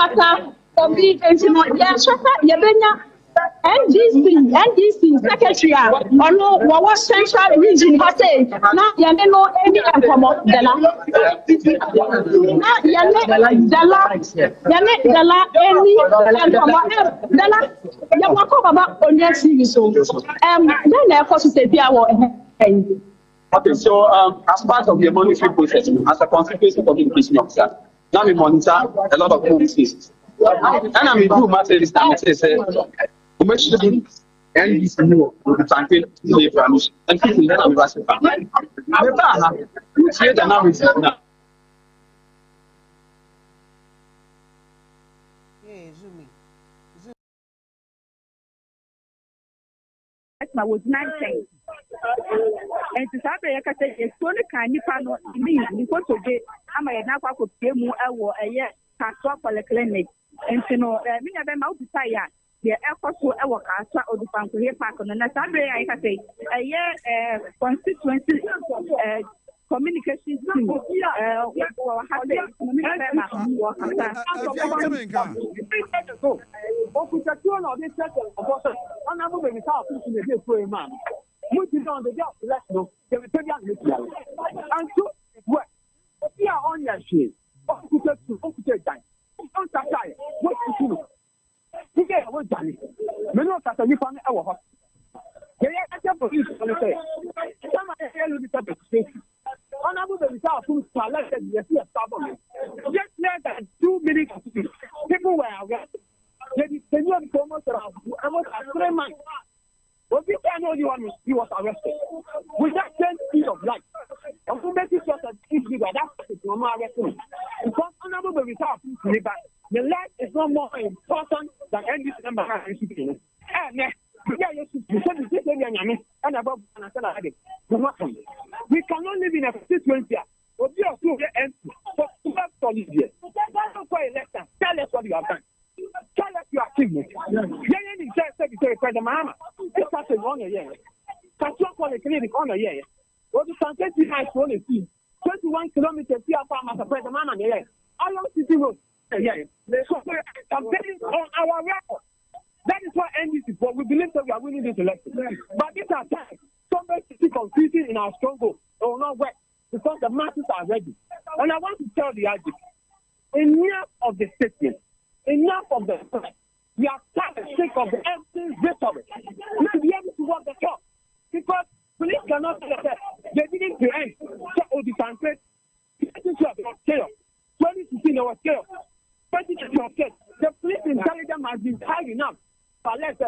Pata, Obi, and Yabena. NDC secretary ono wa central region ha say na ya me no any enkomo dela na ya me dela any enkomo dela ya wako baba onye TV so then na for say bia wo Okay, so as part of the monitoring process, as a constituency communication officer, now we monitor a lot of policies. And I'm in do matter this time say make sure and this new the campaign and people then I'm rushing back. Never who create the analysis now. I was 19. And to Saturday, I say, it's going to kind of panel me because today I'm a now could pay more a year for the clinic. And to know, I mean, I'm out to say, the effort to our castle or the Pancreas Park on the Saturday, I can say, a year constituency communication team. Moving on the job, let's know. They will tell you and so what? We are on your shit. What to do? You get what done. Many of us are you found our they are police on the say. Some are here with the state. Honorable the result who selected the problem. Just less than 2 minutes people were arrested. They continued almost 3 months. But this time he was arrested. With that same speed of light. And who makes it sure that if you got that normal arresting. Because honorable the result the life is no more important than any number of people. We cannot live in a constituency. But we are so empty. But we have solid here. That's not quite election. Tell us what you have done. Tell us your achievement. Secretary President MAHAMA. It's such a long year. Control for the clinic on a year. What you can get behind for the sea. 21 kilometers here from Master President MAHAMA. How long city road? So campaigning on our record. That is what NDC for. We believe that we are winning this election. But this are times. Somebody is confusing in our stronghold. It will not work because the masses are ready. And I want to tell the RG, enough of the statement, enough of the threat. We are tired and sick of the empty rhetoric. We should be able to walk the talk. Because police cannot say that they didn't create the country. This was chaos. 2016 there was chaos. 2016 was chaos. The police intelligence has been high enough. But let's say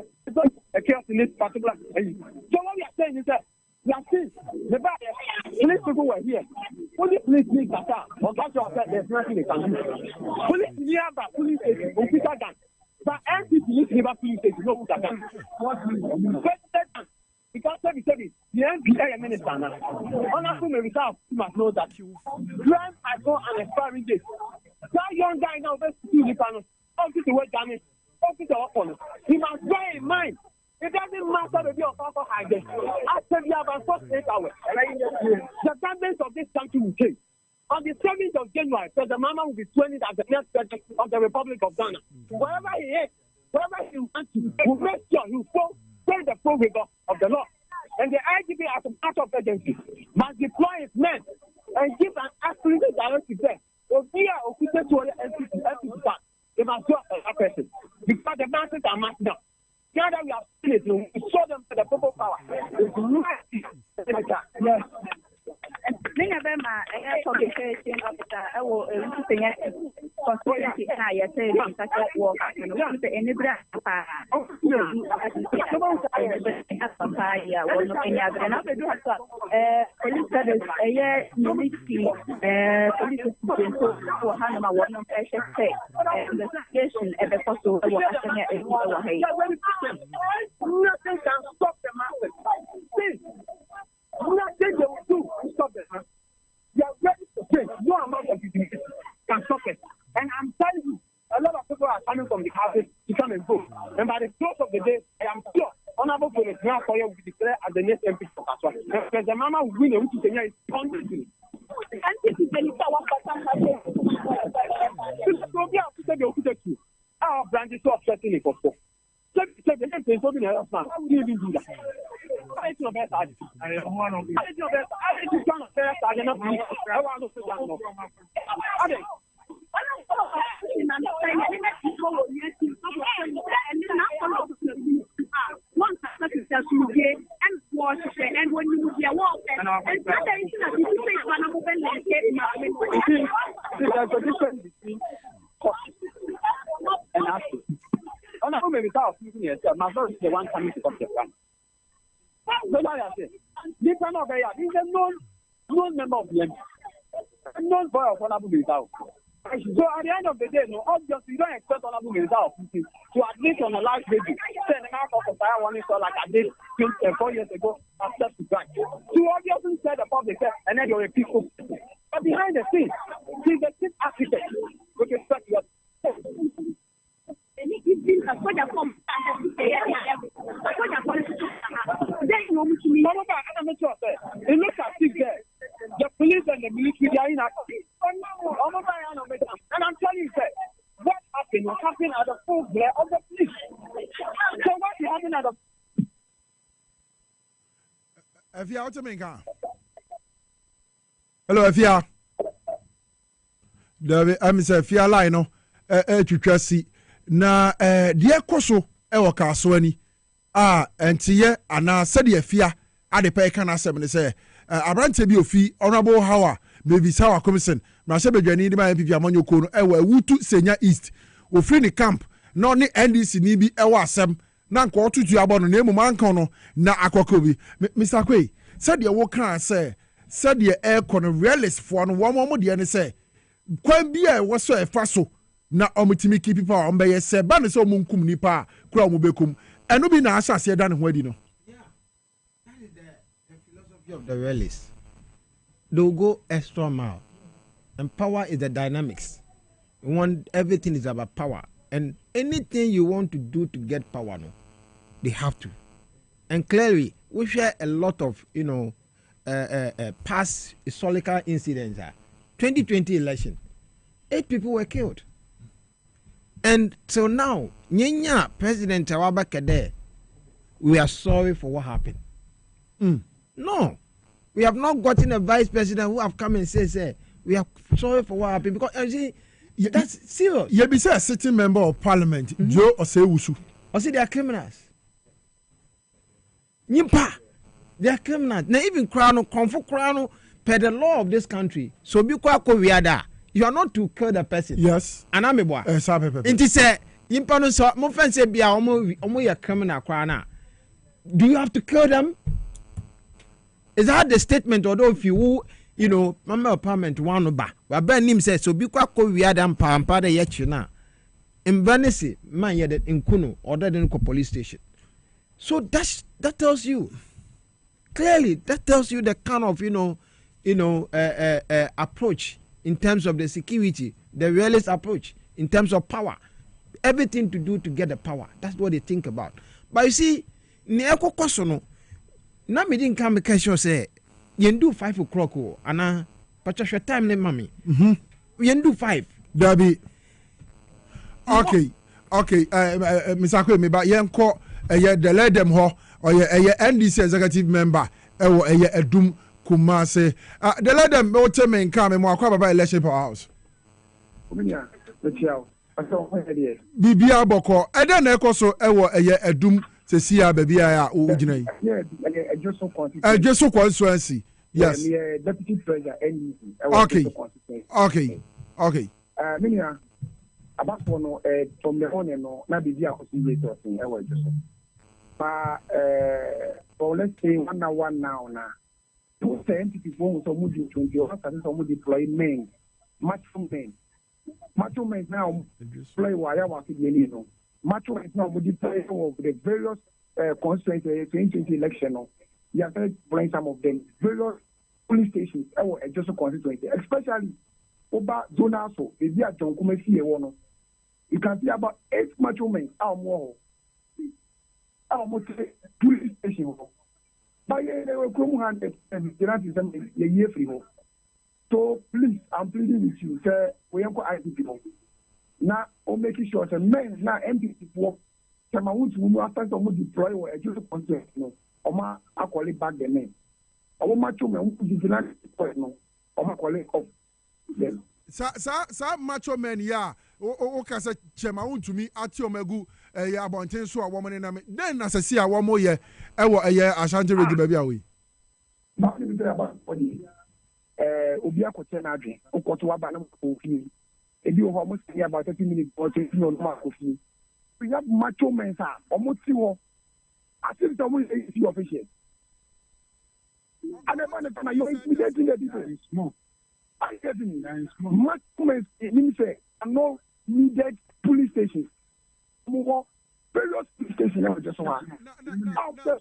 a chaos in this particular. So what we are saying is that we are seeing the police people were here. Only police need Qatar. Or Qatar said there's nothing they can do. Police near but police station, officer gun. But NPP needs never police station, no officer gun. Because the NPA minister now. Honorable Merita must know that crime has gone an expiring date. That young guy now best to see the panel. Officer to work damage. Officer up on it. He must bear in mind. It doesn't matter the day of alcohol hiding. After we have a 48 hours, the government of this country will change. On the 7th of January, President MAHAMA will be sworn as the next president of the Republic of Ghana. Wherever he is, wherever he wants to, will make sure he will follow the full rigor of the law. And the IGP as a matter of urgency must deploy his men and give an absolute directive there. So we are official to the NPP back. They must do a person. Because the masses are massing up. Now that we have seen it, we show them to the people power. It's right. Yes. Ninga bema communication officer ewo nsenya consultancy na yete research work no se enibra pa ya wono enya bra na be do ha police service military police so ha na ma wono pressure say investigation e be koso ewo asenya ewo hai nothing can stop the masses. Nothing they will do to stop them. They are ready to change. No amount of it can stop it. And I'm telling you, a lot of people are coming from the houses to come and vote. And by the close of the day, I am sure Honorable President Kofi will be declared as the next MP for Atsu. President MAHAMA will win a which is responsibility. And this is the power of in it for 4. So the next thing, something else, man. How would you even do that? I ain't your best idea. I ain't your best. I ain't trying to say that. I don't know. I want to say that. And when you hear what, and there's a difference between and Atsu. I don't know maybe that's using it. My brother is the one coming to come to France. But I say, this one over here, this is a non member of the MP. Non boy of honorable result. So at the end of the day, no, obviously you don't expect honorable result to at least on a live baby. Send an out of the fire warning so like I did 4 years ago, accept to back. To obviously say the public, and then you're a people. But behind the scenes, he's the chief architect with respect to your. It looks as if the police and the military are in action. And I'm telling you, what happened was happening at the full glare of the police. So what is happening at the Efia, what's your hello, Efia. I'm Efia line, twitwasi na die koso e kaso ani entiye ana sede Efia ade pa eka na asem ne se abrante bi ofi honorable Hawa maybe sawa commission na se bedwani di ma MPP amanyoko no e wa wutu senya east ofri ni camp na ni NDC ni bi e wa asem na nko otutu abono na emu manko no na akokobi Mr. Kwei sede wo kan se sede e kono realist fo no wo mo de ne se kwan bi a wo so e fa so na omutimi keep power on be se ba ne se omunkum nipa kura omubekum eno bi na asase da ne ho adi no. Yeah, that is the philosophy of the realists. They'll go extra mile, and power is the dynamics. You want everything is about power, and anything you want to do to get power, no, they have to. And clearly, we share a lot of past historical incidents. 2020 election, 8 people were killed. And so now, Nyenya President Tawaba Kede, we are sorry for what happened. No, we have not gotten a vice president who have come and say we are sorry for what happened because that's serious. You be say a sitting member of parliament, Joe Owusu. Or say they are criminals. Nimpa, they are criminals. Now even Krano, Konfu Krano, per the law of this country, so be kwa kowiada. You are not to kill the person. Yes. And I'm a boy. It is a impano so mo fancy be omo ya criminal krana. Do you have to kill them? Is that the statement or if you member of parliament one ba? Wa ben nim say so bi kwa ko wiada mpa de ye china. In Manasseh man ye that in Kuno or that in police station. So that tells you clearly, that tells you the kind of approach in terms of the security, the realist approach in terms of power, everything to do to get the power. That's what they think about. But you see, Nieko Kosono, na me didn't come because you say, you do 5 o'clock, and Patricia time, ne mommy. You do 5. Dabi. Okay. Mr. Kwame, but yenko the let them ho or ye NDC executive member edum Kumase. The let them no teme come and walk about election house. Bibia boko eden ekoso ewo edum se sia baby a ugina. Just so constituency. Yes. Deputy Treasurer Okay. Minia about one from the owner no na bibi akosi ewo just. For let's say 1 hour now na. Two scientific ones so much to your so deploy men. Macho men now play wire working no. Macho men now deploy of the various constituency 2020 election. You have to bring some of them various police stations or just a constituency, especially over Zonaso, if you are John Kumesi one. You can see about 8 macho men or more. Almost police station. By so please, I'm pleading with you, sir. We have got IT people. Now, o make sure the men now MPP for Chama would move after some deploy or Electoral Context, no, Oma actually back the men. Our macho men who did not deploy, no, Oma collect of them. Sa macho men ya o kasa Chama would to me at your megu ya bonten so a woman in a then as I see a one more year a year Ashanti ready baby away. Nothing to say about body. Obia Kotenadri, Okotua Banam Kofi. If you almost hear about 30 minutes or 20 on Kofi. We have macho men, sir, almost you. I think someone is your official. And the man that you're intimidating the difference. No. I get me. Macho men, say, and no needed police stations. More various police stations, just one. After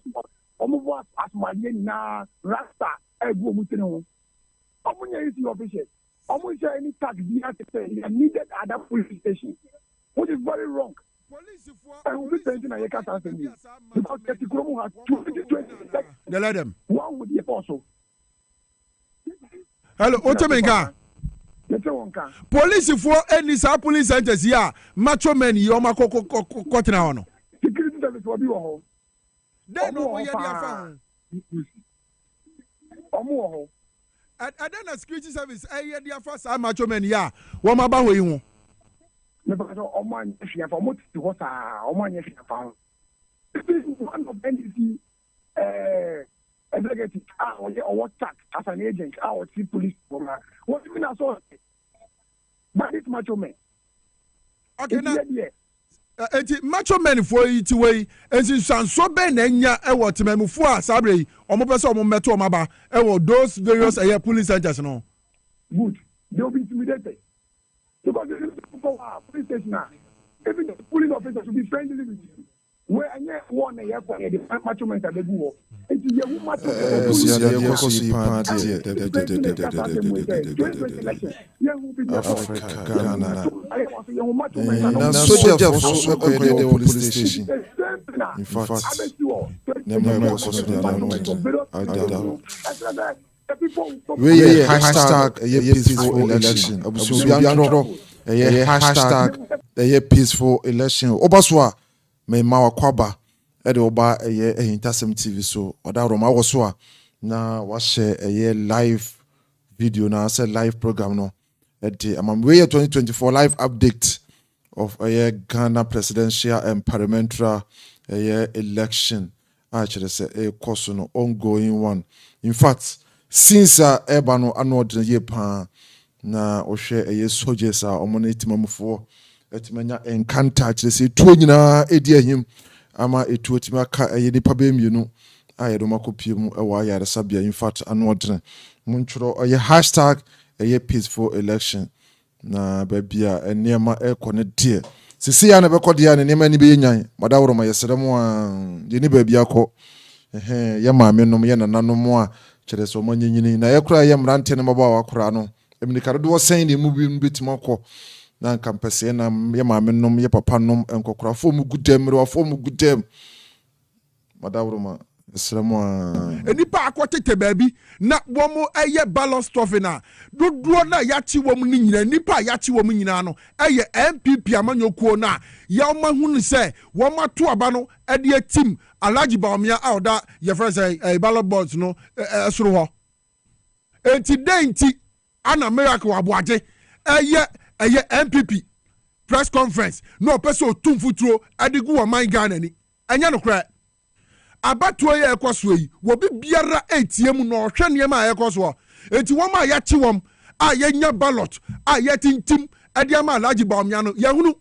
almost as my name now, Rasta, I go with you. Omunya is your official. Omunya any tax you have to pay. You needed at that police station, which is very wrong. I will be saying I can't answer me because the Kuromu has 2020. They let them. One would be also. Hello, Otomenga. Police for any police centers here. Macho men, Yoma Cotina. Security service will be home. They know where they are found. And then a security service, I hear their first macho men, yeah. What about you? Never saw Oman if you have a motive to what Oman if you have found. One of NDC executive, or what tax as an agent, our chief police. What do you mean? I saw it. But it's macho men. Okay, now. Macho men for it way, and since so ben and ya, what to me for Sabre, or more person meto maba, those various police centers. No, good. They'll be intimidated because they police station now. Even the police officers should be friendly with you. Where I get one a year for the macho men that they go. And to you, macho in fact, we hashtag peaceful election. Hashtag peaceful election. Obaswa me mawa kwaba ede oba Ahintasem TV so oda roma woso a na wa share live video na say live program no ede amamwe 2024 live update of Ghana presidential and parliamentary election actually say course no ongoing one. In fact, since eba no anodin ye pa na ohwe soldiers omonetimamufor etimanya encounter actually say tuo nyina edi ahim ama etuo timaka nipa bemienu ayedoma kopiemu ewa yare sabia. In fact anodin munchro hashtag peaceful election na babia enema ekone die sisi ya na bekode ya enema ni be nyan madaworo ma yeseremu a de ni babia ko ya maamenom ya nananom a kire so manyanyini na yakura ya mrante ne maba wakura no emnikare do sen ni mu bitimako na kampese na ya maamenom ya papa nom enkokura fo mu gudem re fo mu gudem madaworo ma yeseremu a enipa akotete baabi na womo ballot stuff na dodo na yachi wom ni nyina nipa yachi wom nyina no MPP amanyokuo na ya omahunu se woma to aba no ede team alaji baomia awda ye friends ballot boards no esoro ho enti denti ana miracle aboaje MPP press conference no person tumfuturo adigu wa man Ghana ni enya no kra abatuo ye ekoso yi wo bi biara etiem no hwe niam a ekoso enti wo ma ya chi wom a ye nya ballot a ye tintim ade ama alaji baomia no ye hunu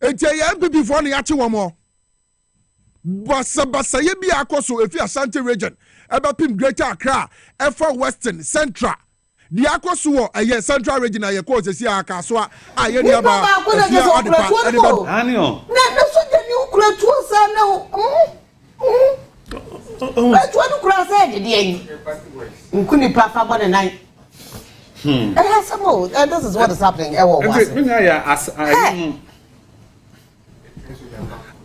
enti ye MPP for no ya chi wom o basa ye bi akoso efi Asante region eba pim Greater Accra efa Western Central di akoso wo Central region aye ko sesi aka so a ye ni aba efi adepa edeba ani o na so je ni ukura tuo sa na let's want to cross it again. Nkuni plafa more than nine. And has some more. And this is what is happening.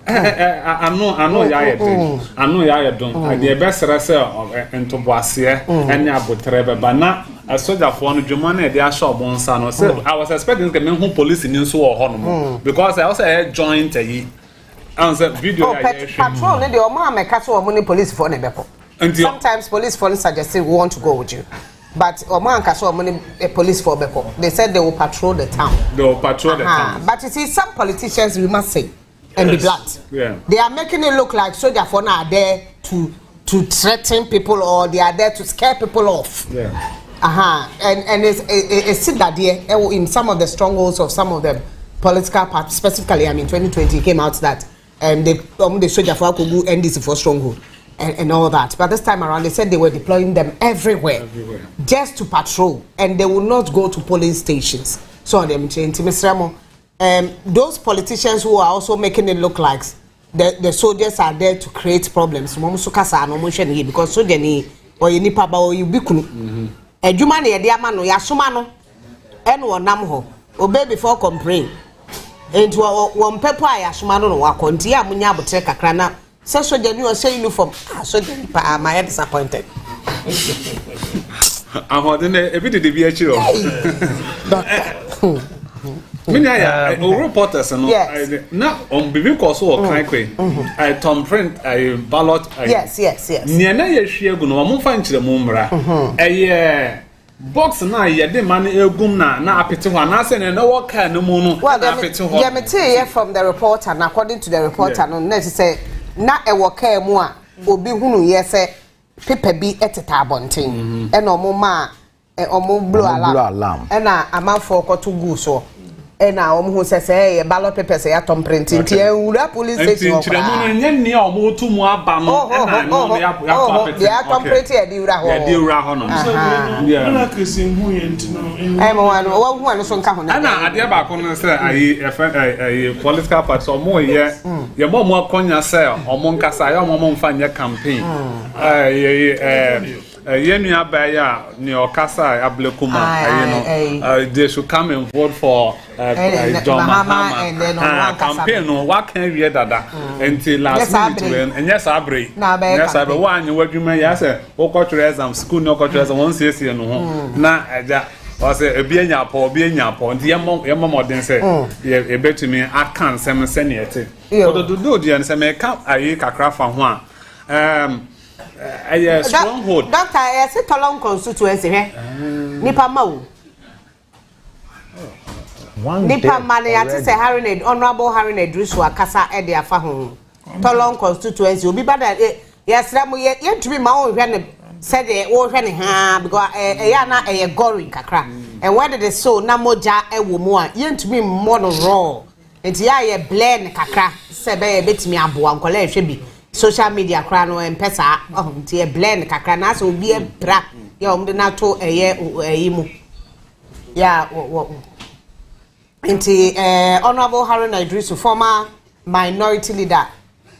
I know ya don't. The best research into Boasia and Yabutrebe, but now a soldier for Germany, they are short one son. I was expecting the men who police in News or Honor because I also had joined a video. Patrol, the Omama Castle money police for Nebeco. Sometimes police for suggest want to go with you. But Oman Castle money police for Beko. They said they will patrol the town. They will patrol the town. But you see, some politicians, we must say, and be blunt. Yeah. They are making it look like soldiers for now are there to threaten people or they are there to scare people off. Yeah. And it's that there in some of the strongholds of some of the political parties, specifically, 2020 came out that the soldier for Akugu and this for stronghold and all that. But this time around, they said they were deploying them everywhere. Just to patrol, and they will not go to polling stations. So them change. Those politicians who are also making it look like the soldiers are there to create problems. Because soldier ni or you nipa ba or you bikunu. Ejuma na yede ama no yasoma no ene wonam ho obe before complain. Enti won pepo a yasoma no wakonti a munya abotre kakra na se soldier ni o say uniform. Soldier pa am I disappointed. Ahodene ebi de bi achi o. Minya reporters no na on bibi koso o kan kwe I tom print I ballot yes nia na ye hwe egu no mo fa nkire mo mra box na ye de man egum na apete ho na se na wo ka no mu no na apete ho yeah me tell from the reporter and according to the reporter no na say na e wo ka mu a obi hunu ye se paper bi eteta abonten e no mo ma omo blue alarm e na amanfo koto gu so na omo say ballot papers ya tom printing tie ura police station okra no nye ne omo tu mu aba no na no ya tom printing ya di ura ho no na Christian hu yent no mo anu wo hu anu so nka ho na ade ba ko no say ayi political party omo ye mo akonya say omo nkasa ya omo mfa nye campaign yenu abaya ni okasa ablekuma they should come and vote for MAHAMA and then campaign no what can we dada until last minute and yes abre one you wadwuma ya say okotre exam school no okotre exam won see no ho na aja o say ebianya po ndi yemo modern say e betumi akan sem senior ododo dia say me ka ayi kakra fa ho a stronghold. Doctor, I said Tolong constituency here. Nipa mau. Nipa mane ati say Honorable Harry Nedrusu akasa e de afa ho. Tolong constituency obi bada yesra mo ye to be ma wo hwe ne said wo hwe ne ha because ya na gory kakra. And where did the so na moja e wo mu a ye to be mo no raw. Enti ya ye blend kakra se be betimi aboa nkola ehwe bi. Social media kra no empesa tie blend kakra na so obi bra ya omde na to mu ya nti Honorable Harry Nedrusu former minority leader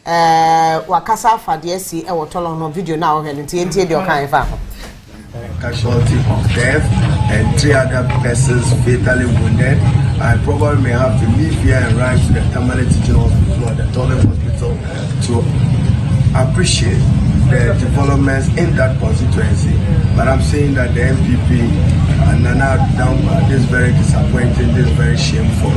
wakasa fade si e wotolo no video na o hwe nti de o kan fa casualty of death and 3 other persons fatally wounded. I probably may have to leave here and ride to the Tamale Teaching Hospital or the Totem Hospital to appreciate the developments in that constituency. But I'm saying that the MPP and Nana Dampa, this is very disappointing, this is very shameful.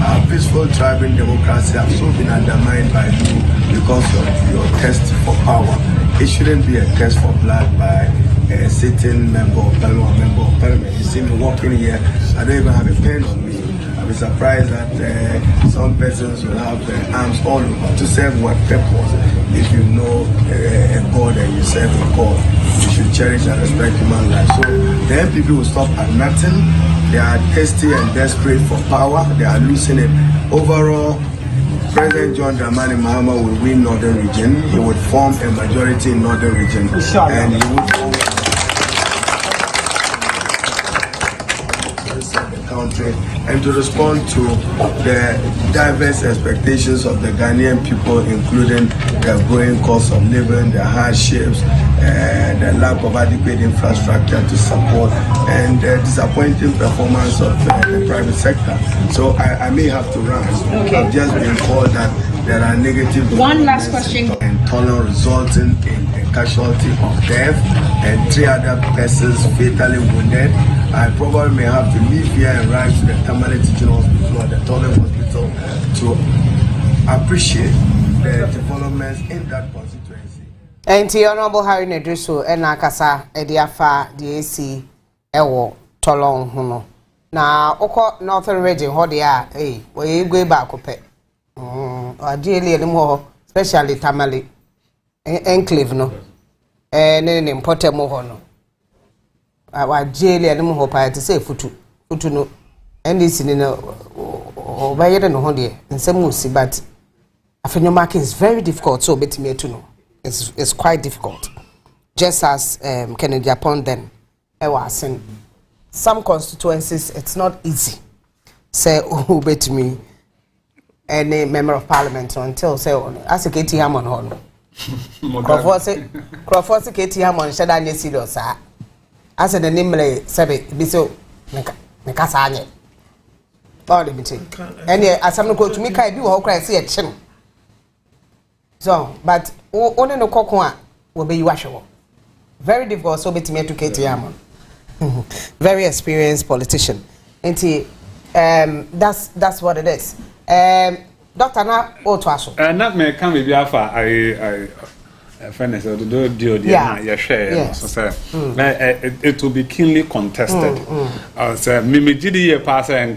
Our peaceful tribal democracy have so been undermined by you because of your test for power. It shouldn't be a test for blood by a sitting member of parliament. You see me walking here, I don't even have a pen on me. I'll be surprised that some persons will have their arms all over to serve what purpose. If you know a God and you serve a God, you should cherish and respect human life. So the MPP will stop at nothing. They are thirsty and desperate for power. They are losing it. Overall, President John Dramani Mahama will win Northern Region. He would form a majority in Northern Region. And he would form country. And to respond to the diverse expectations of the Ghanaian people, including the growing cost of living, the hardships, the lack of adequate infrastructure to support, and the disappointing performance of the private sector. So I may have to run. Okay. I've just been called that there are negative One last question. and total resulting in a casualty of death and 3 other persons fatally wounded. I probably may have to leave here and ride to the Tamale Teaching Hospital or the Tolen Hospital to appreciate the developments in that constituency. And the Honorable Harry Nedruso and Nakasa Ediafa DAC Ewo Tolong Huno. Now, Oko Northern Region, how they are, where you go back, ideally, anymore, especially Tamale Enclave, no, and then imported Mohono. Our jail and more to say futu no, and this in or by it and Hondia and some musi, but I think your marking is very difficult, so bet me to know. It's quite difficult. Just as Kennedy upon then, I was in some constituencies, it's not easy. Say, oh, bet me any member of parliament until say, as a KT Hammond Horn. Crawford KT Hammond, said I need serious, sir. As the name Sabe, Biso Nakasanye. All the meeting. And as some go to me, I do all cry see a chin. So, but only no cocoa will be washable. Very difficult, so bet me to Katie Hammond. Very experienced politician. And that's what it is. Dr. Na Otwaso. Not me come with Biafra. I friend said do yeah share. So it will be keenly contested. So me GDA pass and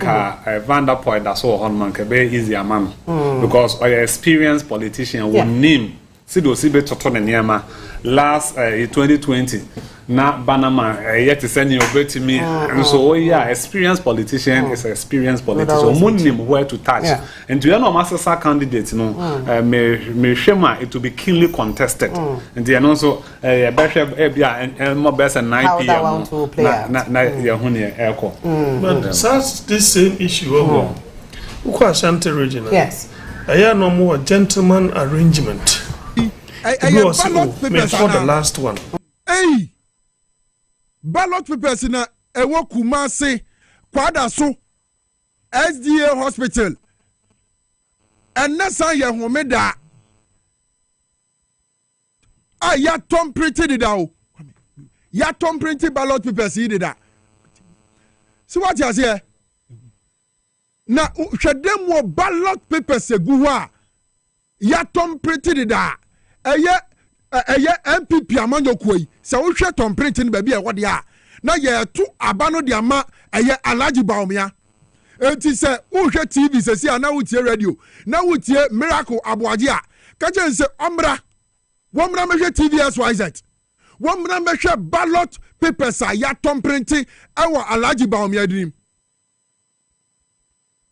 Vanda point that's all on man be easier man because our experienced politician will name Sido Sibe Toton and Yama last 2020 na Banama yet to send you over to me and so experienced politician is an experienced politician moon where to touch and to know master candidates me shema it will be keenly contested and then also and more best at 9 p.m. But such this same issue of Ashanti region. Yes. I hear no more gentleman arrangement. Before the last one. Hey, ballot papers in a Kumasi, Kwadaso, SDA Hospital, and Nessa Homeda. Ya Tom printed it out. Ya Tom printed ballot papers, he did that. So what you say? Now, should them more ballot papers a guwa? Ya Tom printed it out. MPP amanyo koi se wo hwe Tom printing ba bia wo de a na ye tu abano de ama alaji baomia enti se wo hwe TV se si na wo tie radio na wo tie miracle aboaje a ka chen se omra wo mra me hwe TV SYZ wo mra me hwe ballot papers a ya Tom printing ewo alaji baomia dream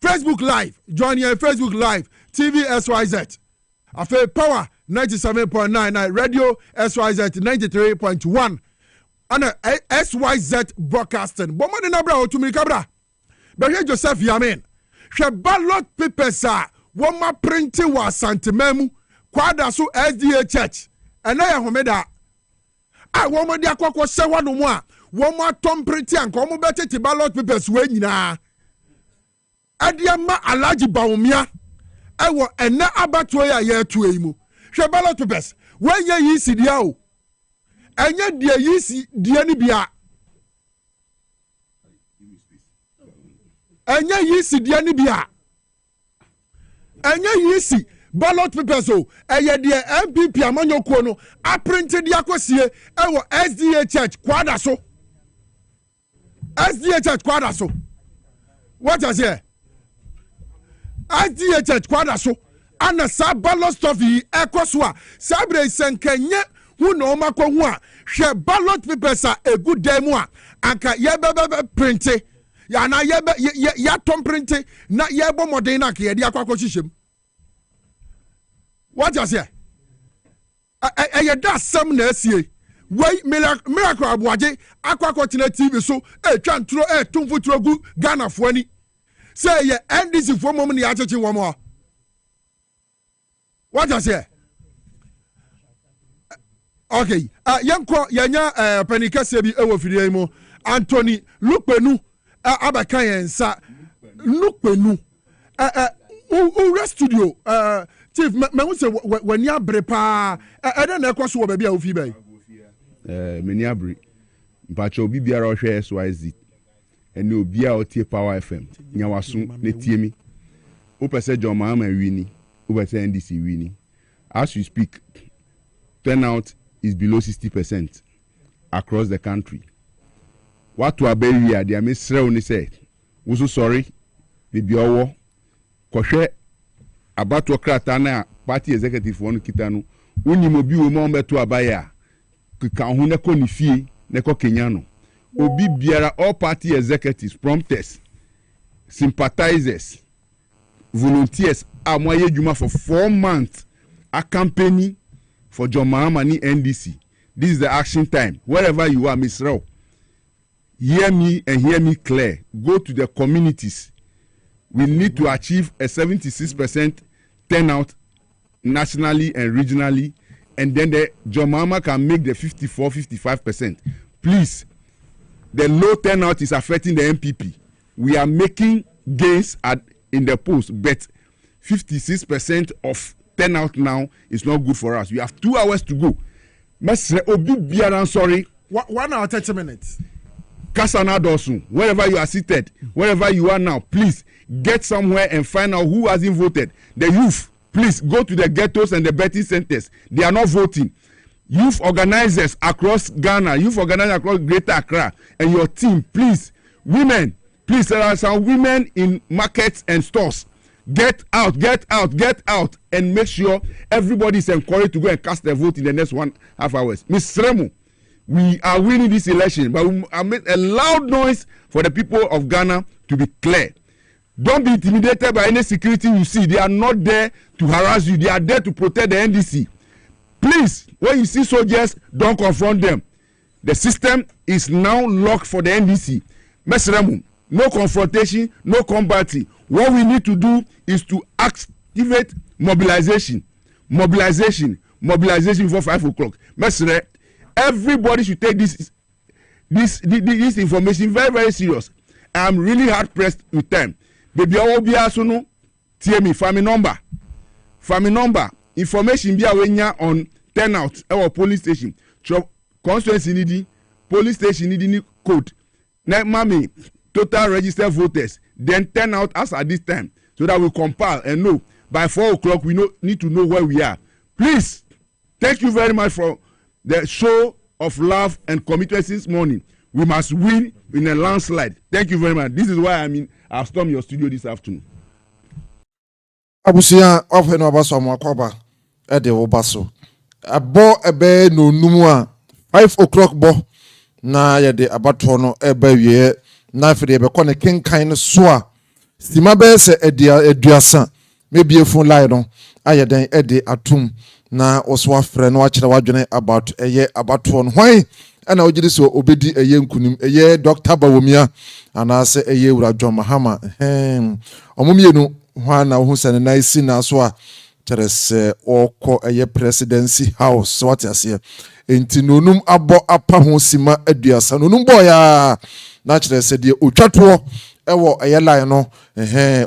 Facebook live join your Facebook live TV SYZ afa power 97.99 radio SYZ 93.1 and SYZ broadcasting bomba de nabra otumi kabra be Joseph Yamin hwe ballot papers a wo ma print wa santememu kwada so SDA church ena ya homeda a wo mo de akokko se wano mu a wo mo atom print anka wo mo betete ballot papers we nyina adiama alaji baomia ewo ena abato ya ye tu eyimu hwe ballot papers when ye yisi dia o enye dia yisi dia ni bia enye yisi dia ni bia enye yisi ballot papers o eye dia MPP amanyoko no a printed dia kwasie ewo SDA church kwada so SDA church kwada so what is here SDA church kwada so ana sa ballot stuff yi ekoswa sabre senkanye hu no makwa hu a hwe ballot papers a egu demu a anka ye be print ya na ye ya tom print na ye bo modern na ka ye dia akwa hihiem what you say ye da sam na asie wey miracle aboaje akwa tina TV so twa ntro tumfutro gu Ghana fo ani say ye NDC fo mom na ya cheche wo mo. What you say? Okay. Yanko yanya panika sebi ewo fidie mu Anthony Lupenu abaka yensa Lupenu ure studio chief me say when you abre pa e dey na ekwaso wo ba bia ofi bai many abre mpacho obi biara ohwe SYZ ene obi a otie Power FM nyawaso na tie mi o pese John Mahama wini o pese NDC wini as we speak turnout is below 60% across the country. What to abeli here? They are misread say. We so sorry. Baby owo. Koshe about to kratana party executive one kitanu. Uni mobi wo mo beto abaya. Ka hu ne ko ni fie ne ko kenyano. Obi biara all party executives, prompters, sympathizers, volunteers amoye juma for 4 months a campaigning for John Mahama ni NDC. This is the action time. Wherever you are, Miss Rao, hear me and hear me clear. Go to the communities. We need to achieve a 76% turnout nationally and regionally, and then the John Mahama can make the 54-55%. Please, the low turnout is affecting the MPP. We are making gains in the polls, but 56% of turnout now is not good for us. We have 2 hours to go. Mesre obi biara sorry. 1 hour 30 minutes. Kasana dosun. Wherever you are seated, wherever you are now, please get somewhere and find out who hasn't voted. The youth, please go to the ghettos and the betting centers. They are not voting. Youth organizers across Ghana, youth organizers across Greater Accra, and your team, please. Women, please. There are some women in markets and stores. Get out, and make sure everybody is encouraged to go and cast their vote in the next 1.5 hours. Ms. Remo, we are winning this election, but we make a loud noise for the people of Ghana to be clear. Don't be intimidated by any security you see. They are not there to harass you. They are there to protect the NDC. Please, when you see soldiers, don't confront them. The system is now locked for the NDC. Ms. Remo, no confrontation, no combating. What we need to do is to activate mobilization before 5 o'clock. Mesre, everybody should take this information very, very serious. I am really hard pressed with time. Baby, I will be asunu. Tell me, family number. Information be awenya on turnout our police station. Constituency needing police station needing code. Now, mommy, total registered voters. Then turn out us at this time so that we compile and know by 4 o'clock we need to know where we are. Please, thank you very much for the show of love and commitment this morning. We must win in a landslide. Thank you very much. This is why I've stormed your studio this afternoon. Abusia ofeno abaso amakoba ede obaso. Abo ebe no numua 5 o'clock bo na yede abato no ebe wie na fide be kone kenkan no so a stima be se eduasa mebie phone line no ayeden ede atum na oso afre no akire wadwene about eye abato no hwan ana ogiri so obedi eye nkunim eye Dr. Bawomia anase eye wura John Mahama omomienu hwan na ho sene na isi na so a terese oko eye presidency house what you say enti nonum abo apa ho sima aduasa nonum boya na terese de otwato ewo eye line no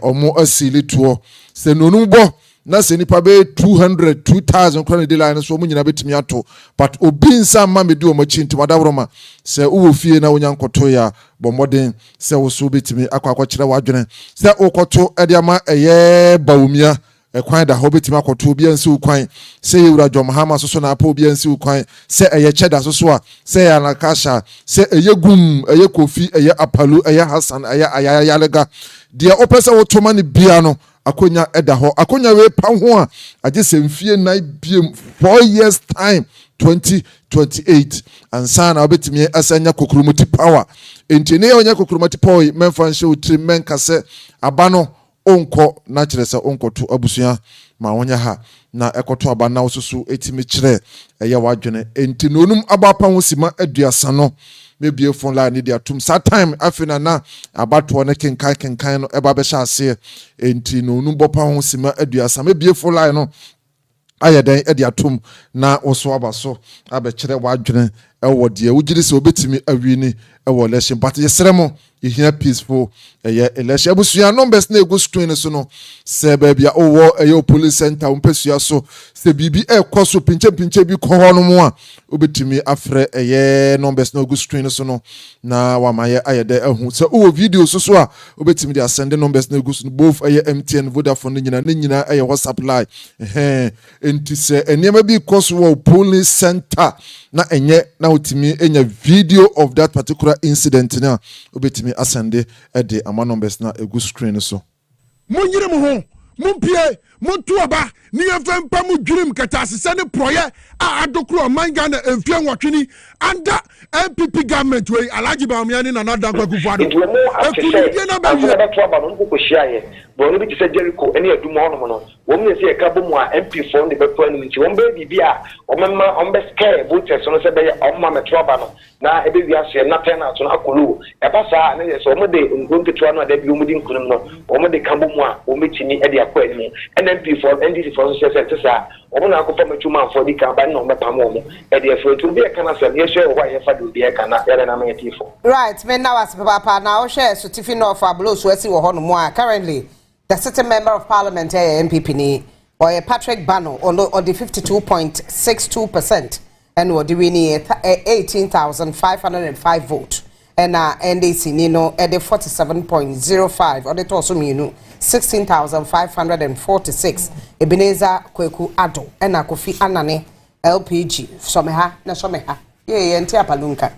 omo asili to se nonum bo na se nipa be 200,000 krone de line so mo nyina betimi ato but obi nsa ma me de o machi nti wadaworoma se wo fie na wonyankoto ya bomoden se wo so betimi akwa kire wadwene se okoto e de ama eye Bawomia ekwan da hobetimi akoto obi ansi ukwan se yewura John Mahama so na apa obi ansi ukwan se eye cheda so a se ya nakasha se eye gum eye Kofi eye Apalu eye Hassan eye ayayalega de opese wo toma ne bia no akonya eda ho akonya we pa ho a agese mfie na biem 4 years time 2028 ansana obetimi asanya kokromoti power entine onya kokromoti power memfa nche utri menkase abano onko na kyerese onko to abusua ma wonya ha na ekoto abana osusu etimi kyere eye wadwene entine onum abapa ho sima aduasa no mebie phone line dia tum sa time afina na abato na kenkan no eba be hyase enti no nu bopa ho sima aduasa mebie phone line no ayeden e dia tum na oso abaso abekere wadwene ewo de wugiri se obetimi awini ewo election but yesremo here peaceful election abusua numbers na ego screen so no se baby owo police center umpesua so se bibi ekoso pinche bi ko hono mu a obetimi afre numbers na ego screen so no na wamaye ayede ehu se o video so a obetimi dey send numbers na ego so both MTN Vodafone nyina WhatsApp line enti se enema bi koso wo police center na enye na otimi enya video of that particular incident na obetimi asende the ama numbers na egu screen so munyire mo ho mumpie montuaba ni yefempa mu dwirim katasese ne proye a adokro manga na emfie nwotwini under MPP government wey Alhaji Bawumia ni Nana Dankwa Kufuado efudie na ba wiye tuaba no ko hyiaye bo no bi ti se Jericho ene aduma ono no wo mu se ka bomu a MP for the bepo anu nti won be bibia o memma on be scare voters no se be o ma metuaba no na ebe wi ase na penalty no akolu e ba sa na ye so mo de ngonke tuwa no da bi mu di nkunum no o mo de ka bomu a o metini e de akwa ani NP for NDC for so se sa o mo na akopam atuma for di ka ba no me pam o mo e de for to be e kana se ye share wa ye fa do bi e kana ya na me tifo right me now as papa now share so tifi no for ablo so esi wo ho no mo a currently the sitting member of parliament MPP ni or Patrick Bano on the 52.62% and what do we need 18,505 votes and NDC Nino at the 47.05 or the also mean 16,546 Ebenezer Kweku Ado and Kofi Anane LPG someha ntia palunka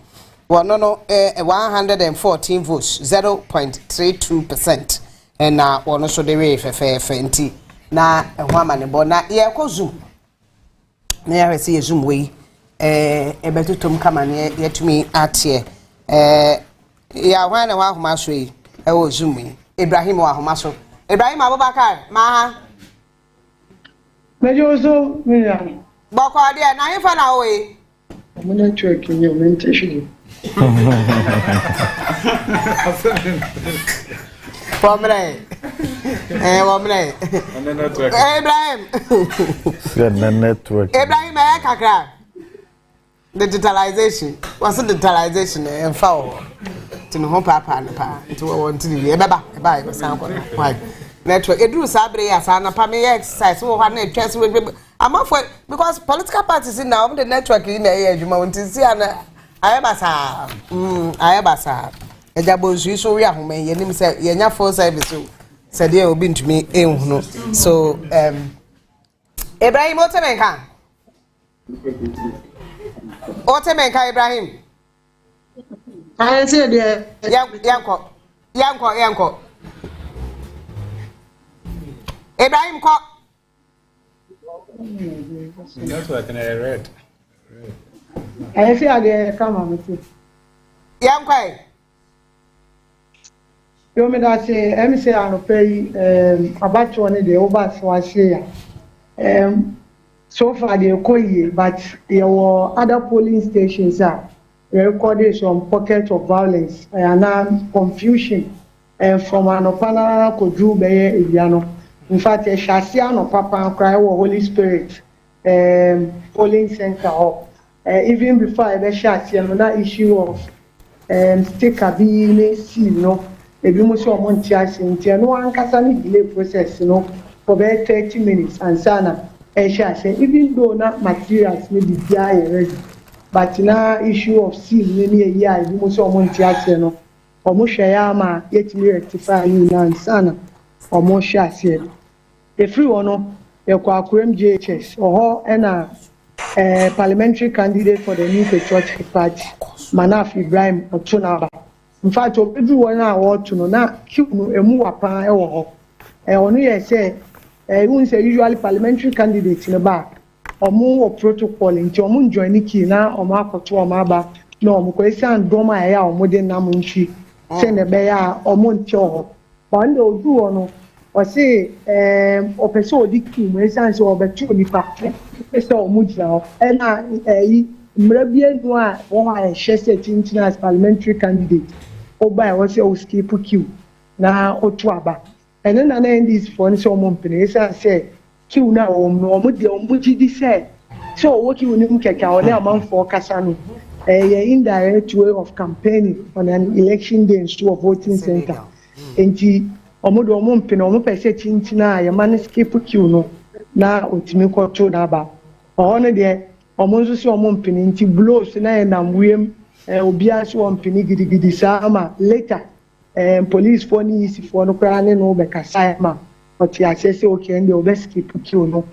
no 114 votes 0.32% and one so the way fenti na ehwama ne bo na ye ko zoom na ya resi zoom we ebetutum kama ne yetumi atie ya hwan na wa homa so yi e wo zoom yi Ibrahim wa homa so Ibrahim Abubakar ma mejo so me boko ade na yin fa na o yi mo network yi o mentation Pomre. Pomre. Ibrahim. The network. Ibrahim kakra. Digitalization. What's the digitalization and foul? To no papa and pa. To want to be a baba. Bye. Why? Network. It do sabre as an apami exercise. So one net chance with I'm off because political parties in now the network in the age you want to see and I am Ejabo so we ahome yenim say yenya full service so dey obi ntumi ehunu so Ibrahim Otemenka Ibrahim I say there yanko Ibrahim ko that's what I read I say there come on me yanko yo me da say MC anopai about one day over so ya so far they koye but there were other polling stations that recorded some pockets of violence and confusion from anopana kodu beye ebiano in fact shasi anopapa cry wo Holy Spirit polling center even before I be shasi another issue of sticker be see no ebi mo so mo ntia sentia no ankasa ni delay process no for about 30 minutes and sana even though na materials ni bibia ready but na issue of seal ni eya ebi mo so mo ntia se no omo hwe ya ma yetimi rectify ni na sana omo hwe ase e free wono e kwa akwem JHS oho na parliamentary candidate for the new Ghpage party Manasseh Ibrahim Otunaba. In fact, everyone I want to know now, keep no emu wapa ewo. Onu ye say, you say usually parliamentary candidates in the back. Omo protocol in omo join ki na omo akoto omo aba. No omo kwesi andoma ya omo de na munchi. Say ne be ya omo nti oho. But odu ono o say opese odi ki mo esan so obetu nipa. Ese omo jina na mrabie no a won a shese tintin as parliamentary candidate. Oba was say skip queue na otuaba and then this for so company say queue na no mo de omugidi say so working with him keka o na man for kasa no a indirect way of campaigning on an election day into a voting center. And omodo omompene omopese chinchina ya man skip queue no na otimi kwoto na ba. Ono de omonso si omompene nti blows na na mwem obia si ompene gidigidi sama later police for ni isi for no kra ne no be kasa ma oti asese okay ndi obe skip queue no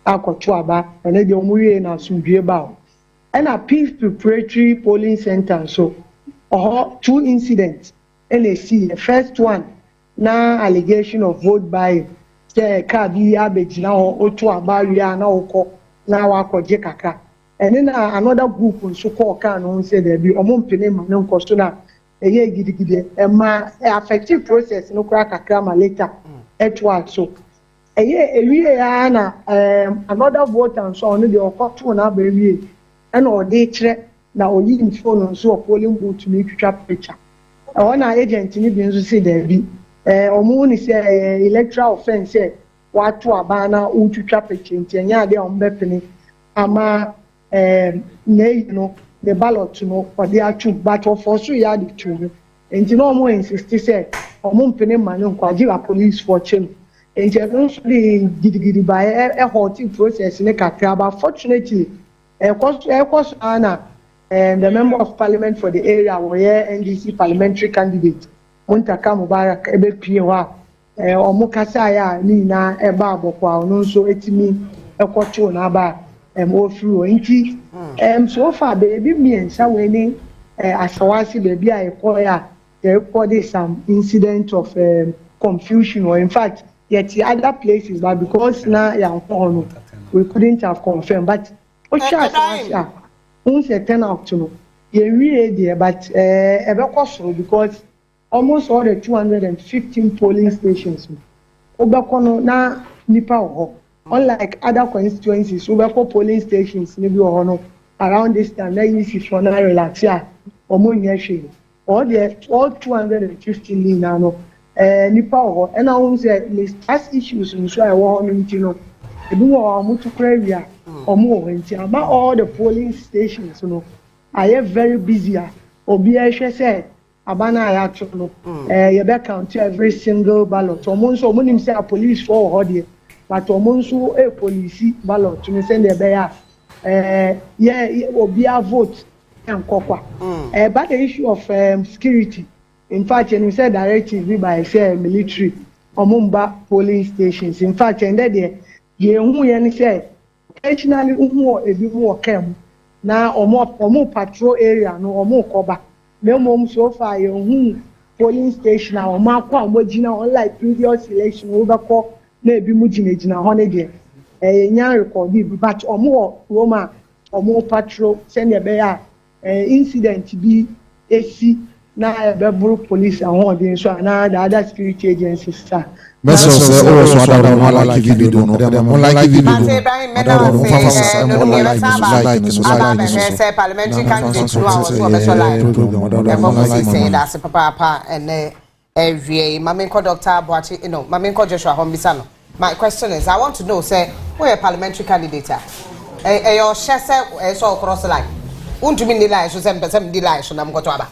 akwoto aba ene de omuye na sumdue ba. And a peace preparatory polling center so two incidents NAC. The first one na allegation of vote buying. Say car bi abeji na otu abaria na oko na wakoje kaka. And then another group nso call kan no say there be omompene ma no nkoso na eye gidigide e ma effective process no kra kakra ma later etwa so eye ewie ya na another vote and so on the okoto na ba ewie and or dey kire na oyi phone nso polling booth ni twitwa picture. I want our agent ni bi nso say there be omo ni say electoral offense watu abana utwitwa picture ntenya de ombepene ama no the ballot no or the Atsu but for so ya the two enti no mo insist say omo mpene mane nkwaji police for chem enti nso the gidigidi by a halting process ne kakra but fortunately the member of parliament for the area were NDC parliamentary candidate Muntaka Mubarak Ebepiwa Omukasa ya ni na eba abokwa no so etimi ekwoto na ba ofuo nti so far baby me and we asawasi baby I call ya there recorded some incident of confusion or in fact yet the other places but because now we couldn't have confirmed but turn out to know but because almost all the 215 polling stations na nipa unlike other constituencies polling stations around this time na easy for na relax all the 215 na nipa and I say as issues so I want to know about all the polling stations, I am very busy. Obi said, Abana Ayatro, you better count every single ballot. Omonso, Monim say a police for Hodi, but Omonso a police ballot to send a bear. Obi a vote and Kokwa. But the issue of security, in fact, and you said directly by military Omumba polling stations. In fact, and that day, you say. Occasionally, a bit more came now or more patrol area, no or more cover. No so far, polling station or Marco Mojina, unlike previous election, overcall maybe Mujina holiday. A young record, but or more Roma or more patrol, send a bear incident to be AC now a Beverly police and holding so now the other security agencies. Parliamentary candidate that's a papa and every Maminko Doctor Boachi, Maminko Joshua Hombisano. My question is, I want to know, say, who a parliamentary candidate? Your share so across the line. Won't you mean the lines? Some delights on Amgotoba.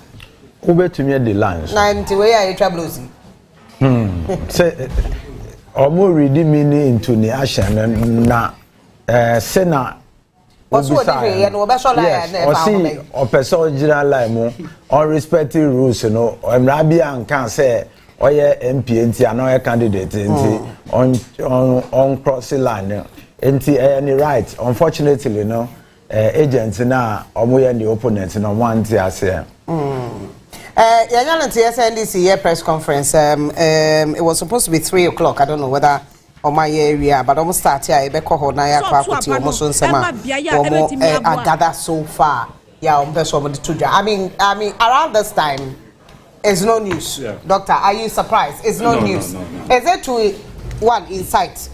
Who bet to me the lines? 90 way I trouble. Say, or more reading me into the action na Sena. Yes, or see, or person general like or respecting rules, and Rabian can say, or yeah, MP, another candidate, on crossing line, any right. Unfortunately, agents now, or we and the opponents, and on one tier say. TSNDC press conference. It was supposed to be 3 o'clock. I don't know whether on my area, but almost start here. I gather so far. Yeah, I mean, around this time, it's no news. Yeah. Doctor, are you surprised? It's no news. No. Is it to one insight,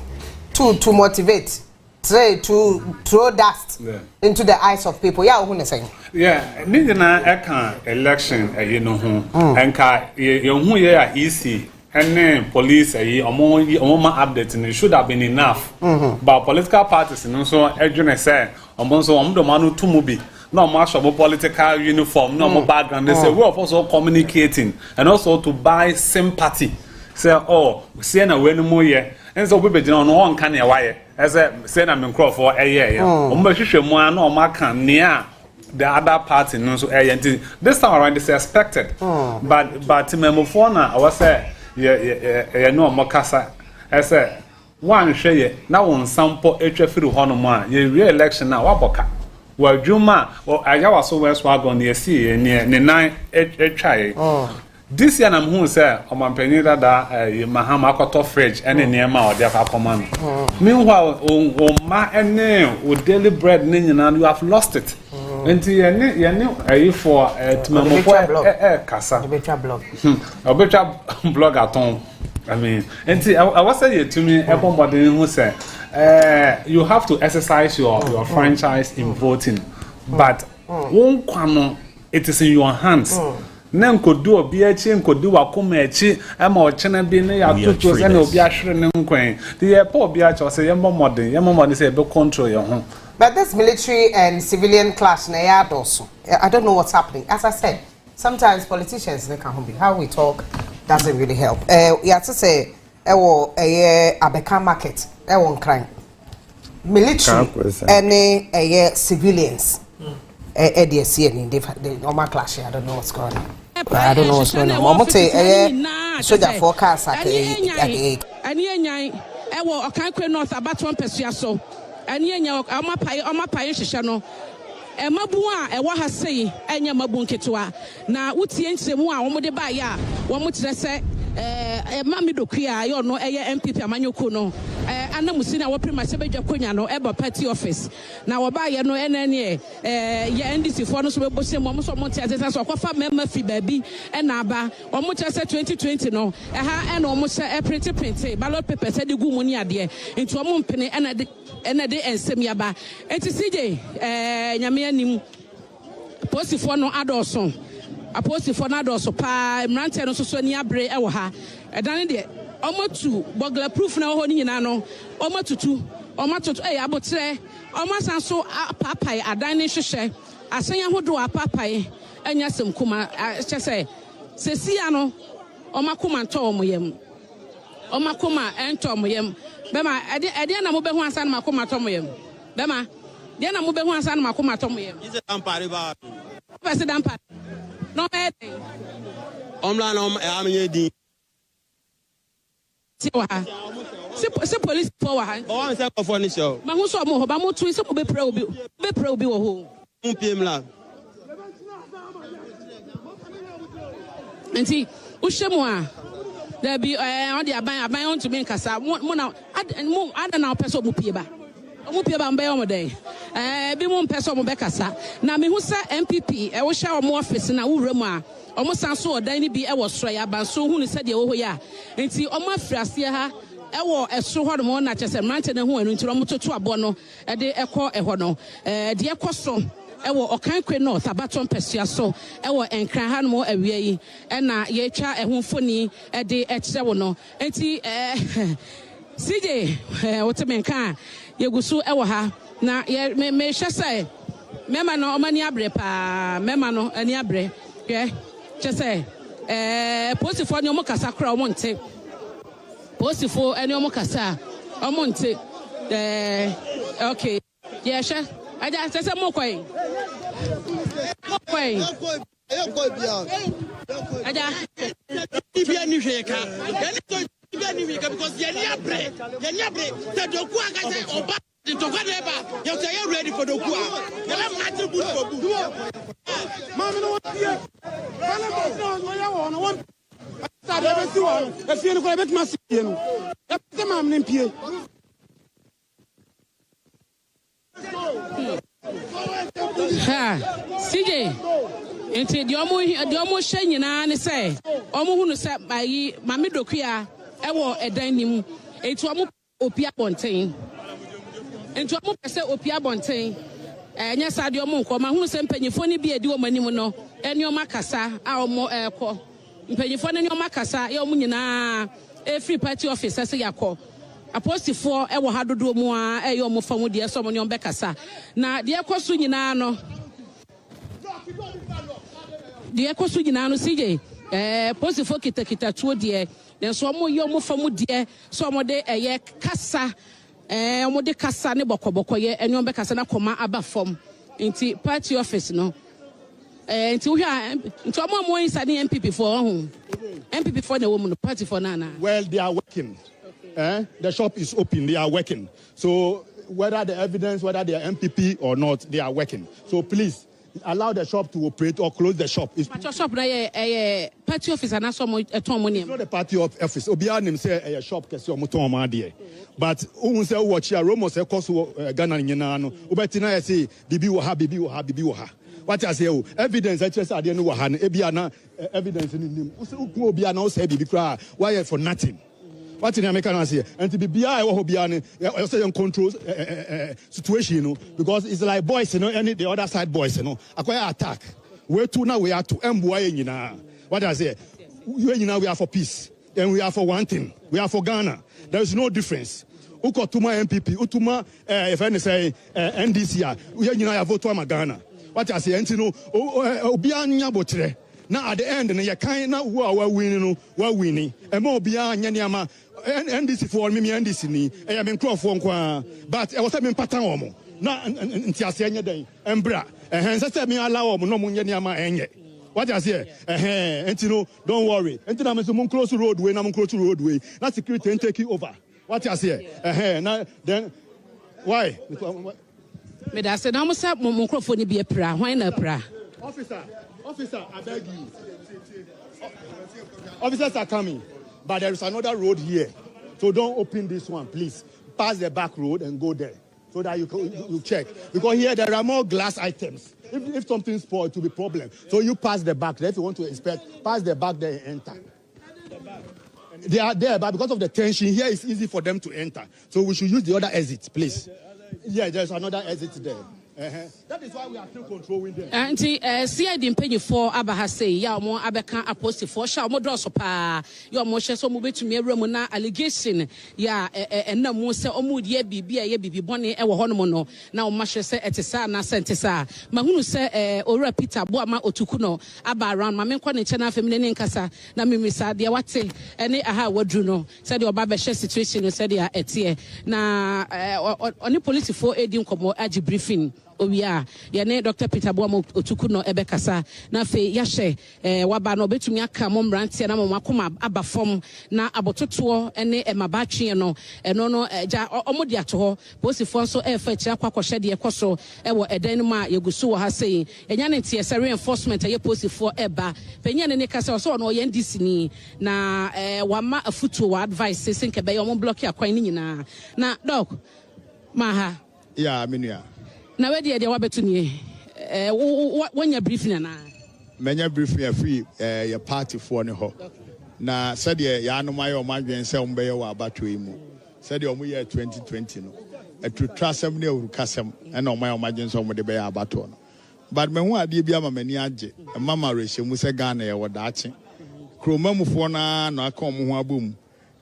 two to motivate, three to throw dust into the eyes of people? Yeah, who is saying? Yeah, Nidina Eka election, and who are easy, and then police, Omoma updates, and it should have been enough. But political parties, and also, Edwin said, Omonso, Omdomanu Tumubi, no much of political uniform, no more background. They say we're also communicating and also to buy sympathy. Say, oh, see na we no more here. And so we be no one can ya why. As I say na me crop for a year. Omba hwehwe mu an o maka near the other party no so this time around is expected. But memofo na I was say no mokasa. I say one share na won sample etwa firi ho no ma ye re-election na waboka. Well, Juma, or I was so well swag on the sea near the nine etwa. This year I'm who say on my penida da Mahama cut fridge and near ma or their command. Meanwhile, ma and o daily bread and you have lost it. Until you knew for Casa. A better blog at home. I mean, and I was saying to me, everybody who said, you have to exercise your franchise in voting, but it is in your hands. Nan could do a BH, could do a comechi, and more channel being a tutus and will be a shrinking queen. The airport BH or say, Yamma say, control your home. But this military and civilian clash, also, I don't know what's happening. As I said, sometimes politicians, they can't be. How we talk doesn't really help. You have to say, Abeka market, crime. Military, any civilians, the normal clash. I don't know what's going on. I don't know what's going on. I'm say, soldier forecast at the North about 1% so. And yenya amapaye hwehwe no emabu a ewa ha sei enya mabu nketewa na wutie nsemu a wo de ba ya wo mo kire se mami dokua yo no eye MPP amanyoko no anamusi na wo prima se bedwa konya no eba party office na wo ba ye no enene ye NDC fo no so bebose mo so mo tia tete so kwafa mema fi baabi na aba wo mo kire se 2020 no ha na wo mo se print ballot paper se de gu mu ni ade nti wo mo mpene ena de ensem yaba enti CJ nyame anim posifo no adoso aposifo na adoso pa mrante no so ni abre e wo ha edan de omotu bogla proof na ho ni nyina no omotutu abotre omasanso papai adan ne hwehwe asenya hodo papai anya sem kuma kyese sesia no omakoma nto omoyem omakoma ento omoyem bema ade na mo behu ansa na makoma to moyem bema de na mo behu ansa na makoma to moyem is it ampare ba president ampare no me omla no amenye din ti wa se police for wa o wan se ko for ni show ma hu so mo ho ba mo tu se mo be pra obi wo ho un pm la enti o shemu a there be on the aban on to me nkasa mo na ada na person mo pie ba mbe o mo dey bi mo person mo be kasa na me hu sa MPP wo hwa o mo office na wura mu a o mo san so odan ni bi e wo soro ya ban so hu ni se de wo ho ya enti o mo afrase ha e wo eso ho mo na chese mrante na hu anu enti o mo toto abo no e de ekọ ho no de ekọ ewo okankwe north abaton pesua so ewo enkran ha no awie yi na ye twa ehunfoni de ekire wo no enti CJ wotemenka yegusu ewo ha na me hwe sai mema no omani abre pa mema no ani abre ye chese posifo ni omo kasa kra omo nte posifo ani omo kasa omo nte okay ye hwe aja sese mo kwai aja bia ni hweka bia ni hweka because ye ni abre te doku aga se oba to kwa neba you say you ready for doku you let match boot for boot mama no here no ya won won ta de be si won e fie ni ko be tuma si pie no e te mam ni pie ha CJ enti de omo hwe nyina ne se omo hunu se bayi mame dokua ewo edan nim enti omo opia bonten enti omo pese opia bonten nya sa de omo nko ma hunu se mpanyifo ni bi edi omo anim no eni omo akasa a omo ekọ mpanyifo ni omo akasa ya omo nyina free party office ase yakọ apostifo ewo ha dodo mu a eyo mo famu de so mo ne ombekasa na de ekoso nyina no deɛ kɔ so nyinaa no CJ posifo kita tuo deɛ nanso ɔmo yɛ ɔmo fa mu deɛ so ɔmo de ɛyɛ kasa ɔmo de kasa ne bɔkɔbɔkɔ yɛ ɛne ɔmo bɛ kasa na kɔma aba fam nti party office no nti wohwɛ nti ɔmo inside the MPP for MPP for the woman party for nana. Well, they are working. The shop is open. They are working. So whether the evidence, whether they are MPP or not, they are working. So please allow the shop to operate or close the shop. It's but your shop na party office and some it's not the party office. Obiara nim say a shop kesi omoton ma there. But who say watch here Romo say cause Ghana nyina no. Obetina say bibi wo ha. What I say evidence actually say ade no wo ha no ebia na evidence ni nim. Wo obiara na say bibi kra why for nothing. What in America now say and to be bia wo bia no say control situation you know because it's like boys you know any the other side boys you know acquire attack we to now we are to emboy nyina. What I say we are for peace and we are for one thing, we are for Ghana. There is no difference. Ukotuma MPP utuma if any say NDC we nyina vote to Ghana. What I say you know obia nya botre na at the end na yakan na wo a winning no winning e ma obia nya niama NDC for me NDC ni e ya me nkrofo nko but e was me pattern omo na nti ase anya den embra say me allow omo no mo nya niama enye. What I say enti no don't worry enti na me so mo close roadway na security take it over. What I say na then why me da say na mo say mo nkrofo ni bi pra hwan na pra officer I beg you. Officers are coming, but there is another road here. So don't open this one, please. Pass the back road and go there so that you check. Because here there are more glass items. If something spoils, it will be a problem. So you pass the back there. If you want to inspect, pass the back there and enter. They are there, but because of the tension here, it's easy for them to enter. So we should use the other exit, please. Yeah, there's another exit there. That is why we are still controlling them. Auntie, CID penny for Abaha say, ya more Abeka apostle for shall more dross pa. Your motion so move to me Ramona allegation. Ya and no more say Omud ye be bonny ever honomono. Now Masha say etesa na sentesa. Mahunu say ora Peter Boama otukuno Aba around my men channel feminine casa. Na mimisa dear what say any aha wadruno said your baba share situation said ya etie. Na only police for aiding como aji briefing. Oya yene Dr. Peter Boamo otukuno ebekasa na fe yahye waba no betumi aka momrantie na momakoma aba fom na abototo ene emabatwe no eno no ja omodi ato ho posifo nso efa kira kwakohye de ekoso ewo edan mu a yegusu wo ha sei enya ne tie se reinforcement ye posifo eba penya ne kasa so no ye ndisi ni na wama afutuo advice se nke be yo mo block akwan ni nyina na doc maha yeah menua na we dey wabetuni when you briefing na menya briefing free your party for ne ho na said ya anomai o madwen se ombe ye wa abatwe mu said o mu year 2020 no etutrasem ne urukasem na omai o madwen se omde be ya abato no but me hu ade bia mamani age mama rehye se Ghana ye wodaache kromamufo na aka omo ho abom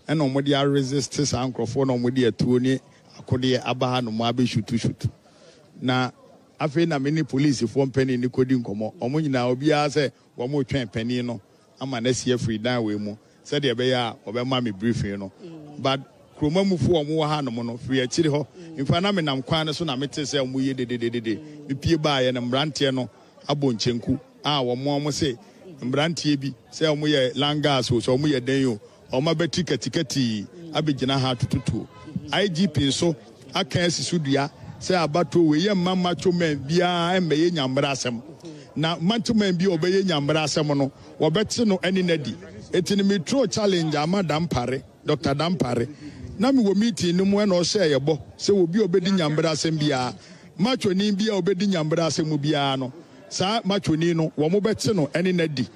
na omde a resist sa ankrofo na omde atuo ni akode abaha no mo abeshutu na afi na mini police for penny ni kodi nkomo omo nyina obia se wo mo twen penny no ama na sie free dan we mu said e be ya obema me briefing no but kromamufo omo ha no mo no free akiri ho imfa na me nam kwan so na mete se omo ye dededede me pie ba ye na mbrante no abonchenku a wo mo se mbrante bi se omo ye langas so omo ye den yo omo beti katikati abegina ha tututu IGP so aka asisudua say abato we ye mama chomen bia emeye nyambra asem na manchomen bia obeye nyambra asem no wobete no ani nadi etini metro challenge amadam pare Dr. Dampare na me wo meeting no mu na o share yebo say obi obedi nyambra asem bia machoni bia obedi nyambra asem bia no sa machoni no wo mo bete no ani nadi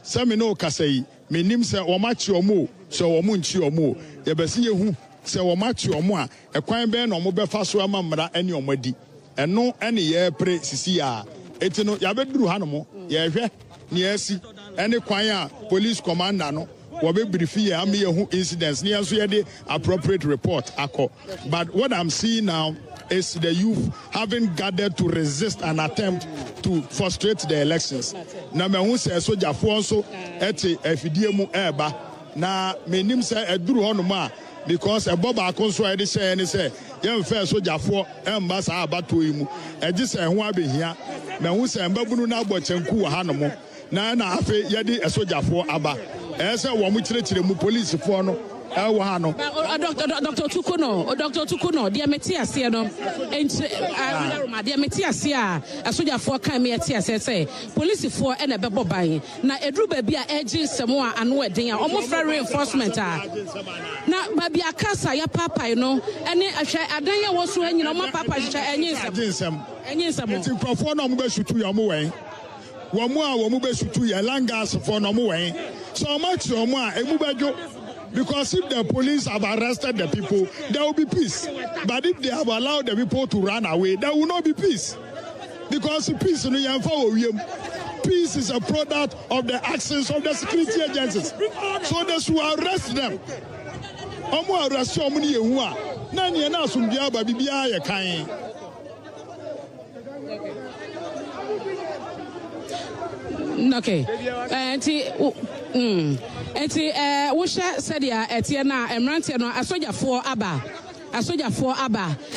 say me no kasai me nim say wo machi omo so wo mo nchi omo ye bese ye hu se wo machi omo a ekwan be na omo be fa so amamra ani omadi eno ene ye pre sisi a eti no ya beduru ha no mo ye hwe ne asi ene kwan a police commander no wo be brief ye am ye hu incidents ne so ye de appropriate report akọ but what I'm seeing now is the youth having gathered to resist an attempt to frustrate the elections. Na me hu say soja fo nso ete afidie mu eba na menim say eduru hono ma because eboba akonso e de say ni say yem fe soja fo emba sa abato yi mu eji say ho abehia me hu say mbabunu na agbocenku wa hanomo na afi ye de soja fo aba e say wo mu kirekire mu police fo no Dr. Tukuno, dear Metias, no, and dear Metias, a soldier for Kamiatias, say, police for and a bebo buying. Now, a drube be a edging Samoa and wedding, almost very reinforcement. Now, Baby Akasa, your papa, you know, and I don't was when you know my papa, and some perform on Beshu to your way. One more, Beshu to your langas for no way. So much or more, a mubajo. Because if the police have arrested the people, there will be peace. But if they have allowed the people to run away, there will not be peace. Because peace is a product of the actions of the security agencies. So they should arrest them. Okay. Wusha said ya etiana emrantia no asogyafoɔ aba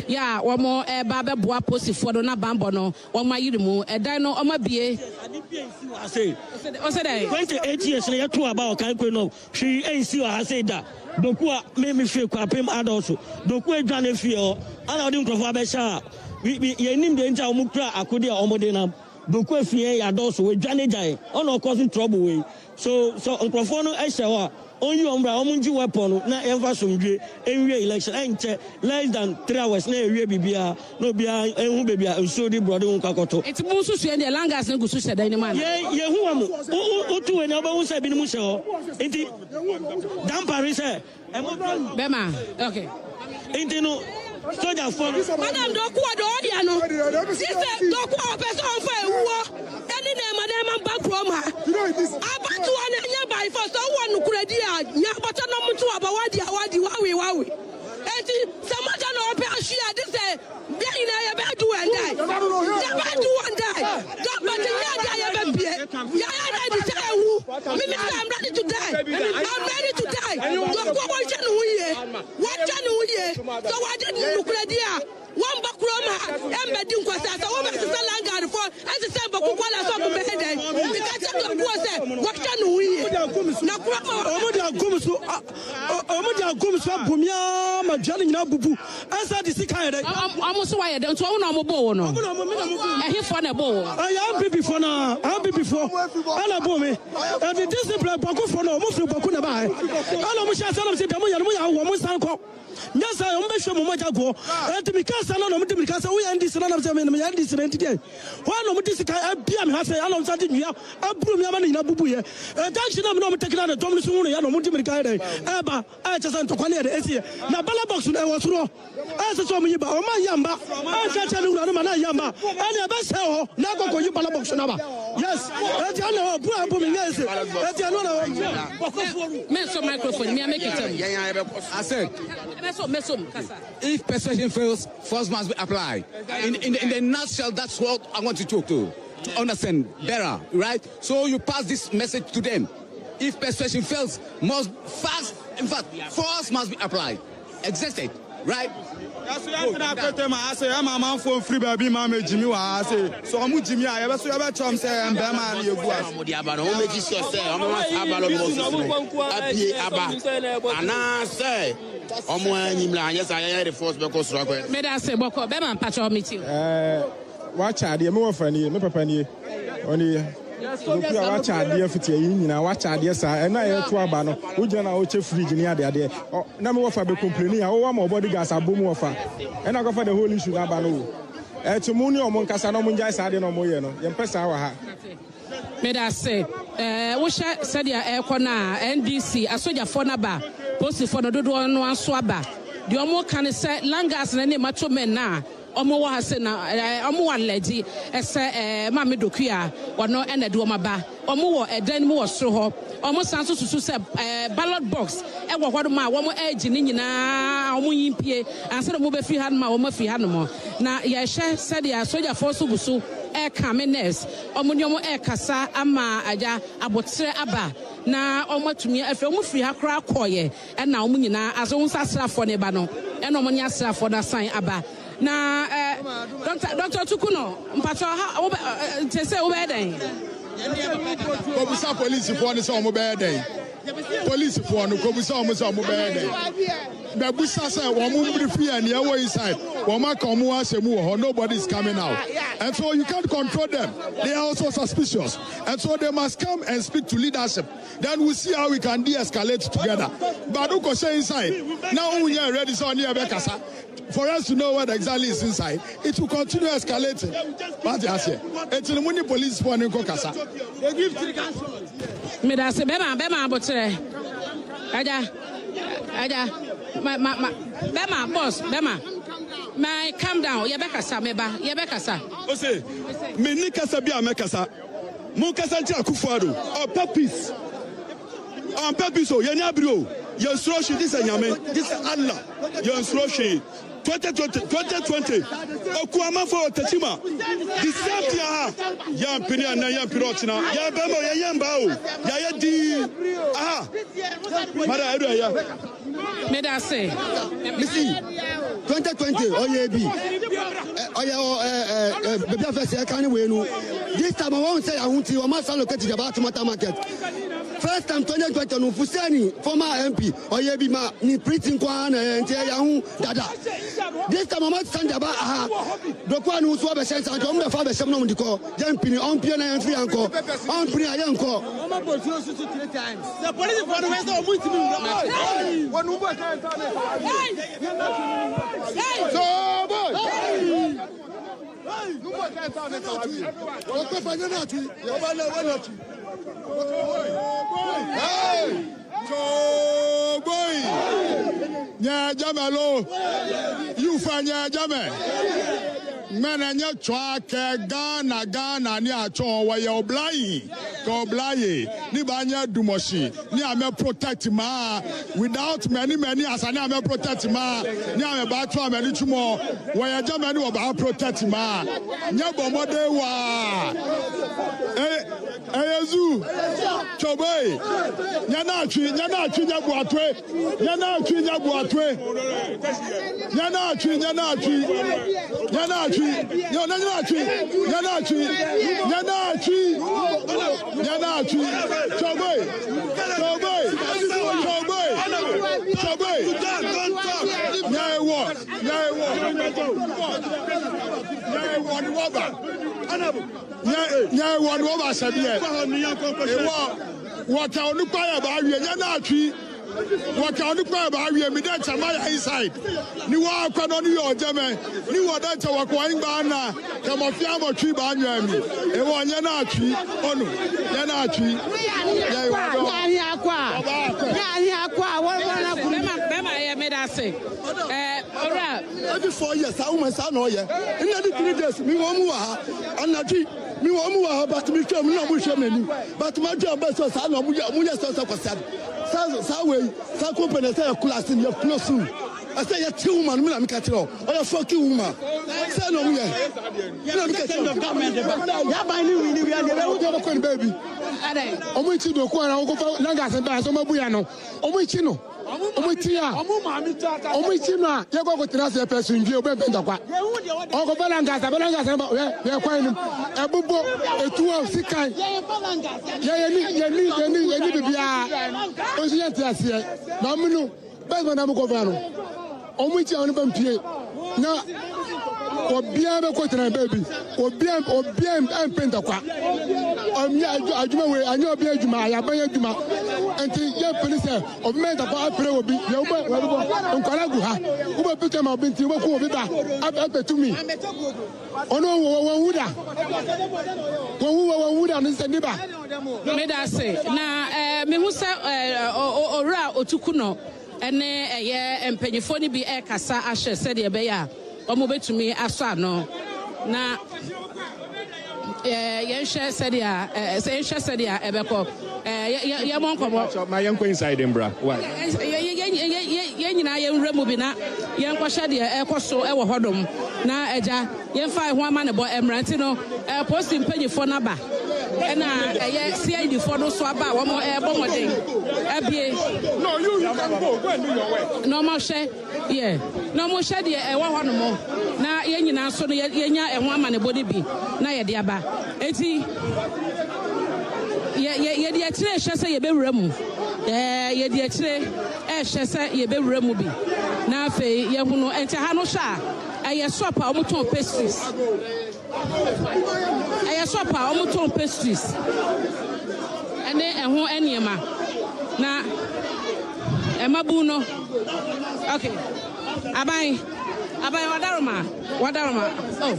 ya wɔn ba bɛboa posifoɔ no na bambɔ no wɔn ayiri mu ɛdan no wɔn abie ɔsɛ dɛ 28 years na yɛto aba ɔkan kwe no hwee ɛnsi wɔ ha sɛ da doku a me fie kwa pem adɔso doku adwa ne fie hɔ ana ɔde nkurɔfoɔ abɛhyɛ a yɛnim de nti a wɔn kura akode a wɔn de nam doku afie yɛ adɔso wɔadwa ne gyae ɔna causing trouble wei so nkurɔfoɔ no ɛhyɛ hɔ a only umbra omunji weapon na ever somdwe enwe election enche less than 3 hours na ewie bibia no bia enhu bebia nso di brother nkakoto eti mu susu e de langas na gusu seda ni man ye hu amu otu we na oba hu se bi ni mu se ho enti dan paris e bema okay enti no soja for madam doku odo odia no sister doku o person on fa ewuo eni na madam back from ha abatu na nya by for so one kuredi a nya bata no mtu abawadi wawe enti samata no ope ahia this bia ina ya be do and die ya be do and die don't but nya dia ya be bie ya ready to ewu me I'm ready to die doku wa chanu wiye so wa did kuredi a one bakroma embedi nkwasa so wo be sisa langard for asisa bakukwala so ko be dey because of the say what can we na kroma omo dia gumsu abumia majali nyina bubu ansa di sika yede omo so waye dey so wo na omo bo wo no ehi for na bo wo I am before ana bo me and the discipline baku for no omo firi baku na ba ana mo sha salam se demo ya wo mo san ko nyasa o mbe hwe mo moja go enti mi kasa na no mo mi kasa wo ya ndi sina na se me ya ndi sina enti dey ho no mo disika bia me ha fe ana mo sa di nwia aburu mi ama na nyina bubu ye junction na me no mo tekina na tom ni so hu ya no mo di mi ka dey eba chesa ntokwa na dey esi na bala box na wo soro ese so mo yiba o ma yamba chacha ni ura no ma na yamba ani ebe se ho na go yi bala box na ba yes enti ana bu abu mi ngese enti ana na me so microphone me make it tell I said if persuasion fails, force must be applied. In the nutshell, that's what I want to talk to understand better, right? So you pass this message to them. If persuasion fails, force must be applied. Existed, right? Watch out, dear, more funny, me papa ni. Only watch out, dear, fiti nyina watch out, dear, sir. And I to abano. Uja na oche fridge near there. Oh, na me wafa be complaining. Oh, my body gas abu mu wafa. And I go for the whole issue na bano. To muni o mon kasa no munja sa de no moye no. Yem pesa wa ha. Me da say, wosha said ya ekona NDC asoja for na ba. Post for no dodo no anso aba. The omo kan say langas na ne macho men na omo wa hase na omo wa ledi ese mame dokuya wono ena de omo ba omo wo edan mu wo soro ho omo san so susu se ballot box e wo hwado ma wo mo agi ni nyina omo yimpie anse mo be fi ha ma wo ma fi ha no mo na ye hye se de soja force busu e kamines omo nyomo e kasa ama aja abotre aba na omo tumi afi omo fi ha kra koye e na omo nyina aso unsa srafo ne ba no e na omo nya srafo na san aba na Dr. Tukuno mpacho ha tese obeden Kobusa police for no so mo beden police for no kobusa omo so mo beden the busa say wo mo brifi and e wo inside wo ma come asemu wo nobody is coming out and so you can't control them. They are also suspicious and so they must come and speak to leadership. Then we see how we can de-escalate together. But who go say inside now we are ready so near Bekasa for us to know what exactly is inside. It will continue escalating. But yes, it's the money police for Nkokasa. They give 3 gunshots. Me da se bema botre. Aja. Bema boss, bema. My calm down. Yebekasa meba. Yebekasa. Ose. Me ni kasa bia me kasa. Mo kasa nti akufuado. On purpose. On purpose o yeni abrio. Your instruction this is Nyame. This is Allah. Your instruction 2020 okuama for Tachima the same thing ya mpini na ya pirotina ya bema ya yamba o ya di mara edo ya me da say missy 2020 oyebi baby afese kan we nu this time I won't say ahunti o ma salo keti about tomato market first time 2020 no Fuseni former MP oyebi ma ni printing kwa na ente ya hu dada this time I might stand about dokwa no so be sense anto me fa be sem no ndiko jampini on pie na free anko on pie ayanko o ma bo tro susu 3 times the police for the rest of much me one who was so boy Nya jamelo you fanya jame mena nya twa ke Ghana ni acho wa ye oblai ko oblai ni ba nya dumoshi ni ame protect ma without many asani ame protect ma ni ame ba twa many tumo wa ye jame ni wa ba protect ma nya bomode wa Eyezu choboy nyana atwi nyabuatwe choboy what I look by about you, Yanachi. What I look by about you, me that's my inside. You are on your German. You are that our going banner. Come off Yama tree banner. And one Yanachi. Oh no, Yanachi. Every 4 years, I almost know ya. In the 3 days, me woman, and not me woman, but me come no bush menu. But my job is so no muya so way, some company say a class in your close soon. I say a 2 woman, I'm catching or a fucking woman. Say no, we are by new, we are baby. I'm with you, Langas and Bass, Omabuano, Omichino. Omichina, you go to the person, you bend the quack. Uncle Balangas, we are quite a bubo, a 2 of 6 kind. You need to be a Nomino, Basman Governor. Omichi on the Pie. Now, or Biam Cotton baby, or Biam and Pentaqua. I know Biajuma, and the young police of men about prayer will be your Caraguha, who will put them up into Wakuba to me. Oh no, one would understand Niba. Made us say, now, Memusa or Otukuno, and a year and Pennyphony be a cassa asher said the Baya. omo betumi aso ano na yɛnhwɛ sɛdeɛ ɛbɛkɔ yɛmɔ nkɔmmɔ ma yɛnkɔ inside mbra yɛn nyinaa yɛnwura mu bi na yɛnkɔhyɛ deɛ ɛkɔ so ɛwɔ hɔdom na agya yɛmfa ho ama ne bɔ mmerante no posti mpanyimfoɔ no aba ɛna ɛyɛ CID-foɔ no so aba a wɔn ɛbɔ mmɔden abie na ɔmɔhyɛ na ɔmɔhyɛ deɛ ɛwɔ hɔ no mo na yɛn nyinaa so no yɛnya ɛho ama ne bɔ no bi na yɛde aba eti yɛde akyire ɛhyɛ sɛ yɛbɛwura mu yɛde akyire ɛhyɛ sɛ yɛbɛwura mu bi na afei yɛhunu ɛnti ha no hyɛ a ɛyɛ shop a wɔtɔn pastries ɛne ɛho nneɛma na ɛmabu no okay aban wadaroma oh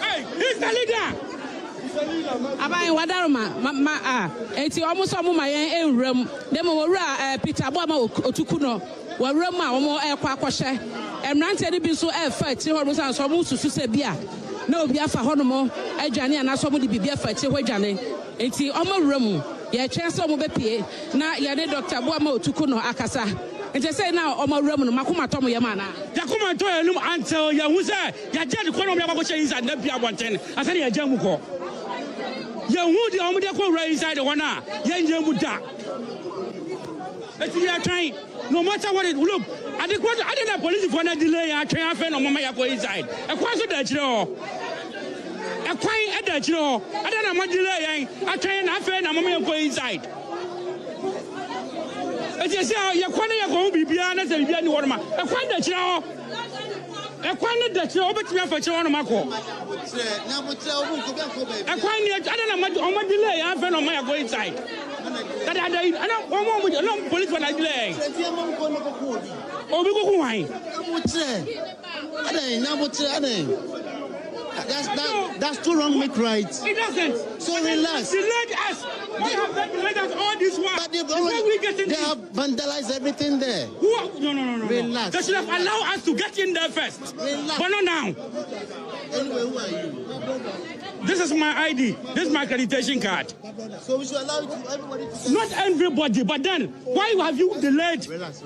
hey he's the leader aban wadaroma enti almost omo ma yen enwuram dem wowura Peter Boama otuku no wawuram a omo ekwa akɔhye emrante ne bi so efa ti hɔ no san so omo susu se bia na obi afa hɔ no mo adwane ana so omo de bibia fa ti hɔ adwane enti omo wuram ye twɛn so omo bepie na ye ne Dr. Boama otuku no akasa enti say na omo wuram no makoma tom ye ma na yakoma to enum until ya hu say ya je de kono me abakɔ inside na bia bonten asa ne ya gya mu kɔ ya hu de omo de kɔ right inside the one a ya nye mu da eti ya trying no matter what it look I didn't police for na delay ya trying afa no mama ya go inside e kwa so da kire ho e kwan e da kire ho ada na ma delay yan atwen na afa na mama ya go inside eti se ya kwa na ya go bibia na se bibia ni woroma e kwan da kire ho e kwan na da kire ho betimi afa kire ho no makọ e kwan ni ada na ma delay ya afa no mama ya go inside kada ada ana omo no police for na delay obi go kuwan that's too wrong, make right. It doesn't. So relax. Delayed us. They have delayed us all this while. But they have vandalized everything there. No. Relax. They should have allowed us to get in there first. Relax. But not now. Anyway, who are you? This is my ID. This is my accreditation card. So we should allow everybody to... Not everybody, but then why have you delayed? Relax,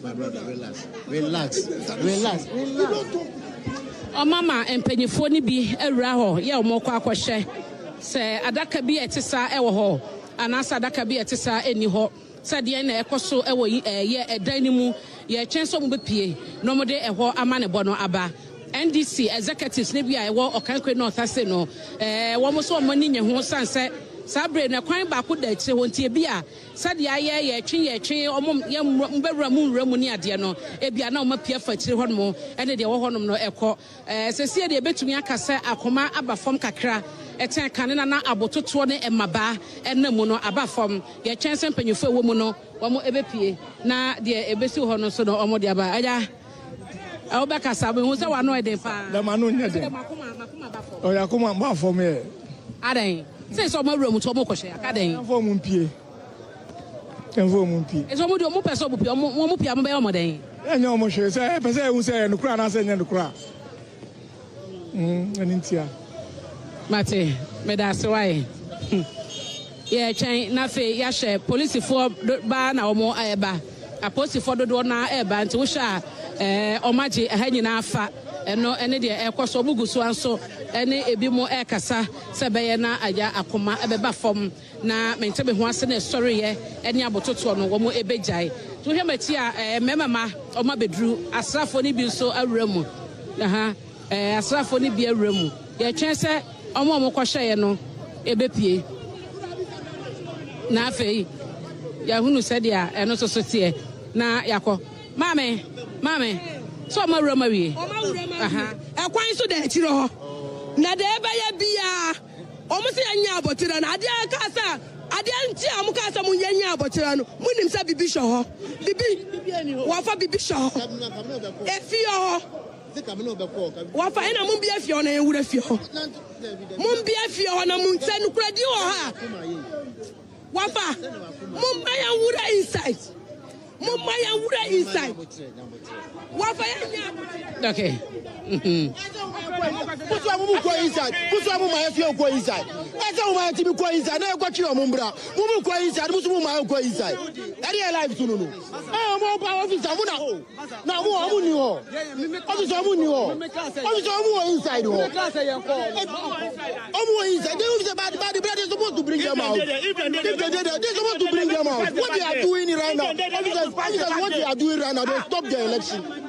my brother. Relax. Mama empanyifo ni bi ewura ho ye omokọ akọhye se adaka bi etisa ewo ho anasa adaka bi etisa eni ho se de na ekoso ewo ye edan ni mu ye twenso mu bepie no mo de eho amane bo no aba NDC executives ne bi a ewo Okankwe North ase no wo mo so mo ni nye ho sanse sabre na kwan ba ko da akire ho ntie bi a sade aye ye twe omom ye mbewura mu nwura mu ni ade no ebia na oma pia fa akire ho no ene de wo ho no no ekọ sesie de betumi akasa akoma aba fom kakra eten kane na abototo ne emaba ena mu no aba fom ye twense mpanyufo ewo mu no wo mo ebepie na de ebesi ho no so no omo de aba aja awobeka sabe hu se wa no eden pa da manu nya de makoma ba fom o ya kuma ba fom ye adan say so mo wura mu to mo kɔhye akadan fom mpie eso mo de mo pese obo pie mo pie mo be o moden enya o mo hwe se pese ehun se no kura na se nya no kura anintia mate me da se wai ye chen na fe ya hye police for ba na omo eba apolice for dodo na eba nti wo hye o maje ahanyina afa eno ene de ekoso bugusu anso ene ebi mo ekasa se beye na aja akoma ebeba fom na mentebe ho ase na story ye ene abototo no wo mo ebejai to hwe mati a memama o ma bedru asrafo ni bi so awuramu asrafo ni bi awuramu ye twen se omo kɔhye ye no ebepie na afei ya hunu se dia eno so tie na yakɔ mame so ma wura ma wie ekwan so da akire ho na da ebe ya bia o mo se anya abotira na ade ka sa ade nti am ka sa mo nya abotira no munim sa bibi hwo ho bibi wa fa bibi hwo ho efi ho wa fa ina mo bia fi ho na ewura fi ho mo bia fi ho na mo nse nukura di ho ha wa fa mo ba ya wura inside Mumma ya wura inside. Wafa ya nya. Okay. Put one go inside. Put one my go inside. I say my team go inside. Na go chi omumbra. Mumu go inside. Musu my go inside. Eri life to no. Mo ba officer mu na ho. Na mo amu ni ho. Officer amu ni ho. Officer amu inside ho. Amu inside. They will say bad brother supposed to bring them out. They're supposed to bring them out. What they are doing right now? Officers, what they are doing right now? They stop the election.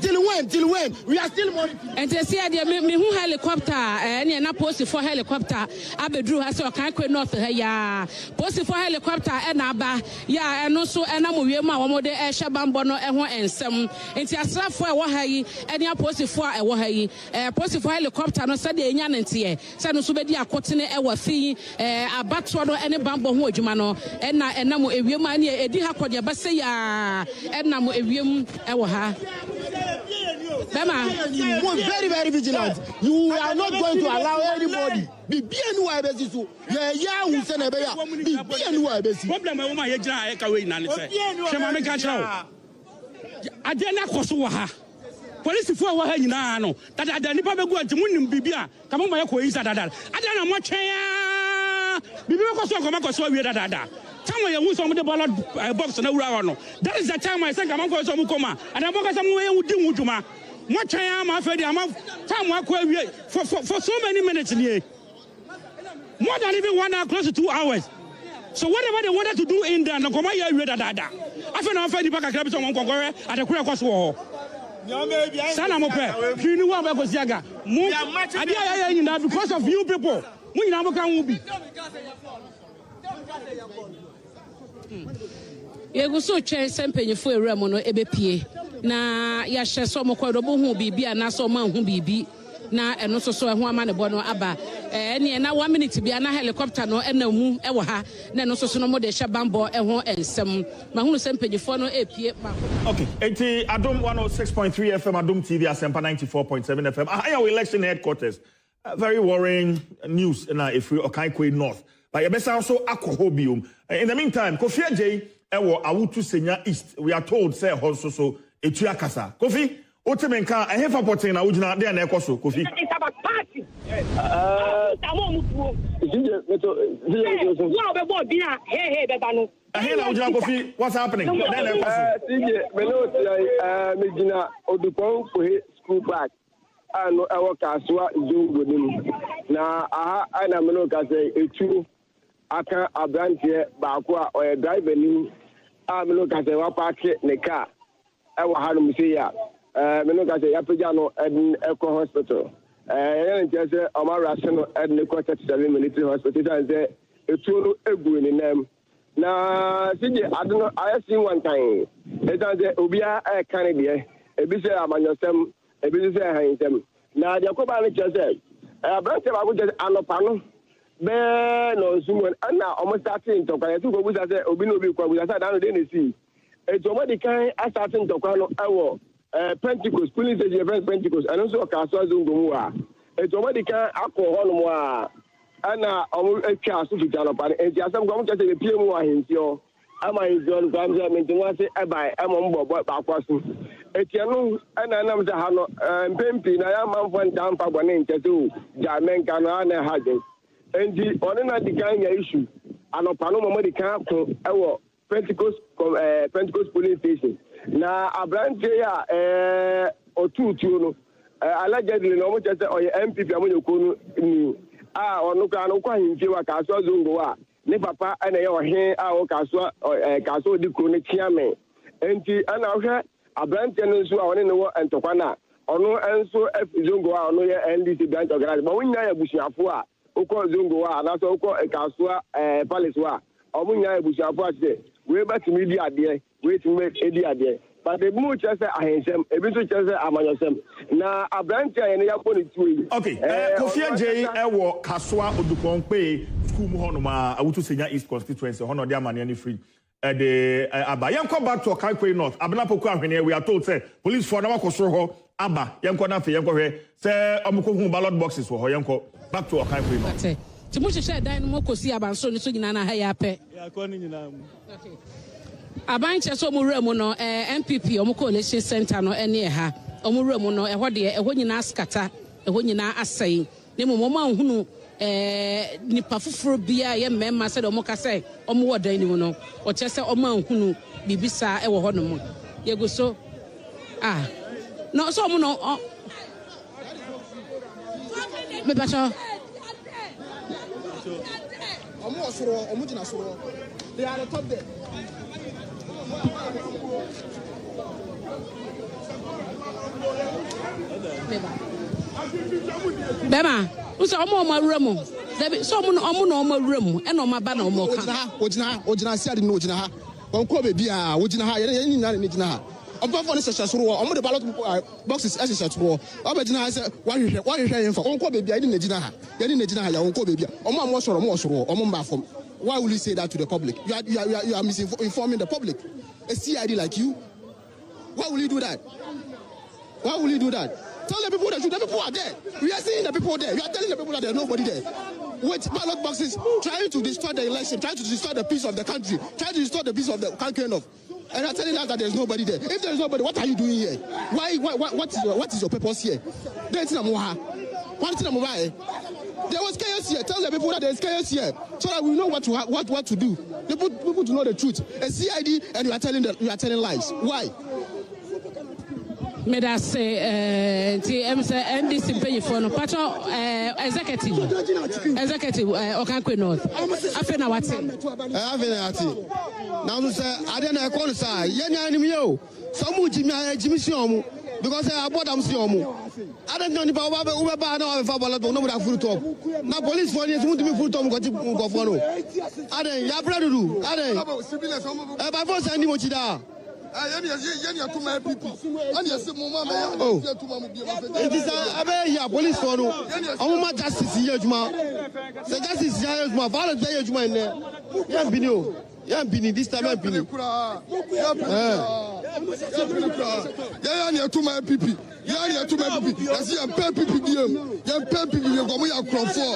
Till when? We are still monitoring. And they say me who helicopter and na post for helicopter abedru ha so kan kwe north ha ya post for helicopter and aba ya eno so na mo wiem a wo de e hye bambo no e ho ensem enti asrafo e wo ha yi ene post for e wo ha yi post for helicopter no said enya ntie se no so be di akotene e wa fi abato no ene bambo ho adwuma no ena mo ewiem a ne edi ha kode ba se ya ena mo ewiem e wo ha. Very, very vigilant. You are not going to allow anybody. Be anywhere basis. Yeah, who send a bear. Be anywhere basis. Problem with my age, I can't wait. Shema catch out. I dare not cost police for what you know. That I don't know go to Munim Bibia. Come on, my coins at that. I don't know much. Bibia come across so weird at that. Time you use some of the ballot box and around. That is the time I think I'm going to some coma. And I'm going to some way with Dimutuma. Much I am afraid I'm time for so many minutes in here. More than even 1 hour, close to 2 hours. So whatever they wanted to do in there, no come here read that. I feel I'm afraid the back of someone conqueror at the Kurakas war. Sana Mope, you knew what was Yaga. Because of you people. We never can be. Yegu so chen sempenyefo ewremo no ebepie na ya hye so mokwado bo hu bibi ana so ma hu bibi na eno so ho ama ne bo no aba ene na 1 minute bia na helicopter no ena mu e wo ha na eno so no mo de hye bambo e ho ensem ma hu sempenyefo no epie ma. Okay, enti Adom 106.3 FM, Adom TV, Asempa 94.7 FM. Our election headquarters. Very worrying news na if we Kyei North. But you best also akhobium. In the meantime, Kofi Kyei ewo awutu East. We are told say so etua kasa. Kofi, otemenka ehefa poten na ugina dey na ekoso Kofi. It's about party. Kofi, what's happening? School back. And our casua zoom na aha ana meno ka say etu aka abrantie baako a oye driver ni a meno ka say wa park ne car e wa hanu say ya meno ka say ya pejja no eden eco hospital yen ntia say o ma rase no eden eco 37 military hospital say etu no egu ni nam na sije adono ayesi one time e say obia e kan de e bi say amanyosem ebi say Ahintasem na de ko ba ne chese abrante ba go je anopa no be no sumo na o mo starting to kan to go buza say obi no bi kwa buza say dan de ne si e to mo di kan starting to kan no ewo Pentecost police dey Pentecost and so ka so zungu mu a e to mo di kan akọ ho no mo a ana o mo etwa aso fi anopa ne enti asem go mo chese be pie mu Ahintio ama izon go am say me tin wa say e bai e mo mbo ba kwaso etianu ana nam za hano mpempi na ya manfo ntampa bone ntetu jamenka no ana haje endi one na dikan ya issue anopa no mo dikan ko ewo Pentecost police station na abrante ya otutu no allegedly no mo chese oye MPP amonyoko no ni onu ka no kwa hinje wa ka so zongo wa ni papa ana ye ohe o ka so di kro ne chiame enti ana hwe abrante no nso a one ne wo entokwa na ono enso zongo a ono ye NDC branch organize ba wonya ya busuafo a ukọ zongo wa na so ukọ kasoa palace wa omunya ya busuafo a se we batimi di ade we timi edi ade but the mu chese Ahintasem ebi so chese amanyosem na abrante ya ne ya poni tuyi. Okay, Kofi Kyei ewo kasoa odupon pe school mu hono ma awutu senya East constituency hono de amane ne free the aba yenko back to Kyei North abena poku ahwene we are told say police for na wakosoro ho aba yenko na fe yenko hwe say omko hu ballot boxes wo ho yenko back to Kyei North. Timushi share dan mo kosi abanso ni so nyina na ha ya pe. Ya ko ni nyina mu. Okay. Abanche so mo remu no MPP omo coalition center no ene ha. Omo remu no eho de eho nyina skata, eho nyina asai. Ne mo ma hunu nipa fufuro bia ye memma se de omo ka se omo wo dan ni mu no. O che se omo hunu bibisa ewo ho no mo. Yego so no so omo no me bacho they are the top there. Bema, usa omo remu. Debi so omo no remu e no maba na omo ka. Ojina si ade no ojina ha. Konko bebi a ojina ha ye nyina ne ojina ha. Omo for ne sesha soro omo the ballot boxes sesha soro. Obejina ha se wahwehwe yen fa. Konko bebi a ne ojina ha. Ye ne ojina ha ya konko bebi a. Omo soro omo mba fom. Why will you say that to the public? You are misinforming the public. A CID like you. Why will you do that? Why will you do that? Tell the people that the people are there. We are seeing the people there. You are telling the people that there's nobody there. With ballot boxes, trying to destroy the election, trying to destroy the peace of the country, trying to destroy the peace of the country enough. And you're telling us that there's nobody there. If there's nobody, what are you doing here? What is your purpose here? There was chaos here. Tell the people that there's chaos here, so that we know what to do. People to know the truth. A CID, and you are telling lies. Why? Me da say NDC pay for no patro executive Okankwe North. Afena wati. Afena wati. Now say adena call say yenya ni yo. Some Jimmy Siomu because I bought them Siomu. I don't know if I na fa ballot no mo da full top. Na police for you to be full top go follow. Aden ya brother do. Aden. Ba for send mo chida. It is a police for no. I'm justice here, Juma. The justice here, Juma. Violence here, Juma. Yan bini, yan bini. This time, yan bini. Yan ya tuma pipi. Yan ya tuma pipi. Yasi yan pen pipi diem. Yan pen pipi yon komo ya krofo.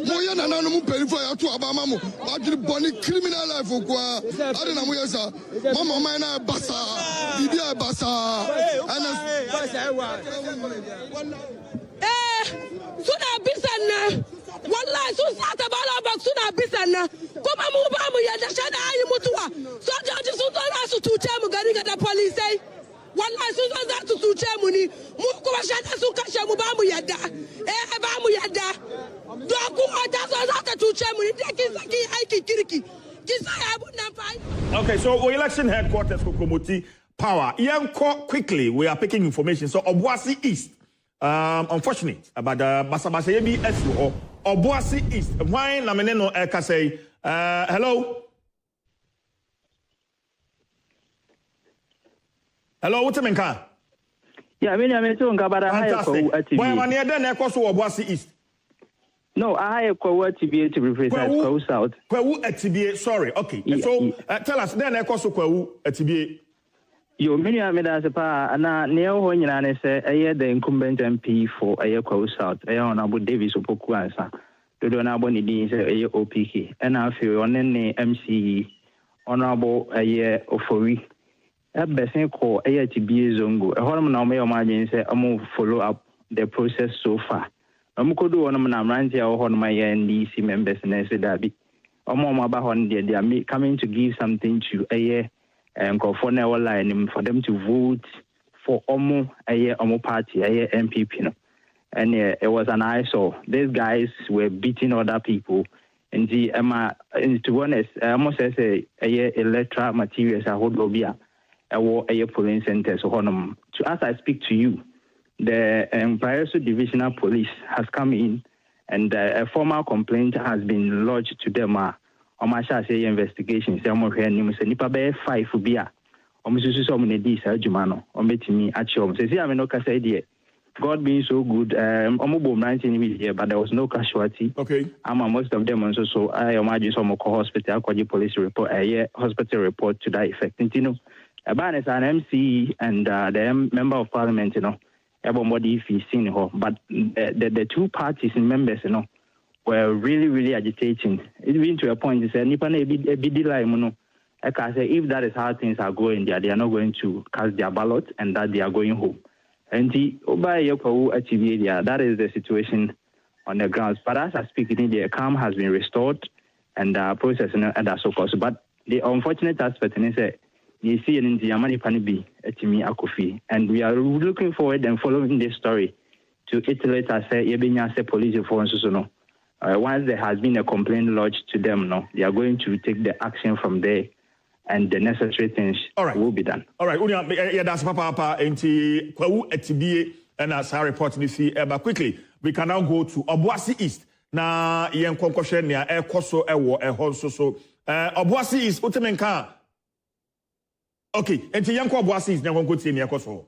Mo yan na no mo peli for ya tu abama mo. Adri boni criminal life okwa. Ade na mo yesa. Mama mai na basa. Bibia basa. Suna bisana. Wallahi sun sata bala bak suna bisana. Kuma mu ba mu yadda shada ayi mutuwa. Sojoji sun zo su tuce mu gari ga da police. Wallahi sun zo za su tuce mu ni. Mu kuma shada sun kashe mu ba mu yadda. Ba mu yadda. Doku wata so za ta tuce mu ni da kin saki aiki kirki. Okay, so election headquarters Kokomoti Power. Quickly, we are picking information. So Obuasi East, unfortunate about the Basabasa Yebi SU or Obuasi East. Why Nameneno Ekase? Hello? Hello, what's the menka? Yeah, I mean, I'm talking about fantastic. Why am I near then Obuasi East? No, I have to be precise. Kwawu South. Kwawu Atibie, sorry. Okay. Yeah, so tell us then I also Kwawu Atibie. Yo, many of me as a pa, and Neo Honyan say, I had the incumbent MP for a Kwawu South, I own Abu Davis Opokuansa, to do an abonidi say a OPK, and I feel on any MCE, honorable a year of 4 weeks. A best call a year to be a zongo. A hormone now may imagine say, I'm going to follow up the process so far. Amukodo on Namrantia or on my NDC members and I said that they are coming to give something to a year and go for now line for them to vote for a year party, a year MPP. And it was an eyesore. These guys were beating other people. And to be honest, I almost say a year electoral materials I hold Lobia, a year polling center. So as I speak to you, the Empire Divisional Police has come in and a formal complaint has been lodged to them. Omasha say investigation. Say I'm here. Nipa be 5 ubia. Omususu so many days. Jumano. Ombetimi achom. Say I'm no kasa idea. God being so good. Omubo 19 here, but there was no casualty. Okay. Most of them also. So I imagine some hospital. Akwaji police report. Hospital report to that effect. You Ban is an MC and the member of parliament. Everybody if he's seen her, but the two parties and members, were really, really agitating. Even to a point, they said, if that is how things are going, they are not going to cast their ballot and that they are going home. And that is the situation on the grounds. But as I speak, the calm has been restored and process and so forth. But the unfortunate aspect is that you see in the Yamani Panibi Etimi Kofi, and we are looking forward and following this story to iterate as a police force. Once there has been a complaint lodged to them, they are going to take the action from there, and the necessary things will be done. All right, that's Papa Enti Kwawu Etibie and as our report this but quickly we can now go to Obuasi East. Na yen konkoshe nia ekoso ewo ehonso so Obuasi East utemenka. Okay, enti yen ko Obuasi East na konko tie nia ekoso.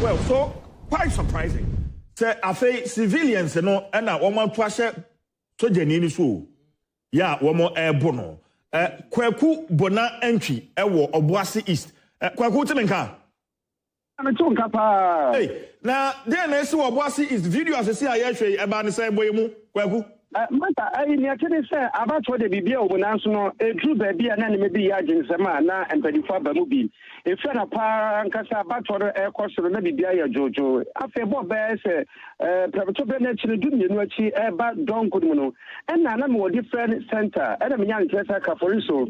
Well, so quite surprising. Say, I say civilians, and I want to say, so Jenny so. Yeah, one more airborne. Kweku Bona entry, Obuasi East. Kweku Temenka. I'm a tonka pa. Hey, now, then I saw Obuasi East video as a CIA about the same way, Kweku. Mata, I actually say about what the BBO will answer a true baby and then maybe Yajin Samana and 24 Bamubi. If you're a pancasa about air course, maybe Bia Jojo. After what bears a Private University about Don Kuduno and another more different center and a young Tessa Caforiso,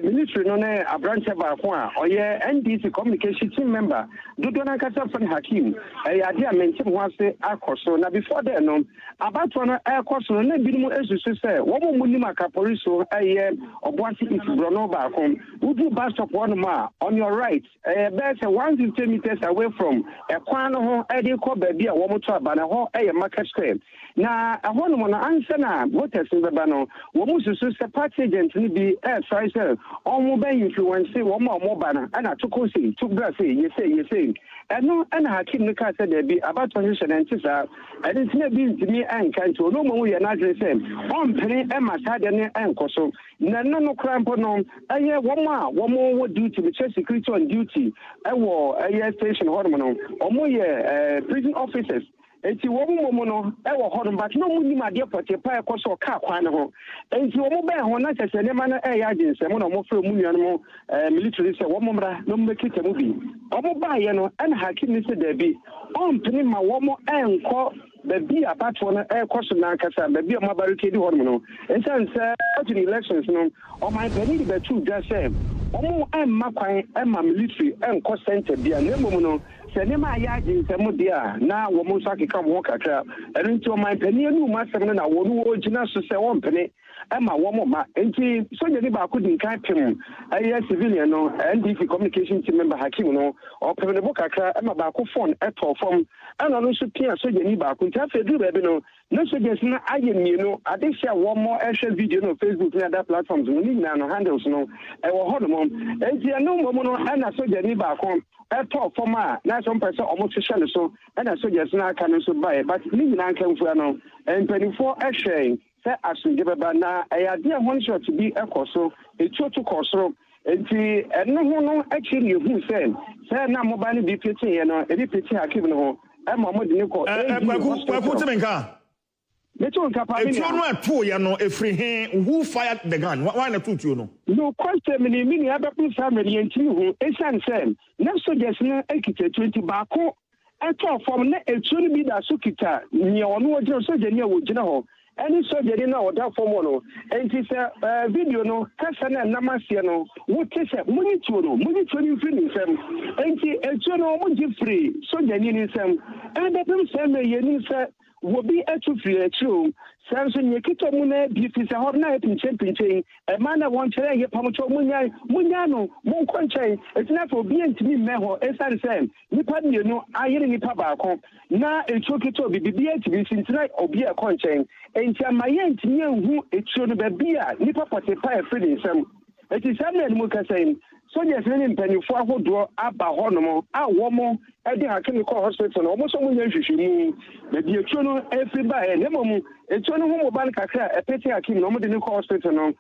Ministry non a branch of Aqua or NDC communication team member, Dudona Casa from Hakim. I idea mentioned once the Acoso. Now before then, about one air course. Na binom esusu se wo mo munim akapoliso eye Obuasi East Brono ba kom udu bus stop one ma on your right about 150 meters away from ekwan ho e dey call baby a wo mo to aba na ho eye market square na ho no na answer na voters be ba no wo mo susu se party agent ni bi try say on mo ben influence wo mo ba na na to ko say to bra say you say eno na hakim ni ka say there be about position and tisa I didn't know be me and kan to no mo na say on penny and my side and coso. No cramp on a year one more duty, which is security on duty. I wore a year station hormone or more prison officers. Enti wo mo no e wo hodom but no mu nim ade pote pa e koso ka kwan ho enti wo mo be ho na chese ne ma na e ya jinse mo no mo fre mu nuan mo military se wo mo mra no mo kita mu bi o mo ba ye no en hakim ni se da bi on pini ma wo mo enko baby abatwo no e koso na kasa baby o ma barricade hodom no ensan se after the elections no o my penny be two just say o mo emma kwan emma military enko center bia na mo no Senema Yaji Samudia, now Womusaki come walk at her, and into my penny and masam na one original to say one penny, Emma Womoma, and so you never couldn't catch him. I civilian, no, NDC communication team member Hakim, no, or President Bokaka, Emma Baku phone at all from, and also Pierre, so you need Baku, Taffy, do no, no suggestion. I did share one more action video on Facebook and other platforms, we need no handles, no, I will hold them on, and you know, and I saw you need Baku. Talk for my now some person almost so and I suggest now can also buy but me now can for no and 24 sharing say as we give about now I idea one shot to be a coso a to coso and no actually who say now mobile be pitching and a bit pitching I keep no I'm a modern call if you know two, you know, if who fired the gun? Why not two, you know? No question, many other family and two, a son, no suggestion, 20 bako, and talk from a truly be the Sukita, near one surgery with General, any surgery now without for mono, and it's a video, no, Cassana Namasiano, what is a money to free them, and it's a free, so Janism, and the same will be a true. Samson Yakito Mune, Beauty Hornet in Championship, a man I want to hear Pamacho Munyano, Monconche, it's not for being to me, Meho, as I said, Nipan, you know, I hear any Pabaco. Now a chokito be to be since tonight or be a conchain, and Tamayan to know who it should be a Nipa Pie feeding some. It is Samuel Muka saying, so yes, any penny for who draw up a hormono, a woman, I think I can call hospital almost someone you mean. Maybe a channel everybody, and Nemo, a channel home bank, a petty Akim, no more than hospital,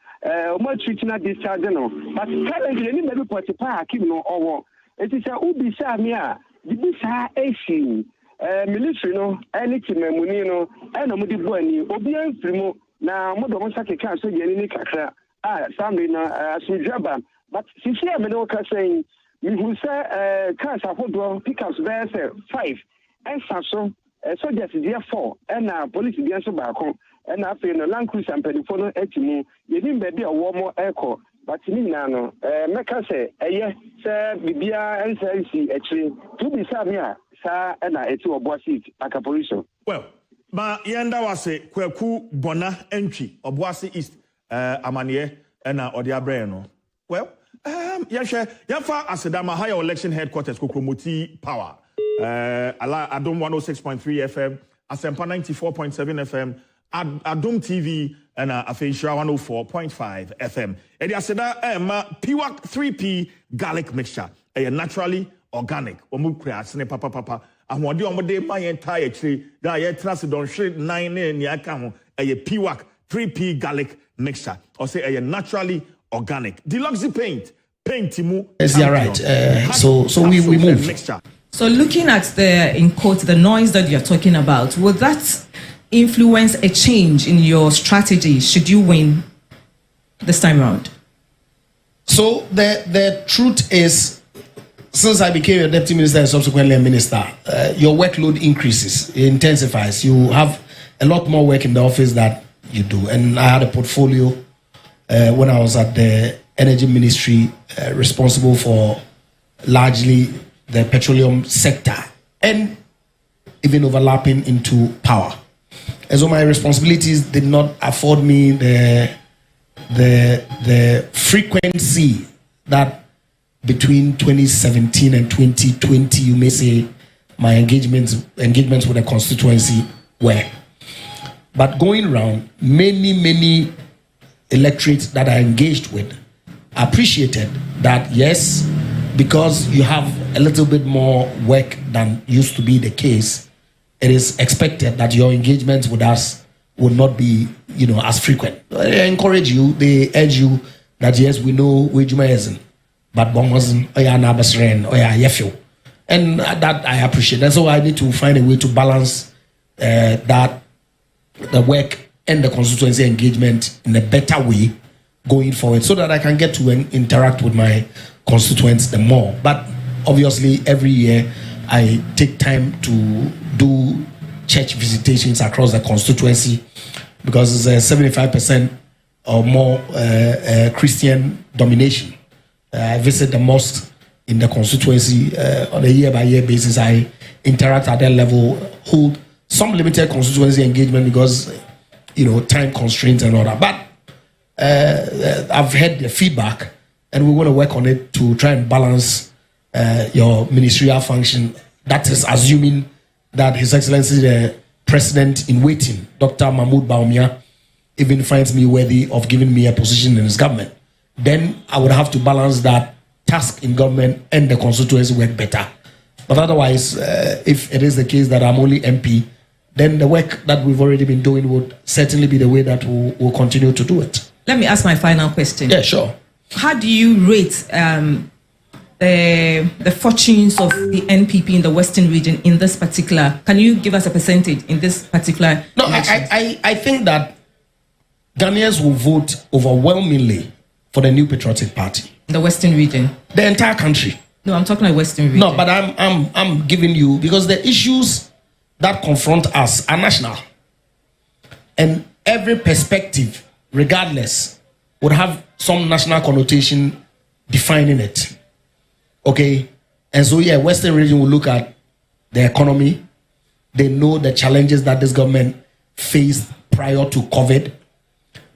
much treating at this charge, but currently, anybody put a park, or it is a Ubi Samia, the Bisa Asian, military, no, anything, Munino, and a Mudi Buani, Obian Primo, now Modomosaki can't say any Kakra, Sunday, Sujaba. But since here, Medoka saying, you will say, cars are put pickups there, 5, and so, soldiers there 4, and police against the back home, and after the land cruise and Pedifono Etimu, you didn't be a warm more echo. But Nano, Mecca say, yes, sir, Bibia and Sarisi, actually, to be Samia, sir, and I to a boss seat, like a police. Well, ma yenda wase kweku bona entry Obuasi East amanie na odiabre no. Well, yafa asedama higher election headquarters kokromoti power. ADOM 106.3 FM, Asempa 94.7 FM, ADOM TV and Afutuo 104.5 FM. Edi aseda ma Piwak 3P garlic mixture. Naturally organic. Omu krea sene papa. Ahwode omode ma entire tree da ye trust don shade 9 ni aka ho Piwak 3P garlic mixture. Or say naturally organic. Deluxe paint mu. Yes, you're right. So we move. Mixture. So looking at in quotes, the noise that you're talking about, will that influence a change in your strategy should you win this time around? So the truth is, since I became a deputy minister and subsequently a minister, your workload increases, it intensifies. You have a lot more work in the office that you do. And I had a portfolio when I was at the Energy Ministry, responsible for largely the petroleum sector and even overlapping into power. And so my responsibilities did not afford me the frequency that between 2017 and 2020, you may say, my engagements with the constituency were. But going around, many electorates that I engaged with appreciated that, yes, because you have a little bit more work than used to be the case, it is expected that your engagements with us will not be, as frequent. They encourage you, they urge you that, yes, we know where Juma isn't, but one wasn't, and that I appreciate. And so I need to find a way to balance that, the work and the constituency engagement in a better way going forward, so that I can get to interact with my constituents the more. But obviously, every year I take time to do church visitations across the constituency, because it's a 75% or more Christian domination. I visit the mosque in the constituency on a year-by-year basis. I interact at that level, hold some limited constituency engagement because, time constraints and all that. But I've heard the feedback, and we want to work on it to try and balance your ministerial function. That is assuming that His Excellency the President in waiting, Dr. Mahmoud Bawumia, even finds me worthy of giving me a position in his government. Then I would have to balance that task in government and the constituency work better. But otherwise, if it is the case that I'm only MP, then the work that we've already been doing would certainly be the way that we'll continue to do it. Let me ask my final question. Yeah, sure. How do you rate the fortunes of the NPP in the Western region in this particular? Can you give us a percentage in this particular? No, I think that Ghanaians will vote overwhelmingly for the New Patriotic Party. In the Western region? The entire country. No, I'm talking about Western region. No, but I'm giving you, because the issues that confront us are national. And every perspective, regardless, would have some national connotation defining it. Okay? And so, yeah, Western region will look at the economy. They know the challenges that this government faced prior to COVID,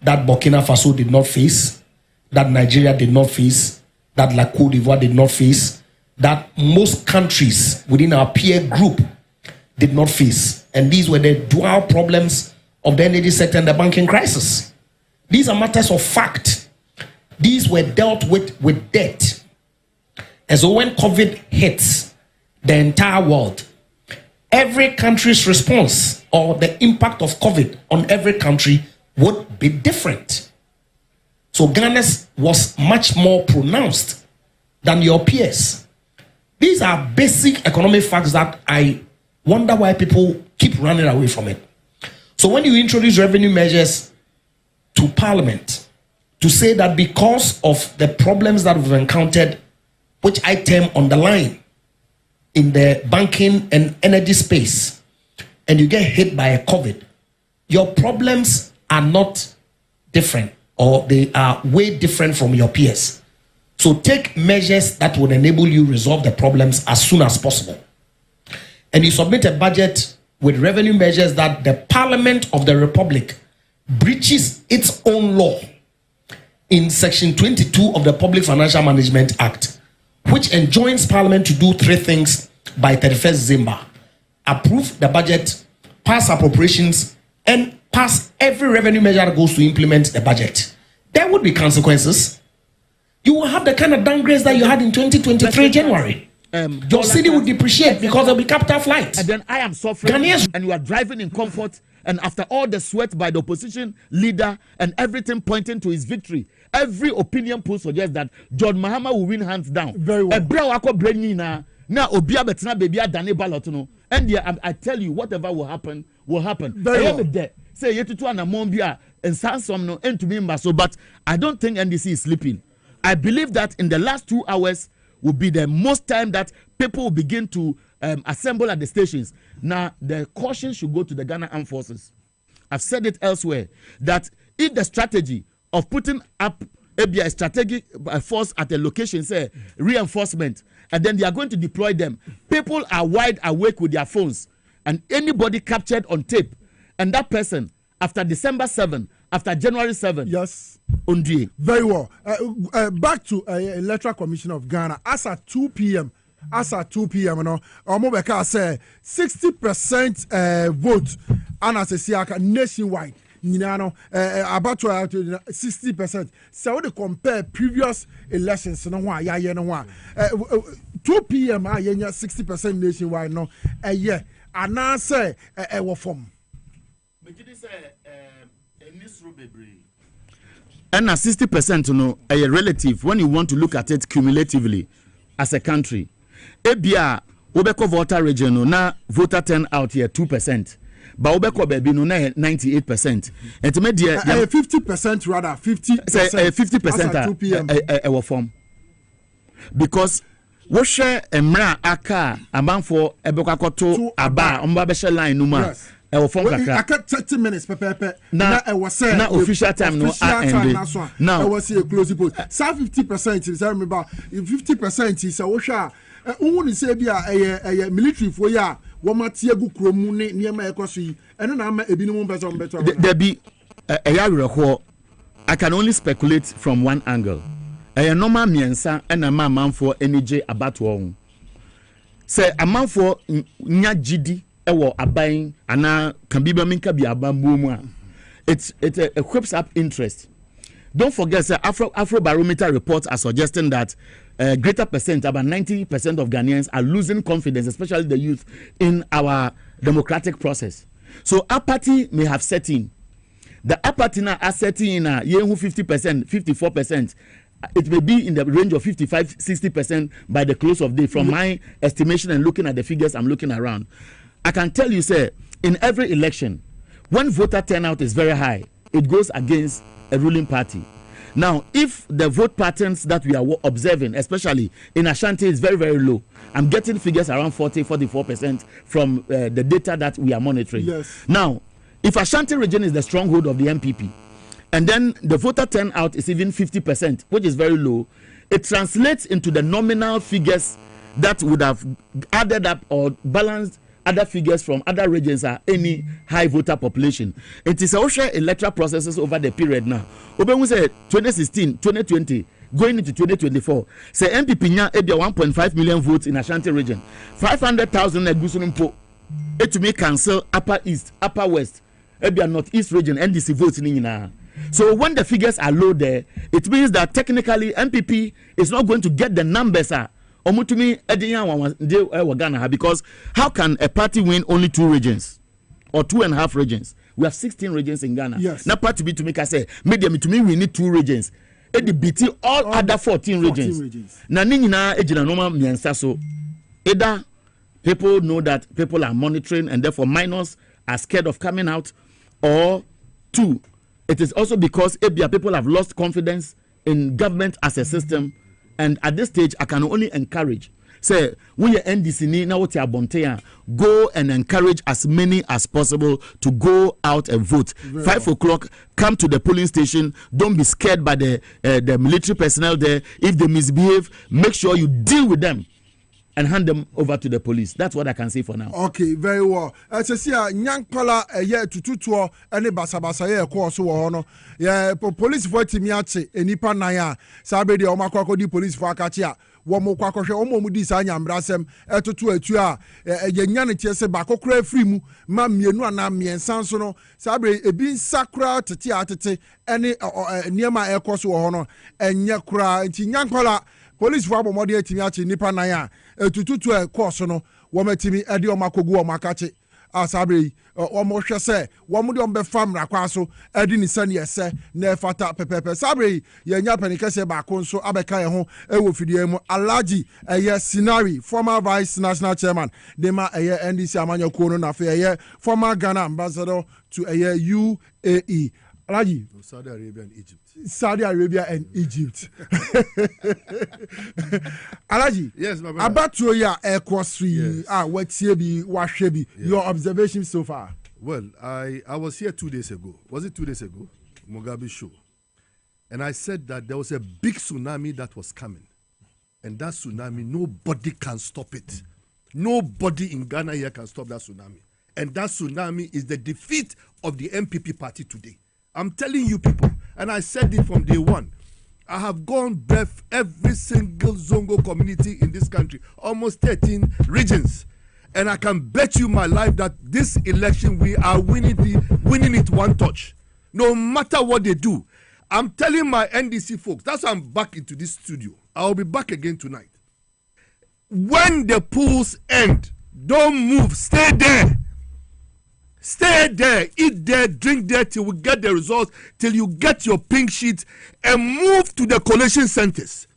that Burkina Faso did not face, that Nigeria did not face, that La Côte d'Ivoire did not face, that most countries within our peer group did not face. And these were the dual problems of the energy sector and the banking crisis. These are matters of fact. These were dealt with debt. And so when COVID hits the entire world, every country's response or the impact of COVID on every country would be different. So Ghana's was much more pronounced than your peers. These are basic economic facts that I wonder why people keep running away from it. So when you introduce revenue measures to Parliament to say that because of the problems that we've encountered, which I term underlying in the banking and energy space, and you get hit by a COVID, your problems are not different, or they are way different from your peers. So take measures that would enable you resolve the problems as soon as possible. And you submit a budget with revenue measures that the Parliament of the Republic breaches its own law in Section 22 of the Public Financial Management Act, which enjoins Parliament to do three things by 31st December: approve the budget, pass appropriations, and pass every revenue measure that goes to implement the budget. There would be consequences. You will have the kind of downgrades that you had in 2023 January. Your city will depreciate because there will be capital flight. And then I am suffering, Ghanaians, and you are driving in comfort. And after all the sweat by the opposition leader and everything pointing to his victory, every opinion poll suggests that John Mahama will win hands down. Very well. Now, and I tell you, whatever will happen, will happen. Very well. Say but I don't think NDC is sleeping. I believe that in the last 2 hours will be the most time that people will begin to assemble at the stations. Now, the caution should go to the Ghana Armed Forces. I've said it elsewhere, that if the strategy of putting up a strategic force at a location, say reinforcement, and then they are going to deploy them, people are wide awake with their phones, and anybody captured on tape, and that person, after December 7, after January 7, yes, Undie. Very well. Back to Electoral Commission of Ghana. As at 2 p.m., you know, Omobeka say 60% vote, and as a Siaka nationwide. You know, about 60%. So they compare previous elections. No one, 2 p.m. 60% nationwide. No, yeah, and I say a form. And 60%, you know, a relative when you want to look at it cumulatively as a country. Ebia Obeko voter region na voter turnout here 2%. But Obeko baby no 98%. And to me 50% rather 50% at 2 p.m. form. Because what share emra aka amanfo ebekwakoto aba ombabeshe line numa. Yes. I cut 30 minutes per now I was saying now official time no now I was here closing post 50% is I remember 50% is a osha who say be a military for ya woma tie gu kromu ne niema ekoso yi eno na ama ebinom bezo beto there be a yareho I can only speculate from one angle. A normal miensa and a man for energy about one. Say a man for nya gidi ewo abayin ana can be minka bi abambu. It equips up interest. Don't forget, sir, Afrobarometer reports are suggesting that greater percent, about 90% of Ghanaians are losing confidence, especially the youth, in our democratic process. So apathy may have set in. The apathy now are setting in 50%, 54%. It may be in the range of 55-60% by the close of day from my estimation and looking at the figures I'm looking around. I can tell you, sir, in every election, when voter turnout is very high, it goes against a ruling party. Now, if the vote patterns that we are observing, especially in Ashanti, is very, very low, I'm getting figures around 40-44% from the data that we are monitoring. Yes. Now, if Ashanti region is the stronghold of the MPP, and then the voter turnout is even 50%, which is very low, it translates into the nominal figures that would have added up or balanced other figures from other regions are any high voter population. It is also electoral processes over the period now. Oben say 2016, 2020, going into 2024. Say MPP nya ebia 1.5 million votes in Ashanti region. 500,000 egusunumpo. It to me cancel upper east, upper west, ebia northeast region NDC votes ni nyina. So when the figures are low there, it means that technically MPP is not going to get the numbers because how can a party win only 2 regions or 2.5 regions? We have 16 regions in Ghana. Yes. Now party to make us say, medium to me we need 2 regions. BT all other 14 regions. Na nina ejina normal miensa so either people know that people are monitoring and therefore minors are scared of coming out, or 2, it is also because people have lost confidence in government as a system. And at this stage, I can only encourage, say, when you NDC now what you are go and encourage as many as possible to go out and vote. 5 o'clock, come to the polling station. Don't be scared by the military personnel there. If they misbehave, make sure you deal with them and hand them over to the police. That's what I can say for now. Okay, very well. As I see, Nyankpala tututuo any basabasa ye course no. Yeah, police for timiache enipa naya. Sabe de omakwako di police for akachia. Womo kwakoshe omo mudi sa nyambrasem etutu etua ye nyane tiese bako kra free mu ma mienu ana miensan so no. Sabe ebi sakra tete atete any niema ekoso wo no enye kra nti Nyankpala police for abomode etimi ache nipa naya etututu course no womatimi ede omakogu omakache asabre omo hwese womude ombe famra kwaso ede ni sane ese na fata pepepe sabre ye nya panikase ba konso abeka ye ho ewo fidie mu Alhaji Sinari, former vice national chairman dema NDC amanya kono na fe former Ghana ambassador to UAE. Alhaji, Saudi Arabia and Egypt. Saudi Arabia and Egypt. Alhaji, yes, my brother. About to your your observation so far. Well, I was here 2 days ago. Was it 2 days ago? Mugabe show. And I said that there was a big tsunami that was coming. And that tsunami, nobody can stop it. Nobody in Ghana here can stop that tsunami. And that tsunami is the defeat of the MPP party today. I'm telling you people, and I said it from day one, I have gone breath every single Zongo community in this country, almost 13 regions. And I can bet you my life that this election, we are winning it one touch. No matter what they do. I'm telling my NDC folks, that's why I'm back into this studio. I'll be back again tonight. When the polls end, don't move, stay there. Stay there, eat there, drink there till we get the results, till you get your pink sheet, and move to the collation centers.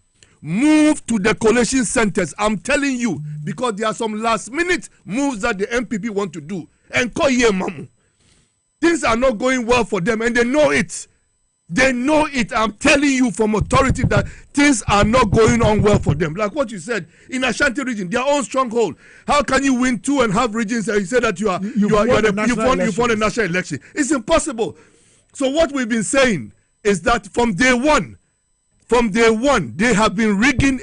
Move to the collation centers. I'm telling you, because there are some last minute moves that the MPP want to do. And call here, mamu. Things are not going well for them, and they know it. They know it. I'm telling you from authority that things are not going on well for them. Like what you said, in Ashanti region, their own stronghold. How can you win 2.5 regions and you say that you won a national election? It's impossible. So what we've been saying is that from day one, they have been rigging,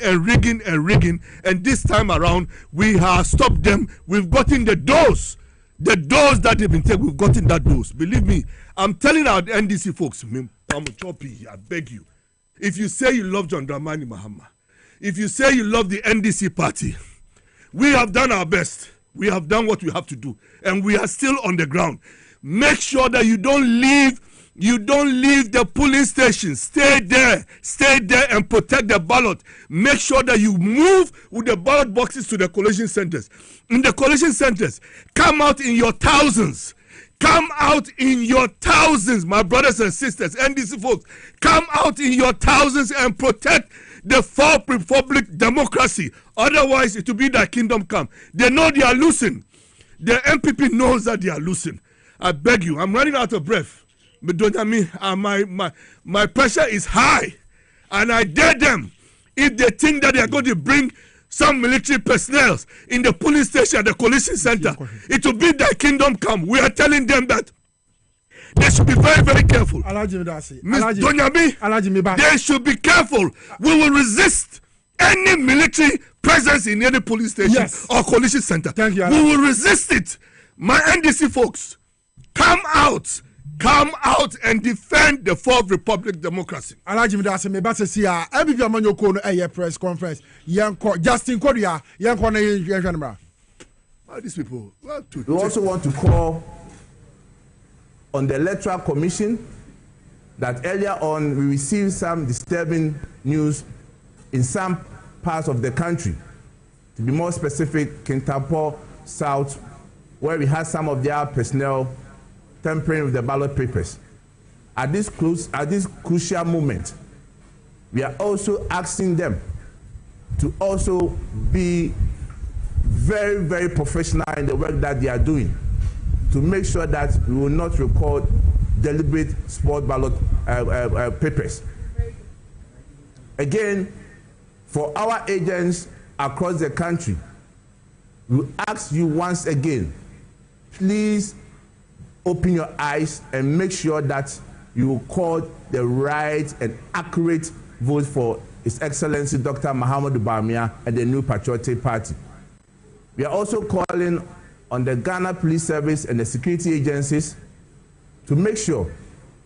and this time around, we have stopped them. We've gotten the dose that they've been taking. We've gotten that dose. Believe me, I'm telling our NDC folks, Choppy, I beg you. If you say you love John Dramani Mahama, if you say you love the NDC party, we have done our best. We have done what we have to do, and we are still on the ground. Make sure that you don't leave the polling stations. Stay there and protect the ballot. Make sure that you move with the ballot boxes to the collation centers. In the collation centers, come out in your thousands. Come out in your thousands, my brothers and sisters, NDC folks. Come out in your thousands and protect the fourth republic democracy. Otherwise, it will be that kingdom come. They know they are losing. The MPP knows that they are losing. I beg you, I'm running out of breath. But don't I mean, my pressure is high. And I dare them, if they think that they are going to bring some military personnel in the police station at the coalition center, it will be that kingdom come. We are telling them that they should be very, very careful. They should be careful. We will resist any military presence in any police station or coalition center. We will resist it. My NDC folks, come out and defend the fourth republic democracy. Alhaji Midase me ba se sia e bibia manyoko no eye press conference yenko Justin Kodia yenko na yenhwenbra. These people we also want to call on the Electoral Commission that earlier on we received some disturbing news in some parts of the country. To be more specific, Kintampo South, where we had some of their personnel tampering with the ballot papers. At this crucial moment, we are also asking them to also be very, very professional in the work that they are doing, to make sure that we will not record deliberate spot ballot papers. Again, for our agents across the country, we ask you once again, please open your eyes and make sure that you record the right and accurate vote for His Excellency Dr. Mahamudu Bawumia and the New Patriotic Party. We are also calling on the Ghana Police Service and the security agencies to make sure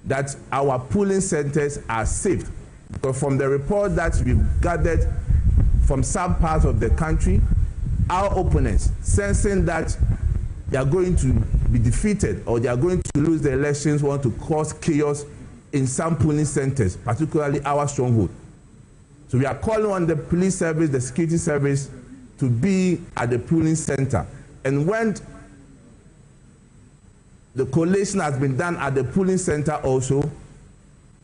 that our polling centers are safe. Because from the report that we've gathered from some parts of the country, our opponents, sensing that they are going to be defeated or they are going to lose the elections, want to cause chaos in some polling centers, particularly our stronghold. So we are calling on the police service, the security service, to be at the polling center. And when the collation has been done at the polling center also,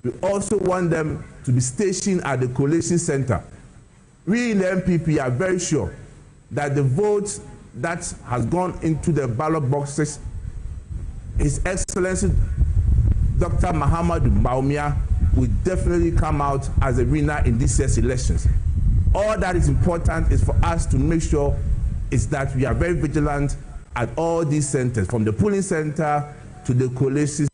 we also want them to be stationed at the collation center. We in the MPP are very sure that the votes that has gone into the ballot boxes, His Excellency Dr. Mahamudu Bawumia will definitely come out as a winner in this year's elections. All that is important is for us to make sure is that we are very vigilant at all these centers, from the polling center to the coalition.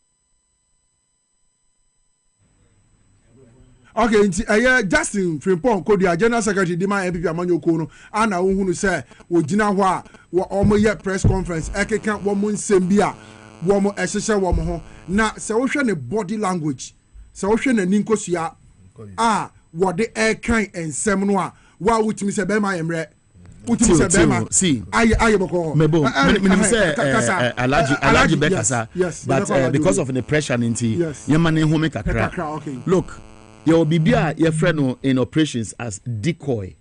Okay, Justin Frimpong Kodia, General Secretary Dima MPP Amanyoko no ana ohunu say ogina ho a wo omoye press conference ekeka wo mo nsembia wo mo ehhehye wo mo ho na se wo hwe ne body language se wo hwe na ninkosua wo de ekan ensem no a wa wutimi se be ma yemre wutimi se be ma see aye boko mebo minim say alaji bekasa but because of the pressure nti yema ne home kakra look your bibia your friend in operations as decoy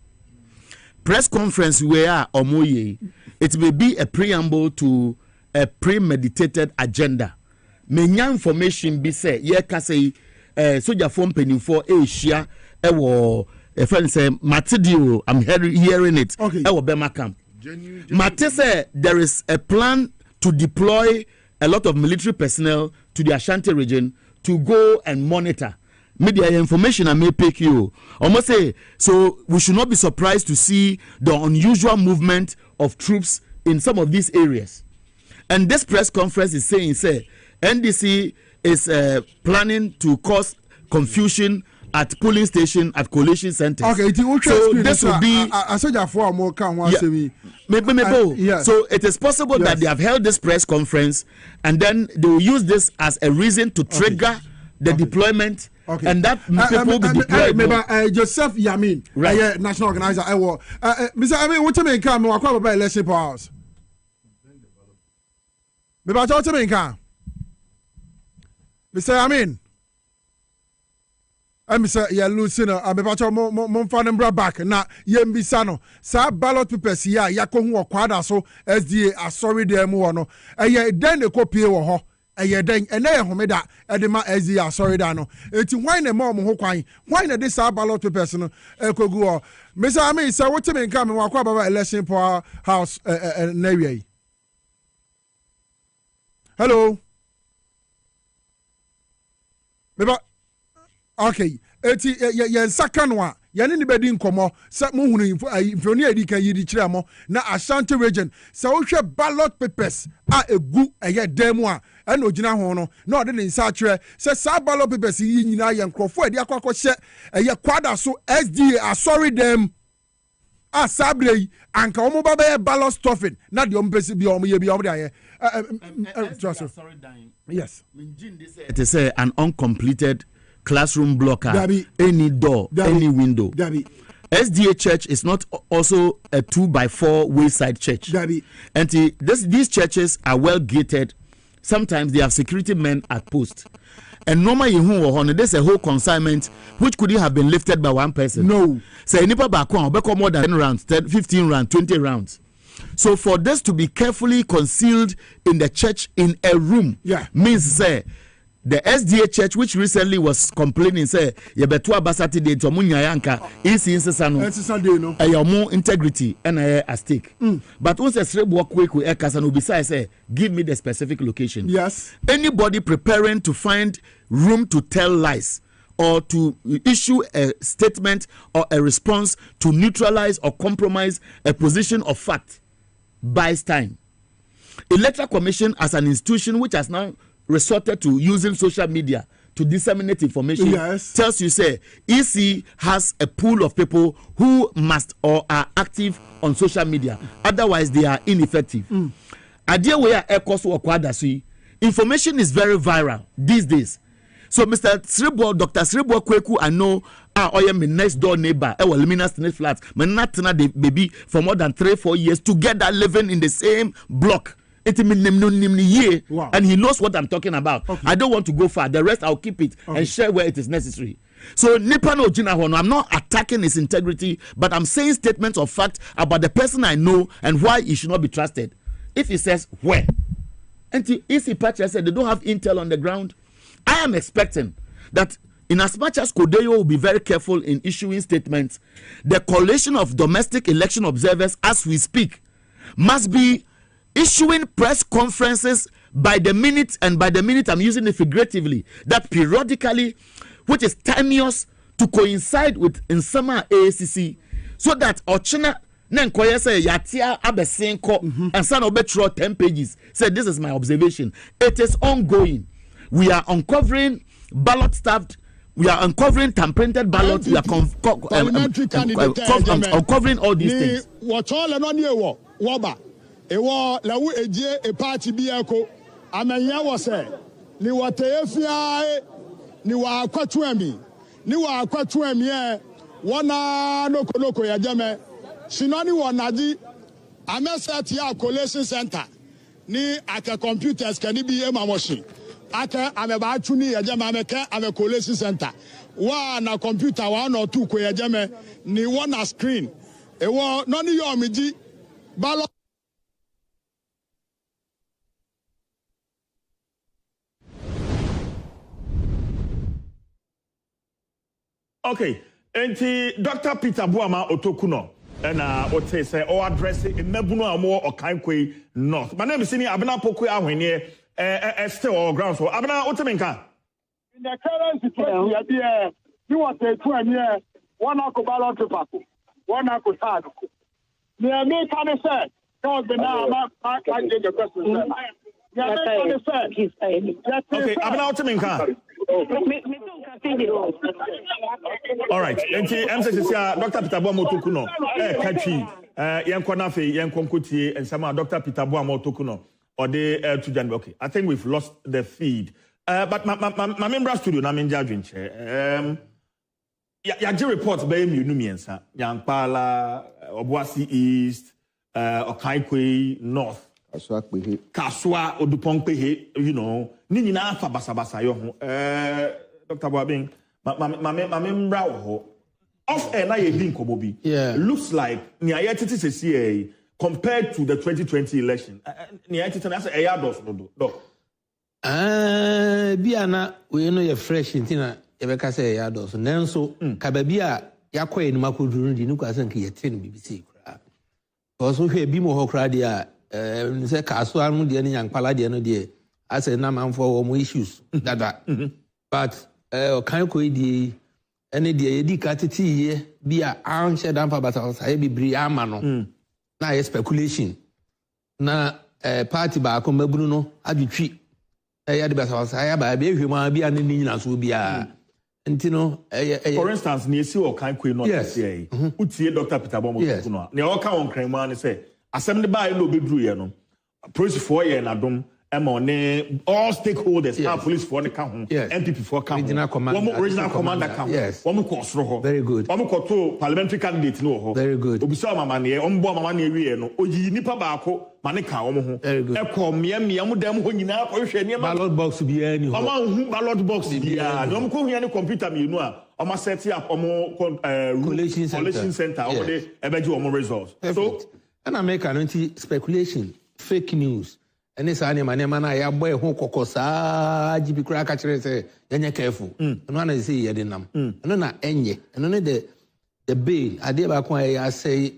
press conference where omoye it may be a preamble to a premeditated agenda menya information be say ye ka say soldier form penin for Asia ewo a friend say Matidio I'm hearing it ewo Bema camp Mate say there is a plan to deploy a lot of military personnel to the Ashanti region to go and monitor media information. I may pick you. Almost say so. We should not be surprised to see the unusual movement of troops in some of these areas. And this press conference is saying, say, NDC is planning to cause confusion at polling station at coalition centers. Okay, so this will be. So it is possible that they have held this press conference, and then they will use this as a reason to trigger the deployment, and that people will be deployed. Joseph Yamin, right. National organizer. Mr. Yamin, what do you mean? Come, what about election powers? What do you mean? Mr. Yamin. Mr. Yalusina, I'm about to move back. Now, Yembisano, Sa ballot papers here, Yakohu Quada, so SDA, sorry, dear Muano, then the copy of her. Then and then Homeda Edema SDA, sorry, Dano. It's why the mom who crying, why the this ballot papers, Kogu. Mr. Ami, so what you mean coming walk about election for house, Navy? Hello. Okay, eti ye second one. Yane ni bedi nkomo. Sa mo hunu infoni edi kan yidi kire mo na Ashanti region. Sa wo hwe ballot papers a egu eye demu a na ogina ho no. Na ode ne nsa kire. Sa ballot papers yi nyina ye nkrofo edi akwa hye eye kwada so SDA sorry them. Sabre anka omo ba be ballot stuffing na de ompesi bi omo ye bi omo de yes. It is an uncompleted classroom blocker, any door, any window. SDA church is not also a 2x4 wayside church. And these churches are well gated. Sometimes they have security men at post. And normally, there's a whole consignment which could have been lifted by one person. No. Say, more than 10 rounds, 15 rounds, 20 rounds. So for this to be carefully concealed in the church in a room means, say, the SDA church, which recently was complaining, say, Yebetua Basati de Tomunya Yanka, is in Sesano, a more integrity and a stake. But once a slave walk quick with Ekasano, besides, say, give me the specific location. Yes. Anybody preparing to find room to tell lies or to issue a statement or a response to neutralize or compromise a position of fact buys time. Electoral Commission as an institution which has now resorted to using social media to disseminate information tells you, say, EC has a pool of people who must or are active on social media. Otherwise, they are ineffective. Information is very viral these days. So, Mr. Sribo, Dr. Sribo Kweku, I know, I am my next door neighbor. I will live in flats. My natina the baby for more than 3-4 years together living in the same block. Wow. And he knows what I'm talking about. I don't want to go far. The rest I'll keep it and share where it is necessary. So Nipano Jinahono, I'm not attacking his integrity, but I'm saying statements of fact about the person I know and why he should not be trusted. If he says where, and if Pacha said they don't have intel on the ground, I am expecting that in as much as Kodeyo will be very careful in issuing statements, the coalition of domestic election observers as we speak must be issuing press conferences by the minute, and by the minute I'm using it figuratively, that periodically, which is timeous to coincide with Nsama AACC, so that Ochina Nenkoye say Yatia Abesenko and San Obetro 10 pages. Say this is my observation. It is ongoing. We are uncovering ballot staffed. We are uncovering tamperinted ballots. We are uncovering all these things. Ewo lawu eje e party biako amanya wo se ni watefia ni wa kwatuami e wona nokoloko ya jame sinoni wonaji ameset ya collation center ni aka computers can be a machine aka ameba atuni ya jame ameka ame collation center wa na computer 1 or 2 ko ya jame ni wona screen ewo noni yo miji ballot. Okay, and Dr. Peter Buama Otokuno, and what say, or address it in Nebuno Amo or Kyei North. My name is Sini Abena Pokwe Awene, still or ground for Abena Otemenka. In the current situation, you want to 2 years, 1 hour ballot to Paco, 1 hour to near me, can I say, because the now I get the question. Okay, Abena Otemenka. All right. Dr. Peter Buama Otokuno, Yankwanafe, Yankonkutie, and some Dr. Peter Buama Otokuno, or they to Jan. Okay, I think we've lost the feed. But my member studio na menja adwenche. Ya report by me numiensa. Yankpala, Obuasi East, Okaikwe North. Kaswa Odupong Pehe, you know. Nini na fa basa yo ho. Dr. Boabing, my member ho. Off air na ye bin kobobi. Yeah. Looks like ni ayetiti se compared to the 2020 election. Ni ayetiti na say eyados no do. Biana we no ye fresh intina ebeka say eyados. Nanso kababia yakwa enu makoduru ndi nuko asan ke yete no BBC kra. Because we bi mo ho kra dia say kaso anu de ne yankpala de no de ase na manfo wo mo issues dada. But kan ko di ene de yedi katiti ye bia an shedan fa basa say bibri ama no. Na speculation. Na party ba ko mabunu no adwetwi ya de basa say ba be hwema bia ne nyina so bia. For instance, ni esi o kan kwe no say utie Dr. Peter Bomo ko no. Ne o ka won kran ma ne say asem de ba ye no bedru ye no. Police for ye na dom all stakeholders, our police for the count, MPP for count, original commander count, one more very good. One more parliamentary candidate, no, very good. Obisama money, money, no, Oji Nipa Bako, Manica, very good. Echo, Miamudam, when you now, ballot box be any ballot box, don't come here and computer, you know, I must set up a more collation center, over there, eventual more results. So, and I make an speculation, fake news. Any sani manema na ya boy ho kokosa jibi kura ka kire say yenye careful no na say ye denam no na enye no ne the bail ade ba ko ya say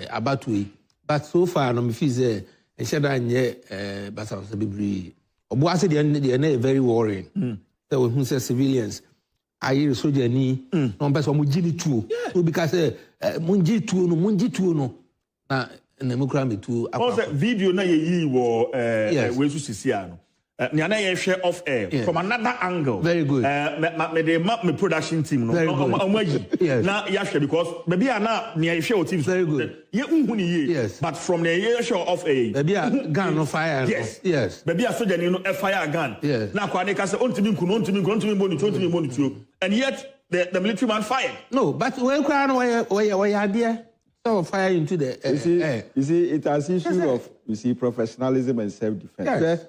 abatui but so far no me feel say ensheda nye basa bibri obo ase de na very worrying that we who say civilians ayi soldier ni no person mo gili tuo so because munji tuo no na nemukra to video na ye wo we su sisia no nya na ye share off air from another angle very good me production team no omaji na ya share because maybe na nya share team very good ye unhu ni ye but from the ye share off air maybe gun no fire yes maybe a soldier ni no fire gun na kwa dey ka say ontimi nku no ontimi boni tuo and yet the military man fired no but when cry no we idea fire into the you see it has issue of professionalism and self-defense. Yes.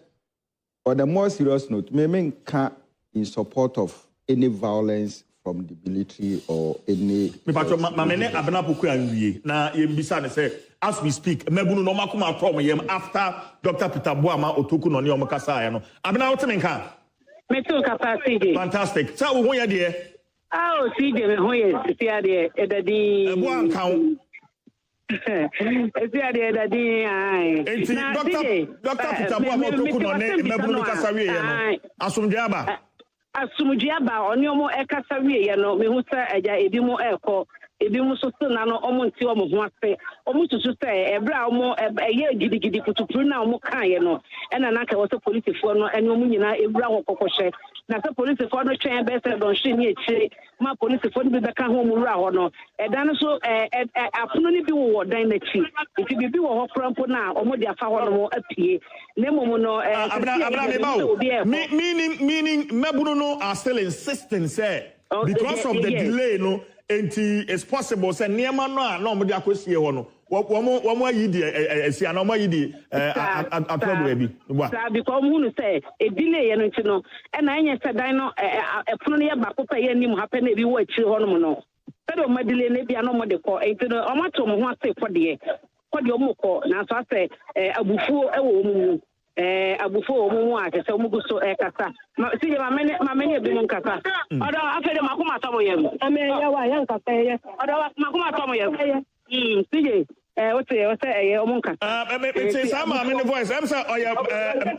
On a more serious note, Memen can't in support of any violence from the military or any. As we speak, Mebunu no makuma from yem after Dr. Peter Boama Otoku no ni omokasa no. Abena wotemenka. Metu capacity. Fantastic. So wo ya de? Oh, see them ho ye see ade edadi. Ebo ankan. See ade edadi ai. Dr. Peter Boama Otoku no ne Mebunu kasa wie ye no. Asumdua ba oni omo e kasa wie ye no me hu sa eja ebi mo eko ebi mu so na no omo nti omo ho ase omo tutu se ebra omo eye gidigidi kutupuru na omo kan ye no e na ka wo so politifo no ene omo nyina ebra ho kokoshe na so politifo no twen be se don hwe ni echi ma politifo no be ka ho mu ra ho no e dan so apono ni bi wo dan na chi iti bi wo ho krampo na omo de afa ho no mo apie na momo no meaning Mebunu no are still insisting say because of the delay no it's possible say niema no a no mo de akosie ho no wo ayi di esi ana mo ayi di atobra bi sa because mo no say e delay ye no nti no e na enye se dan no epono ye ba kopa ye nim hape na bi wo akiri ho no no se do mo delay na bia no mo de ko enti no o ma to mo ho ase kode o mo ko na so ase abufuo e wo mu abufuo mu a se mo guso kasa si je ma mene bi mo kasa odo afede makoma to mo yem ame ya wa yan kasa ye odo makoma to mo yem si je ote omo kasa say sama me voice am say oya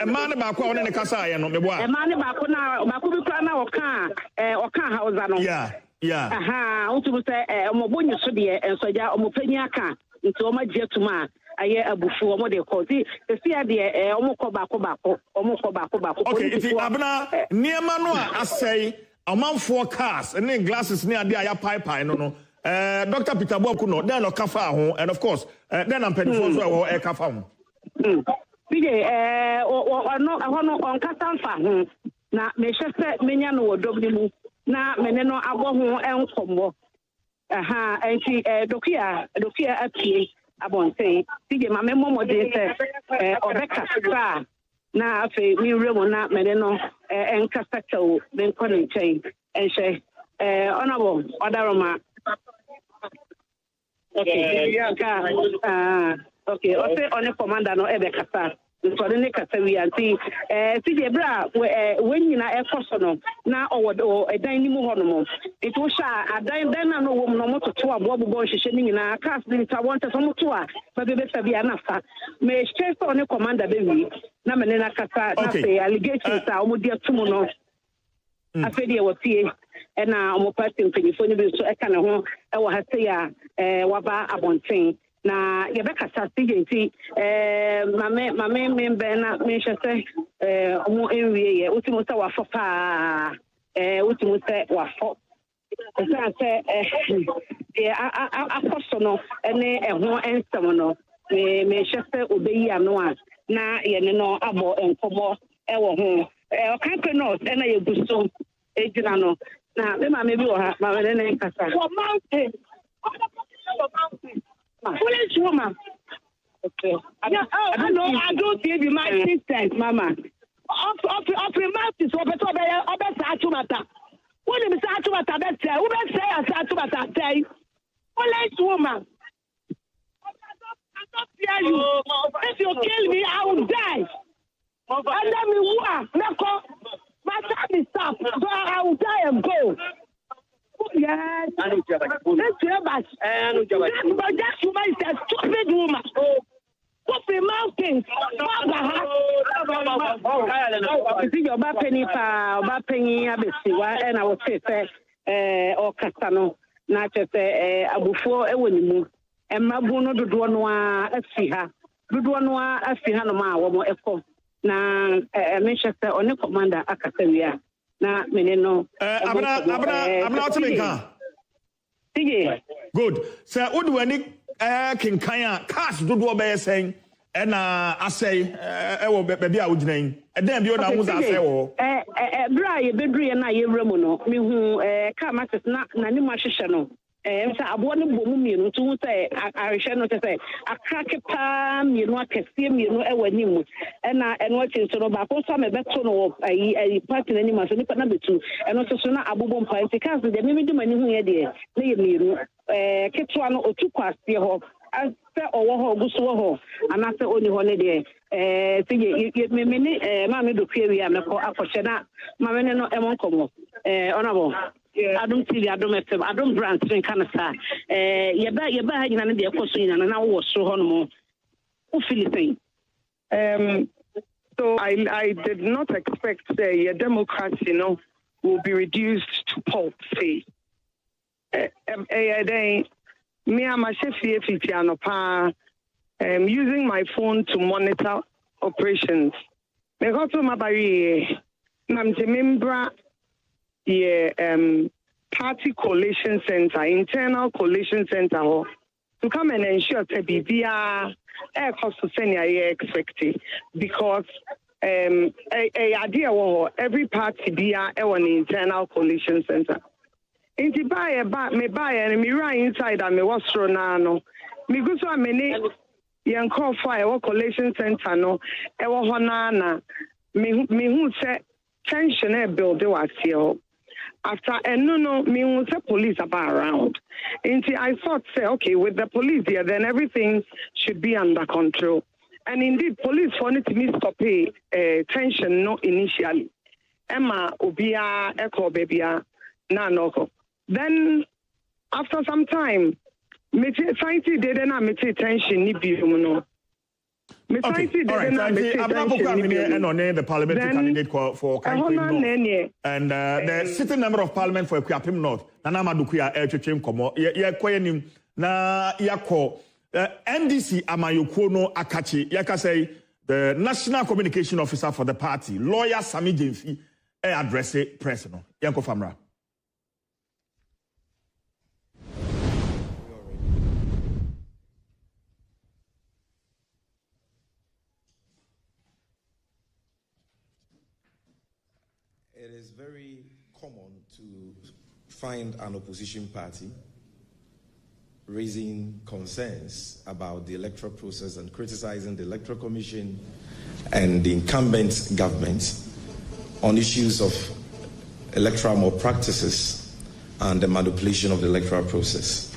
man ba kwa one ne kasa ye no me bo a man ba ko na ba ko bi kra na oka hausa no yeah aha utu say omo bonyi so de ensoja omo panyi aka nti omo jetuma aye abufu omo de ko si ade omo ko ba ko okay iti abna niema no asai amanfo cars and glasses ne ade aya pipe no Dr. Peter Boku no then no kafa ho and of course then am penfo so e kafa ho PJ no on kasa fa ho na me hwese menya no wodom ni mu na mene no agbo ho enkombo aha enti dokia apie abonten tige ma memo mode se obeka sa na afi mi remo na mene no enkasa tawo ben kono chain enhwe honorable odaroma okay okay ose on commander no ebekasa so the kasa wi anti tige bra wenyina ekoso no na owodo edan ni mu ho no mo eto sha adan dan na no wo no mototo abobo hwehwe ni nyina cars ni ta wonte so moto a ba bebe sabi anafa me stress on commander be wi na mene na kasa na say allegations a omodi atumu no afedi e wotie na omo party mpanyifo ni bi so eka ne ho e wo ha say a waba abonten na yebekasa sigenti mame membe na me hwese omo enwie ye utimu se wafo pa utimu se wafo se akoso no ene eho ensem no me hwese obeyi ano a na ye ne no abo enkomo ewo ho okanpe no ena ye guso ejina no na me mame bi wo ha mame ne nkasa for mountain foolish woman. Okay. I don't give you my assistance, Mama. Of your mouth is over Atsu matter. What is Atsu matter? That's who best say Atsu matter? Say, foolish woman. I don't fear you. If you kill me, I will die. And let me walk. My time is up, so I will die and go. Yes. But that woman is a stupid woman. Kofi mountains. You see your penny abesi and I will say or Castano, not just abufour ewonimu. And Mabuno do noa asiha. Do noa asiha no ma womo echo. Na Manchester on the commander Akaseria. Na meneno abna otimenka tige good so would any kinkan cars dodo be sen na asay e wo baabi a woginan e dem bi o na muza asay wo bra ye bedru ye na ye wremu no me hu car market na ni ma hwehwe no msa abo ne bomu mienu to hu say ahwehwe no te say akrake pa mienu akese mienu e wani mu na eno atin so no ba ko so me beto no ayi party na ni ma so ni pa na betu eno so na abobom pa nti cars de me di mani hu ye de na ye mienu ketwa no otu kwase ho ase owo ho oguso ho anase oni ho ne de sige me ma me do kwe a me ko akọche na ma me no e mon komo onabo Adom TV, Adom FM, Adom brand in Canada. Yeba ha nyina ne de ekoso nyina na wo so ho no mo. Who feel it? So I did not expect your democracy, will be reduced to pulp. Say, me and my chef using my phone to monitor operations. Me go to my bari, I'm the member. Party Coalition Center, internal coalition center, to come and ensure that BBR air cost to send expected because idea every party be an internal coalition center. In the buy and me right inside and me was thrown no. Me go so many young call fire coalition center no honana me who say tension build was here. After no, me was a police about around. And I thought, say, okay, with the police here, then everything should be under control. And indeed, police wanted to me stop tension no initially. Emma Obia Echo Babia Nanoko. Then after some time, me science did not make tension ni biuno. Okay, all right. And on the parliamentary candidate for North. And the sitting member of parliament for Equiapim North, Nana Madukuya Elchim Komo, Yakoyanim, Na Yako, NDC Amayukono Akachi, Yakase, the National Communication Officer for the party, lawyer Sami Jenfi, address it personal. Yanko Famra. it is very common to find an opposition party raising concerns about the electoral process and criticizing the Electoral Commission and the incumbent government on issues of electoral malpractices and the manipulation of the electoral process.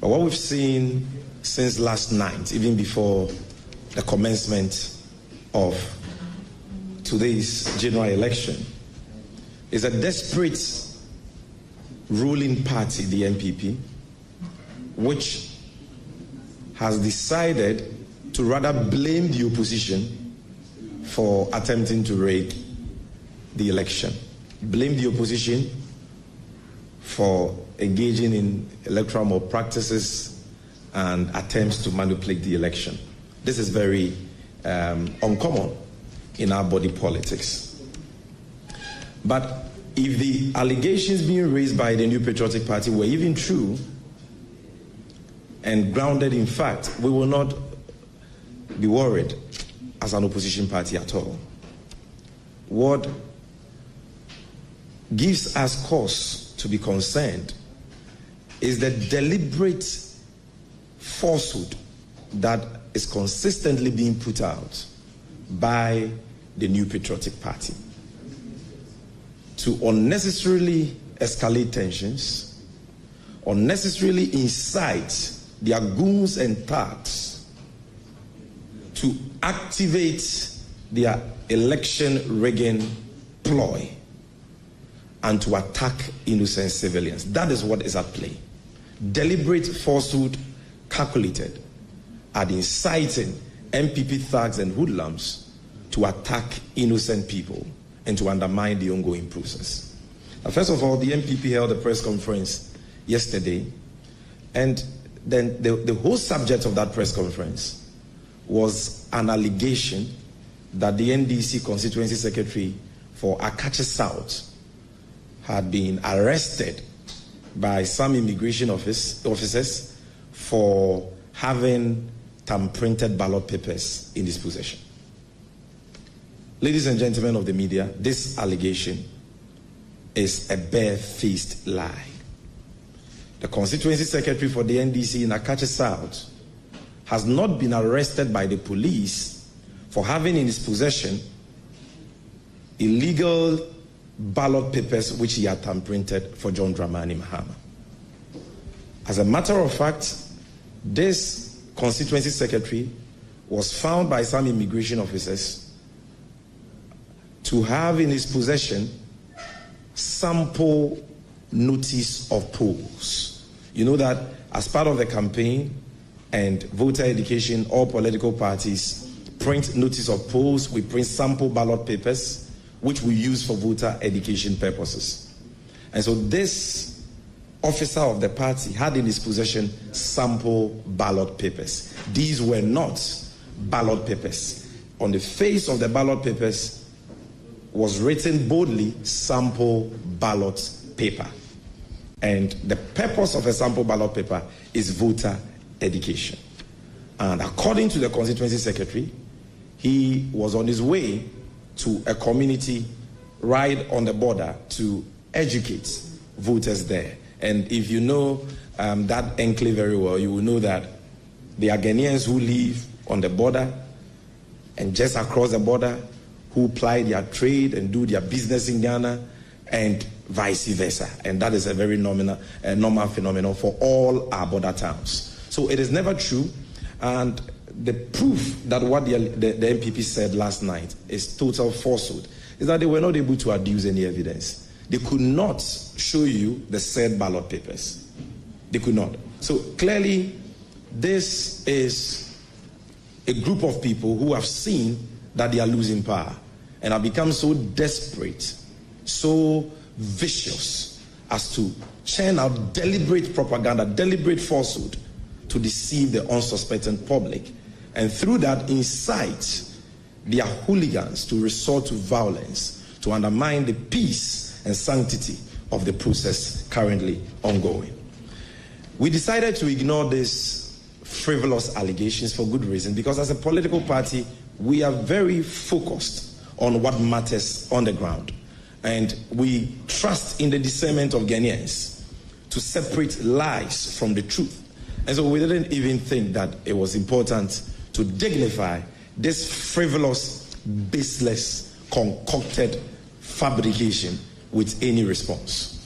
But what we've seen since last night, even before the commencement of today's general election, is a desperate ruling party, the NPP, which has decided to rather blame the opposition for attempting to rig the election, blame the opposition for engaging in electoral malpractices and attempts to manipulate the election. This is very uncommon in our body politics. But if the allegations being raised by the New Patriotic Party were even true and grounded in fact, we will not be worried as an opposition party at all. What gives us cause to be concerned is the deliberate falsehood that is consistently being put out by the New Patriotic Party to unnecessarily escalate tensions, unnecessarily incite their goons and thugs to activate their election rigging ploy and to attack innocent civilians. That is what is at play. Deliberate falsehood calculated at inciting MPP thugs and hoodlums to attack innocent people and to undermine the ongoing process. Now, first of all, the MPP held a press conference yesterday, and then the whole subject of that press conference was an allegation that the NDC constituency secretary for Akache South had been arrested by some immigration officers for having thumb-printed ballot papers in his possession. Ladies and gentlemen of the media, this allegation is a bare-faced lie. The constituency secretary for the NDC in Akache South has not been arrested by the police for having in his possession illegal ballot papers which he had thumb-printed for John Dramani Mahama. As a matter of fact, this constituency secretary was found by some immigration officers to have in his possession sample notice of polls. You know that as part of the campaign and voter education, all political parties print notice of polls. We print sample ballot papers, which we use for voter education purposes. And so this officer of the party had in his possession sample ballot papers. These were not ballot papers. On the face of the ballot papers was written boldly, sample ballot paper. And the purpose of a sample ballot paper is voter education. And according to the constituency secretary, he was on his way to a community right on the border to educate voters there. And if you know that enclave very well, you will know that there are Ghanaians who live on the border and just across the border who ply their trade and do their business in Ghana, and vice versa. And that is a very normal phenomenon for all our border towns. So it is never true. And the proof that what the MPP said last night is total falsehood is that they were not able to adduce any evidence. They could not show you the said ballot papers. They could not. So clearly, this is a group of people who have seen that they are losing power and have become so desperate, so vicious as to churn out deliberate propaganda, deliberate falsehood to deceive the unsuspecting public, and through that incite their hooligans to resort to violence to undermine the peace and sanctity of the process currently ongoing. We decided to ignore these frivolous allegations for good reason, because as a political party, we are very focused on what matters on the ground. And we trust in the discernment of Ghanaians to separate lies from the truth. And so we didn't even think that it was important to dignify this frivolous, baseless, concocted fabrication with any response.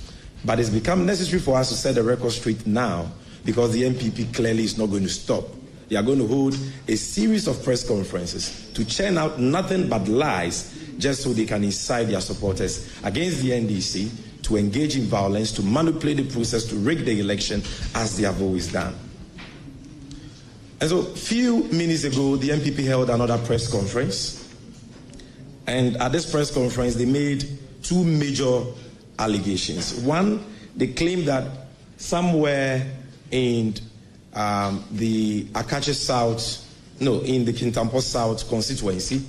But it's become necessary for us to set the record straight now, because the MPP clearly is not going to stop. They are going to hold a series of press conferences to churn out nothing but lies, just so they can incite their supporters against the NDC to engage in violence, to manipulate the process, to rig the election, as they have always done. And so, a few minutes ago, the MPP held another press conference. And at this press conference, they made two major allegations. One, they claimed that somewhere in the Akache South, in the Kintampo South constituency,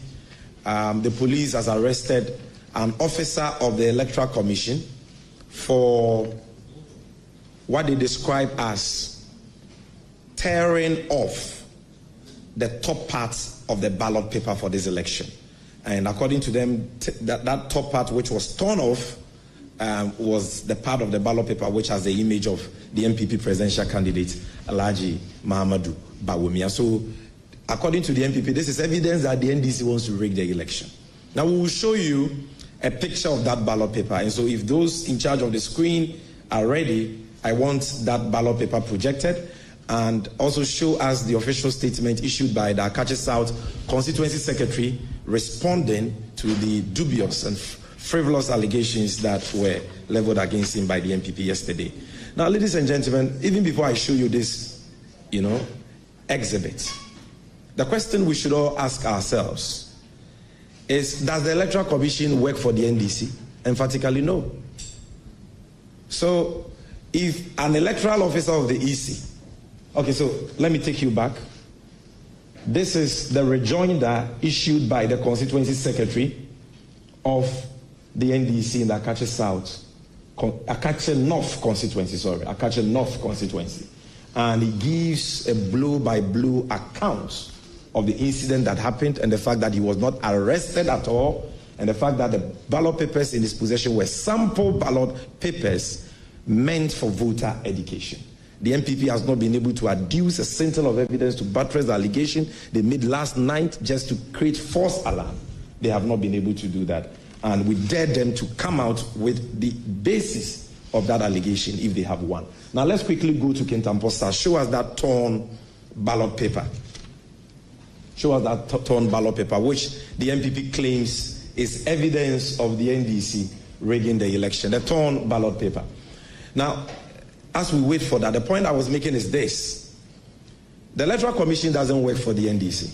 the police has arrested an officer of the Electoral Commission for what they describe as tearing off the top parts of the ballot paper for this election. And according to them, that top part which was torn off was the part of the ballot paper which has the image of the MPP presidential candidate, Alhaji Mahamudu Bawumia. So, according to the MPP, this is evidence that the NDC wants to rig the election. Now, we will show you a picture of that ballot paper. And so, if those in charge of the screen are ready, I want that ballot paper projected, and also show us the official statement issued by the Akache South Constituency Secretary responding to the dubious and frivolous allegations that were leveled against him by the MPP yesterday. Now, ladies and gentlemen, even before I show you this, exhibit, the question we should all ask ourselves is, does the Electoral Commission work for the NDC? Emphatically, no. So, if an electoral officer of the EC, okay, so let me take you back. This is the rejoinder issued by the Constituency Secretary of the NDC in the Akache South, Akache North constituency. And he gives a blow-by-blow account of the incident that happened, and the fact that he was not arrested at all, and the fact that the ballot papers in his possession were sample ballot papers meant for voter education. The MPP has not been able to adduce a scintilla of evidence to buttress the allegation they made last night just to create false alarm. They have not been able to do that. And we dare them to come out with the basis of that allegation if they have one. Now let's quickly go to Kintampo South. Show us that torn ballot paper. Show us that torn ballot paper, which the MPP claims is evidence of the NDC rigging the election. The torn ballot paper. Now, as we wait for that, the point I was making is this. The Electoral Commission doesn't work for the NDC.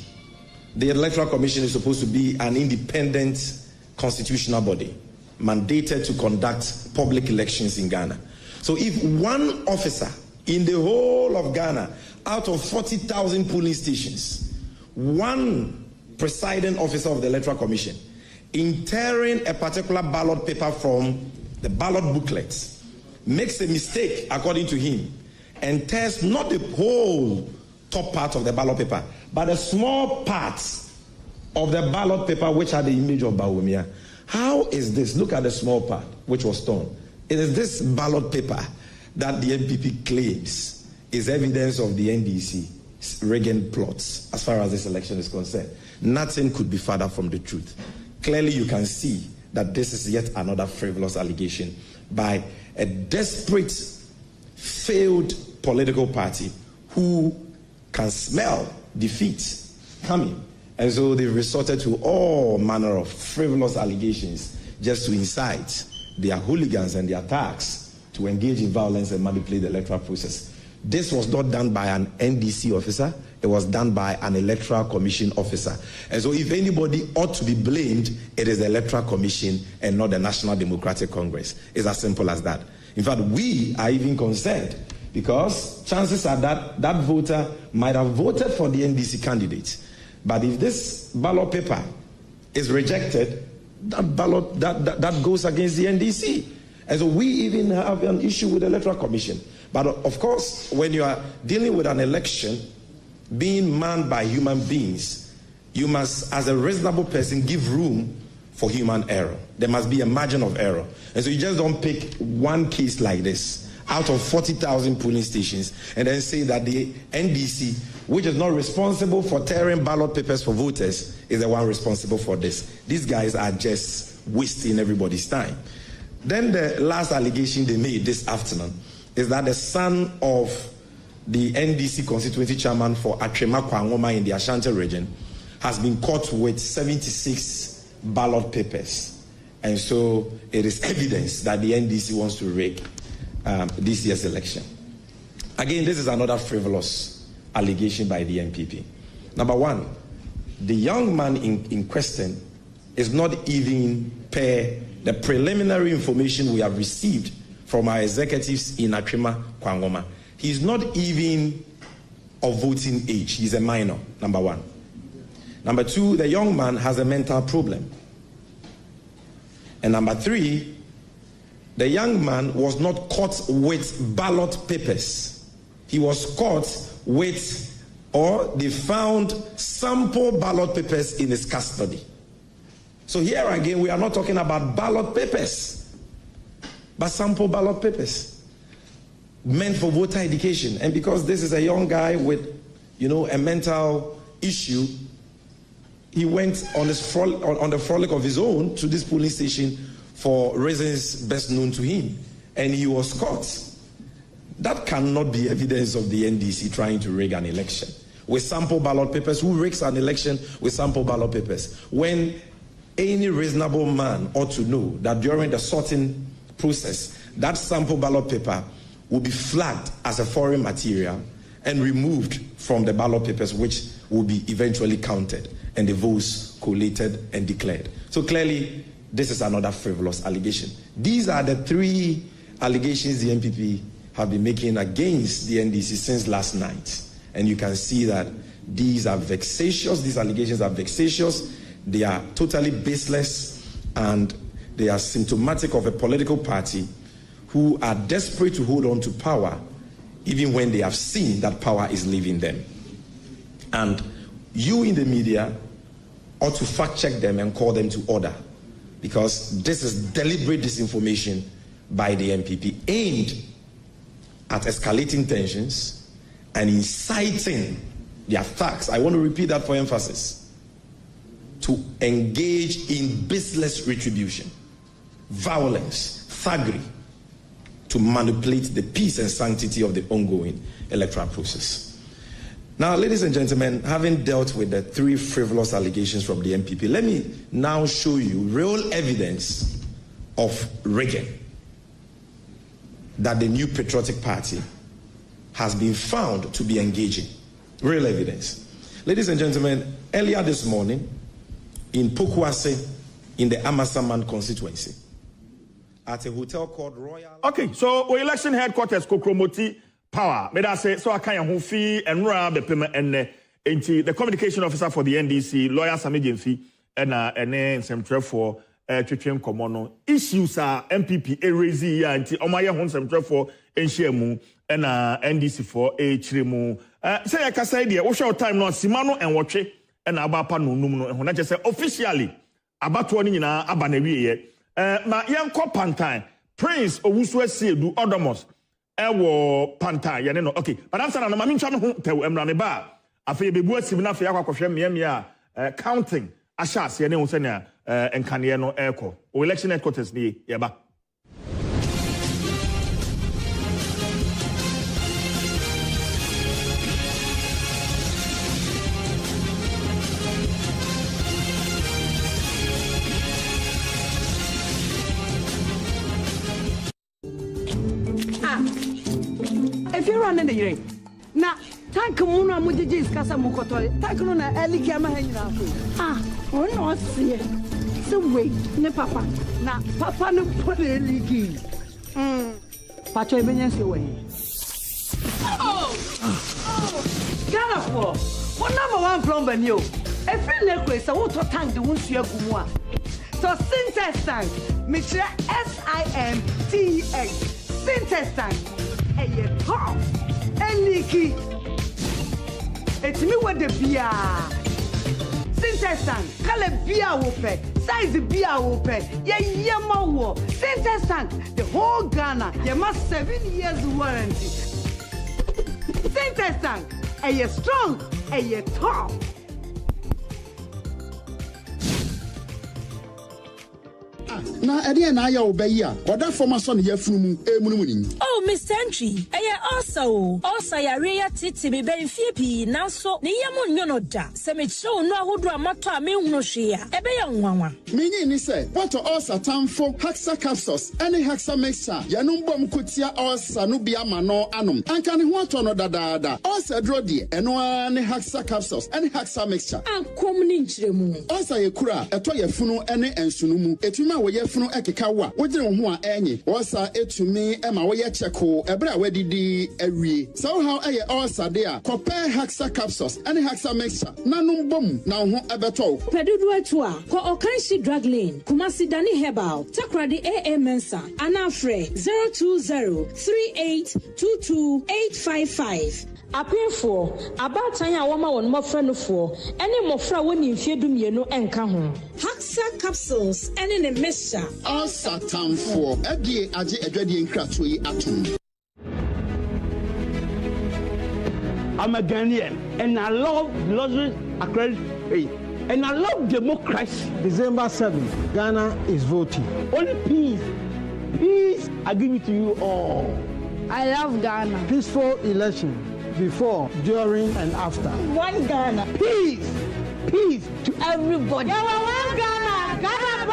The Electoral Commission is supposed to be an independent constitutional body mandated to conduct public elections in Ghana. So if one officer in the whole of Ghana, out of 40,000 polling stations, one presiding officer of the Electoral Commission, in tearing a particular ballot paper from the ballot booklet, makes a mistake, according to him, and tears not the whole top part of the ballot paper, but a small part of the ballot paper which had the image of Bawumia. How is this? Look at the small part which was torn. It is this ballot paper that the MPP claims is evidence of the NDC rigging plots as far as this election is concerned. Nothing could be further from the truth. Clearly you can see that this is yet another frivolous allegation by a desperate, failed political party who can smell defeat coming. And so they've resorted to all manner of frivolous allegations just to incite their hooligans and their thugs to engage in violence and manipulate the electoral process. This was not done by an NDC officer, it was done by an Electoral Commission officer. And so if anybody ought to be blamed, it is the Electoral Commission and not the National Democratic Congress. It's as simple as that. In fact, we are even concerned because chances are that that voter might have voted for the NDC candidate. But if this ballot paper is rejected, that goes against the NDC. And so we even have an issue with the Electoral Commission. But of course, when you are dealing with an election being manned by human beings, you must, as a reasonable person, give room for human error. There must be a margin of error. And so you just don't pick one case like this out of 40,000 polling stations and then say that the NDC, which is not responsible for tearing ballot papers for voters, is the one responsible for this. These guys are just wasting everybody's time. Then the last allegation they made this afternoon is that the son of the NDC constituency chairman for Atrema Kwangoma in the Ashanti region has been caught with 76 ballot papers. And so it is evidence that the NDC wants to rig this year's election. Again, this is another frivolous allegation by the MPP. Number one, the young man in question is not even per the preliminary information we have received from our executives in Atrema Kwangoma. He's not even of voting age. He's a minor, number one. Number two, the young man has a mental problem. And number three, the young man was not caught with ballot papers. He was caught with, or they found sample ballot papers in his custody. So here again, we are not talking about ballot papers, but sample ballot papers meant for voter education. And because this is a young guy with, a mental issue, he went on the frolic of his own to this police station for reasons best known to him, and he was caught. That cannot be evidence of the NDC trying to rig an election with sample ballot papers. Who rigs an election with sample ballot papers? When any reasonable man ought to know that during the sorting process, that sample ballot paper will be flagged as a foreign material and removed from the ballot papers, which will be eventually counted and the votes collated and declared. So clearly, this is another frivolous allegation. These are the three allegations the MPP have been making against the NDC since last night. And you can see that these are vexatious, these allegations are vexatious, they are totally baseless, and they are symptomatic of a political party who are desperate to hold on to power even when they have seen that power is leaving them. And you in the media ought to fact check them and call them to order, because this is deliberate disinformation by the MPP aimed at escalating tensions and inciting the attacks. I want to repeat that for emphasis. To engage in baseless retribution, violence, thuggery, to manipulate the peace and sanctity of the ongoing electoral process. Now, ladies and gentlemen, having dealt with the three frivolous allegations from the MPP, let me now show you real evidence of rigging that the new patriotic party has been found to be engaging. Real evidence. Ladies and gentlemen, earlier this morning in Pokuase, in the Amasaman constituency, at a hotel called Royal. Okay, so election headquarters Kokromoti Power. May I say so? I can't hufi and rab the payment and the communication officer for the NDC, lawyer Samijin fee and some for Chichim Komono issues are MPP erase and Omaya Hon some for Enshemu and NDC for a Chirimu. Say I can say the Osho time no Simano and Watche and Abapa no Numuno and when I just say officially about 20 in Abanewi. Ma yanko pantai Prince owusu esi edu odomos ewo pantai ye no okay but answer na ma mi ntwa me ho tew emra me ba afi bebu asim na afi akwakohwe miamia counting ashas ye ne ho se na enkane no eko election headquarters ni ye ba. If you're running the ring, now, tank Muna Mudijis Casa Mukoto, Takuna, Elikama hanging out. Oh no, see it. So wait, ne papa. Now, papa no put a leaky. Pacho Ebenes away. Ghana for what number one plumber new? A friend necklace, I want to tank the wounds you have. So, Syntax tank, Mitra SINTEX, Syntax tank. Eye pop eliki etimi wede bia Syntax tank kale bia wo pe size be a open. Yama Center Tank, the whole Ghana, you must 7 years warranty. Center Tank, are you strong? Are you tough? Na ede na ya obayi a oda formason ya funu emunumuni. Oh Mr. Entry, also ya reya titi me benfie pi nanso ne yemo nyono da se me show no ahodo amato a me hunu hwe a ebe ya nwanwa. Menyi ni se what also tamfo hexa capsules any hexa mixture ya no mbom kotia also no bia ma no anom anka ne ho ato no dadaada also dro de eno ne hexa capsules any hexa mixture ankom ni nkyeremu also ye kura eto ye funu ene ensunumu etuma wo ye funu ekeka wa wogire ho a enye also etumi ema wo ye cheko ebra wadidi awie so how eye also de a compare hexa capsules any hexa mixture nanum bom na ho ebeto pedudu atu a ko okanshi drug lane kumasi dani herbal takrade AA Mensa anafre 02038228855 apefo abatan a woma won mofra no fo ene mofra woni mfie dumienu enka ho hexa capsules ene ne mixture all satan for edie age adwadie nkrato yi atom. I'm a Ghanaian and I love luxury accredited and I love democracy. December 7th, Ghana is voting. Only peace. Peace, I give it to you all. I love Ghana. Peaceful election before, during, and after. One Ghana. Peace. Peace to everybody. One Ghana. Ghana.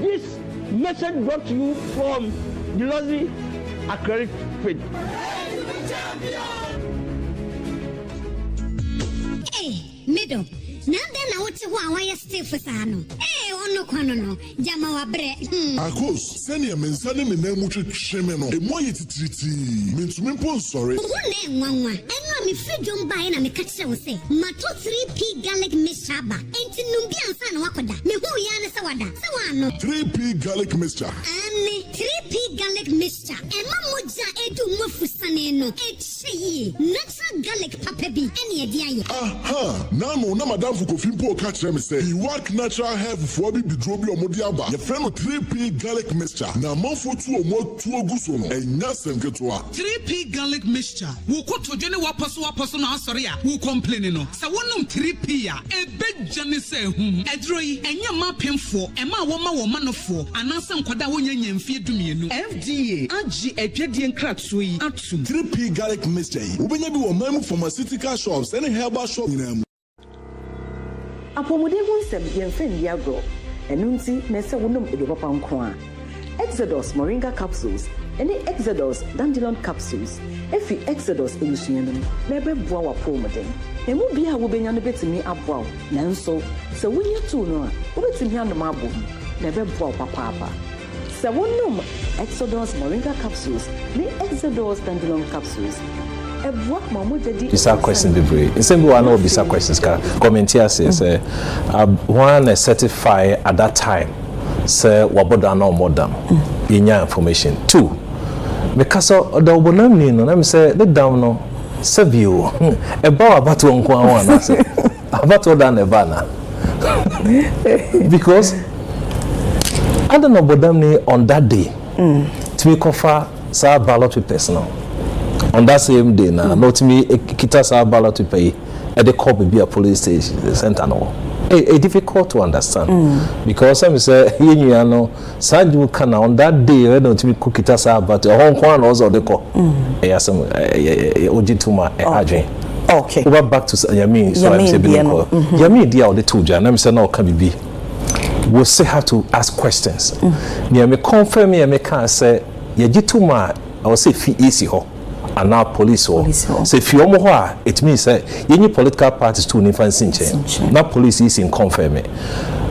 This message brought to you from the luxury accredited. Middle. Now then, I want to go away still for Sano. No, Jama wabre. Akos, send your men, send me name which shemeno. A more yet means me sorry. Who name one? And I'm a free jump by and I'm a catcher will say, Mato 3P garlic mixture. Ain't Numbian San Wakoda. Me who yana sawada. Sawano. 3P garlic mixture. And 3P garlic mixture. And Mamuja edu mofusaneno. It's natural garlic papebi. Any idea? Aha. Now, no, Madame Kofi po catch them say, you work natural hair for be drobi or modiaba. Your friend of 3P garlic mixture. Now, man for 2 or more 2 gusono. And Nassem get to 3P garlic mixture. Who could to Jenny Wapaso sorry, who complaining no. So one 3P a big Jenny say, Edroy, and your mapping for, and my woman of 4, and Nassem Kodawanya and feed to me. FDA, AG, a Jedian Kratsui, Atsu. 3P garlic mixture. When you do a memo pharmaceutical shops, any herbal shop in them. Apomode wonsem yemfen diagro enunti nese wonum edopapa nko Exodus moringa capsules any Exodus dandelion capsules efi Exodus enusuyenum na ebeboa wa pomoden emu bia wo benya no betimi aboa nanso se wonya tu no a wo betimi andom abo na ebeboa papa se wonum Exodus moringa capsules ni Exodus dandelion capsules. Bisa question debre. Instead we no bisa questions ka comment here says one certify at that time say waboda no more than inya information. 2 because the obonam ni no na say let down no savio e ba abatu nko awon na say abatu da na ba na because I don't know obonam ni on that day to me cover sa ballot personal on that same day na not me kita sa ballot to pay at the cop be a police station center no a difficult to understand because some say you know sanju kana on that day we don't me kita sa but hon kwan also the call some ojituma adwen okay over back to yami so I'm say be no yami dia o the two jan am say na o ka bibi we still have to ask questions near me confirm me can say yagituma I will say fi easy ho and now police or so if you more it means any political parties to infancy now police is in confirming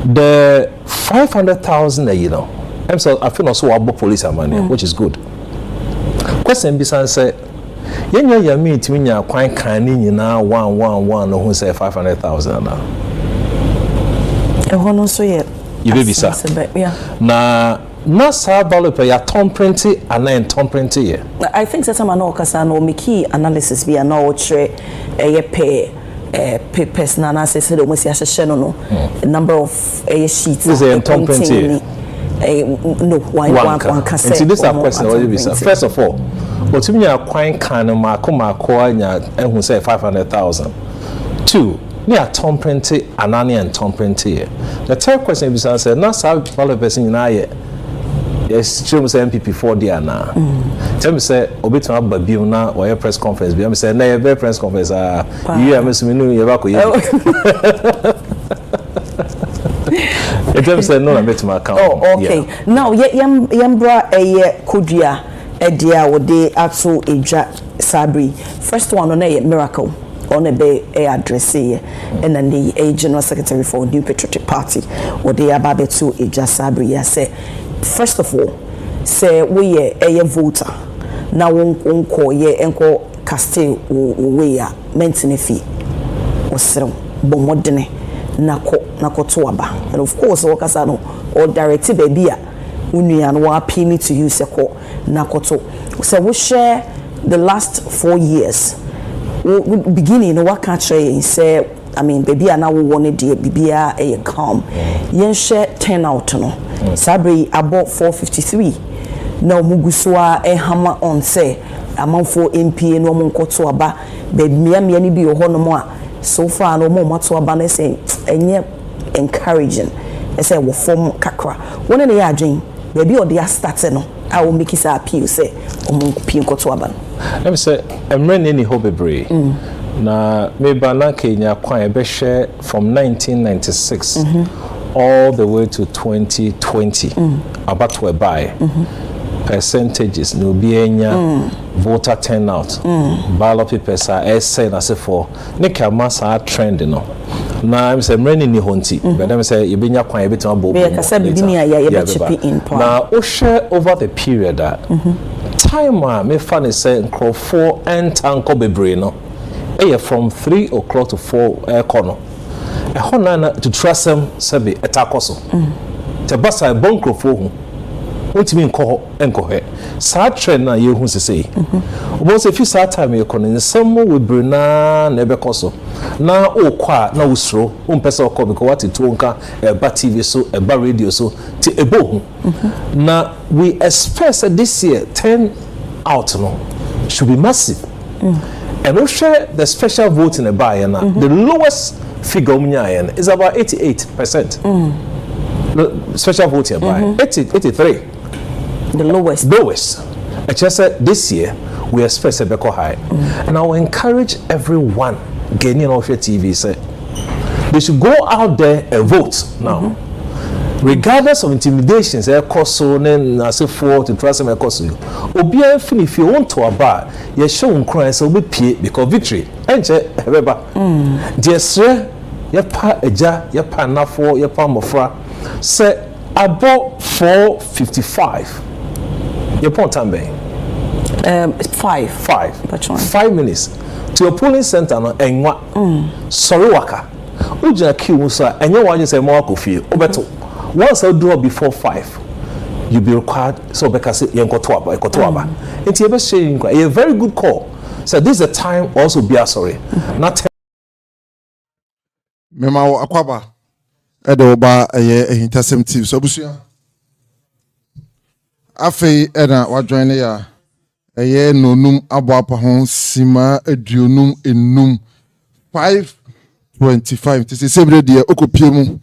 the 500,000 a year I'm so I feel also about police money which is good question bisan say yenya meet me nya kwan kan ni na 111 no who say 500,000 na e hono so ye you baby sir na sa ballot ya tom print and then tom print here I think that man okasa no make analysis be na o chere ye pay papers na na say the almost a no number of sheets no one can say. And see, this is a question what you be say. First of all, but you are quite kind of mako and who say 500,000. 2, near Tom Prenty Anani and Tom Prenty. The third question is answered not how follow person in I yes, she was MPP 4 Diana. Tell me say obito babiu na or your press conference. Be say na your press conference you am me no you back It just said no, I bet my account. Oh, okay. Yeah. Now, yambra Kudia, Edia, or de Atsu Eja Sabri. First one on a miracle on a bay address here, and then the General Secretary for New Patriotic Party, or the Ababetu Eja Sabri. I say, first of all, say we a voter. Now, won't call ye enko Castile we are mentally fee or so, bomodene. Nakotoaba. And of course, Wakasano or directed baby Union wa pay me to use a call Nakoto. So we share the last 4 years. Beginning what country say I mean baby now we wanted the baby a calm. Yen share 10 out no. Sabri about 453. Now Muguswa a hammer on say among 4 MP no monkotoaba baby me any be or no so far no more matter about say enye encouraging I say we form kakra one na ya adwen baby or dey start no I will make it appeal say omo pin koto aba let me say emre any hobebre na me bana Kenya kwan be share from 1996 all the way to 2020 about we buy percentages no be enya voter turnout ballot papers are essay na say for nika massa trend no na I'm say many ni honti but them say you benya kwan bit ma bo be ka say bi ni aya be chip in point na o share over the period that time me fan say nkrofo entanko bebre no from 3 o'clock to 4 corner e hona to trust them sabi etakoso te basa bonkrofo hu Ultimate enko sa trend na yehu sese obo se fi sa time e kono nsem we bruna na ebe koso na okwa na usro umpesa okọ because what it wonka eba TV so eba radio so ti ebo na we expect this year 10 out no should be massive and we share the special vote in the buy na the lowest figure is about 88%. The special vote here by 83. The lowest. I just said this year we expect a better high, and I will encourage everyone getting off your TV say they should go out there and vote now, regardless of intimidations. Cost so then I say for to trust them cost you. Obia if you want to abide, you show Christ will be paid because victory. And remember, just your pa eja, your pa nafo, your pa mofra. Say about 4:55. Your point time being 5 minutes to your polling center no enwa sorry waka uja queue so enye wan say mo Kofi obeto once I do before 5 you be required so because yenkoto aba enti ebe share a very good call so this is the time also be sorry not mema akwaba ede oba Ahintasem TV so busia afei ena wa join ya nonum aboapa ho sima aduonum enum 525 tese sebre de okopie mu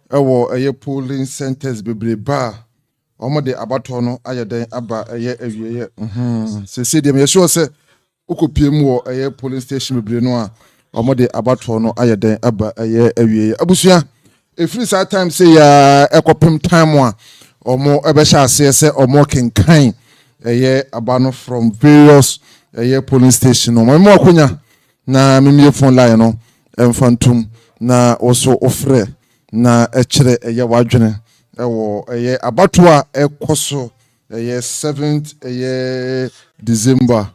ewo polling centers bebreba omo de abato no ayeden aba awieye se de me sure se okopie mu wo polling station bebre no a omo de abato no ayeden aba awieye abusua efiri sa time say ya ekopem time a omo ebesha ase omo kenkan abano from various polling station no mo akonya na me phone line no emfantum na also ofre na ekire wadwene ewo abato a ekoso 7th December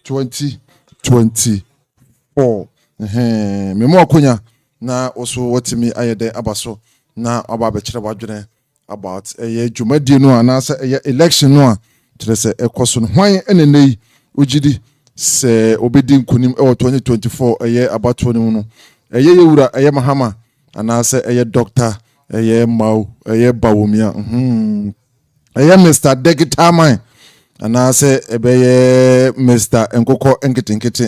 2024 me mo akonya na also watimi ayede abaso na aba bekire wadwene about jumadi no anasa election no a tire se ekoso no hwan enenei ojidi se obedi nkunim 2024 ɛyɛ abato ne mu no ɛyɛ yewura ɛyɛ mahama anaasɛ ɛyɛ doctor ɛyɛ mau ɛyɛ bawomia ɛyɛ Mr. Degitaman anaasɛ ɛbɛyɛ Mr. Nkokɔ nketenkete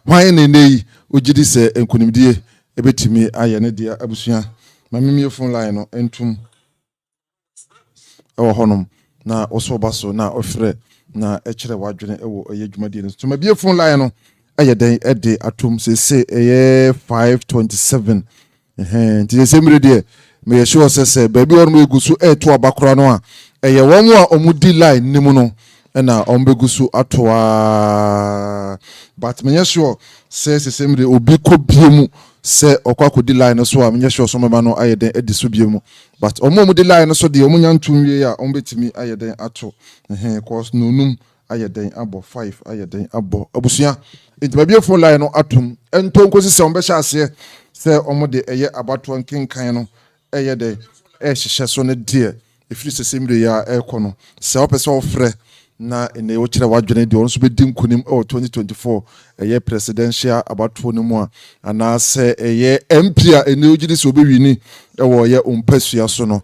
hwan ne nei ogidi sɛ nkunimdie ebetimi ayɛ ne dia abusua mamimie phone line no entum ɛwɔ hɔnom na oso baso na ofrɛ na ɛkyerɛ wadwene ɛwɔ ɛyɛ dwumadie no so mabie phone line no ɛyɛ den ɛde atom sese ɛyɛ 527 nti sɛ mire deɛ me yɛ sure sɛ baabi wɔn egusu ɛto abakora no a ɛyɛ wɔn a ɔmo di line nimu no ɛna ɔmo begusu atoa but me yɛ sure sɛ mire obi kɔ bie mu sɛ ɔkɔ akɔdi line no so a me yɛ sure so mɛma no ayɛ den ɛdi so bie mu but ɔmo di line no so deɛ ɔmo nya ntum wie a ɔmo betimi ayɛ den ato cause nonum ayɛ den abɔ 5 ayɛ den abɔ abusua nti baabi phone line no atom ɛntonko sɛ ɔmo bɛhyɛ aseɛ sɛ ɔmo de ɛyɛ abatoɔ nkenkan no ɛyɛ de ɛhyehyɛ so ne deɛ efiri sɛ semire ya ɛkɔ no sɛ ɔpɛ sɛ ɔfrɛ na ene wo kyerɛ wadwene deɛ ɔno so bɛdi nkunim 2024 ɛyɛ presidential abatoɔ no mu a anaasɛ ɛyɛ MP a ene ogidi sɛ obɛwini ɛwɔ ɛyɛ ompasua so no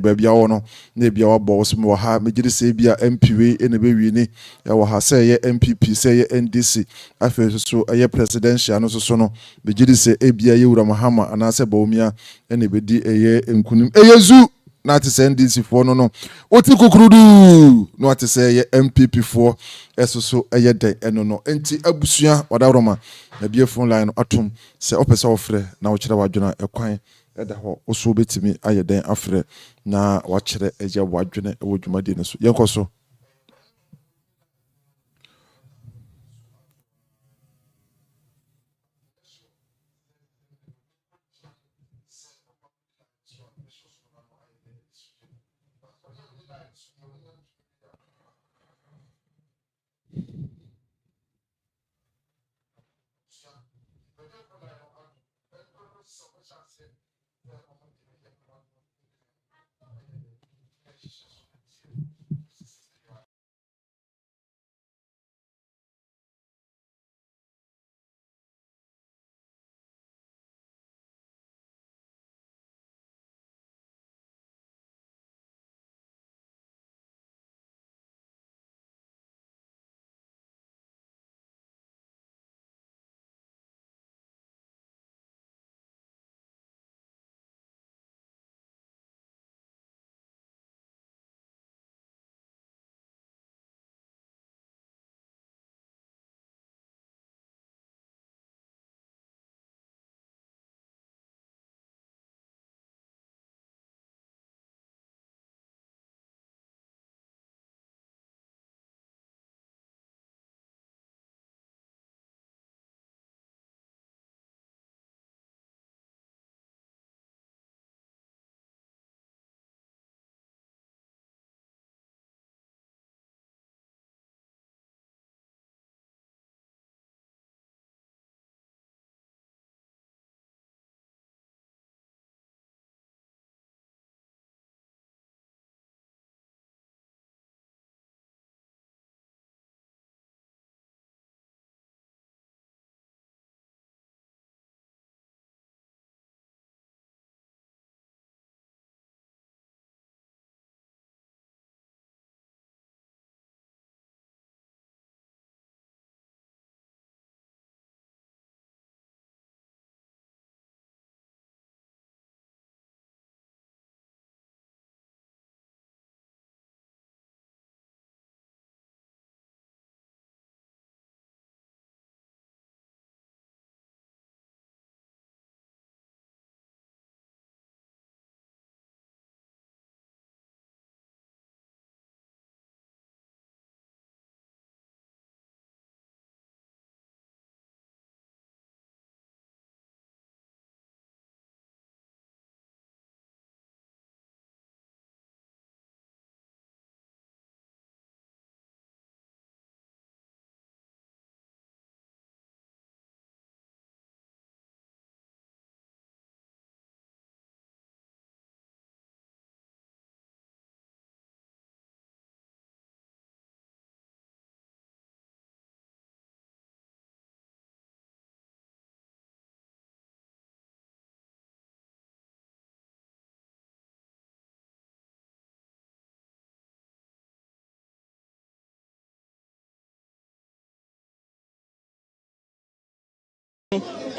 baabi a wɔ no na bia wabɔ so wɔ ha megidi sɛ bia MP we ene bɛwini ɛwɔ ha sɛ ɛyɛ MPP sɛ ɛyɛ NDC afei so ɛyɛ presidential no so no megidi sɛ ebia yɛ wura mahama anaasɛ bawumia ene bɛdi ɛyɛ nkunim ɛyɛ zu na ate sɛ NDC foɔ no oti kukurudu no ate sɛ ɛyɛ MPP foɔ ɛso so ɛyɛ dɛ ɛno no enti abusua wadawroma na bie phone line no atom sɛ ɔpɛ sɛ ɔfrɛ na wɔkyerɛ wadwena ɛkwan ɛda hɔ oso betimi ayɛ dɛn afrɛ na wakyerɛ ɛgya wadwene ɛwɔ dwumadie no so yɛnkɔ so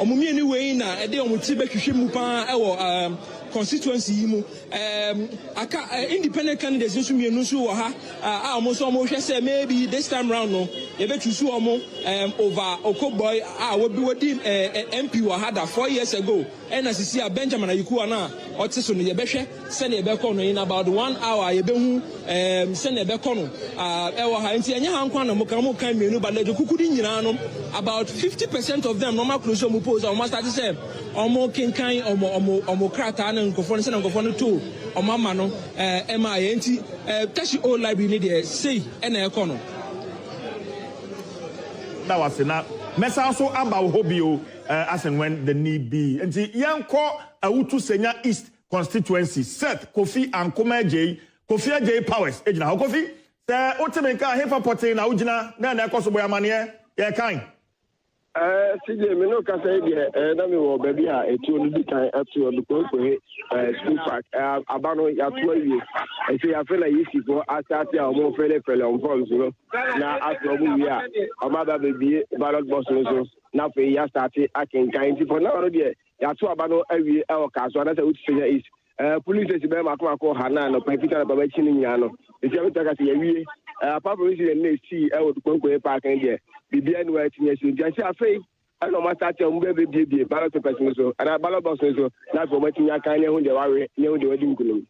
omumi anyway na e dey omuti be hwehwe mu pa e wo constituency yi mu independent candidates nso mienu nso wo ha a omo so omo hwe say maybe this time round no e be tusu omo over Okoboy wodi MP wo ha da 4 years ago and asisi a Benjamin Ayikuwa na ote so no ye be hwe se na ye be kɔ no in about 1 hour ye be hu se na ye be kɔ no e wo ha nti enye ha nkwa na mo kan mienu ba lejo kukudi nyina no about 50% of them normal close omo pose omo start say omo kinkan omo krata na nkofo no se na nkofo no to omo ama no ema ye nti tashi old library ni dey say na e kɔ no that was enough. Mesa also about hobby as and when the need be. And the yanko Awutu Senya East constituency Seth Kofi and Ghpage Kofi J Powers. Ejina how Kofi? Sir Otemeka hefa pote na ujina na ekoso boya mane ye kan. CJ me no ka say de na me wo ba bia etu onu bi kan Atsu onu ko school park abano ya to awie e say ya feel like isi go asate a mo fele on form so na aso mu wi a o ma ba be ballot box so na fe ya start akin kan ti for na no de ya to abano awie e o ka so na say Awutu Senya East police station be makọ ha na no pa peter baba chi ni nya no e say ta ka say ya wie apart from this na see e wo ko park de bibia no ati nya so dia say afei I know my start to be ballot person so and a ballot box so that's what you can hear the worry near the wedding.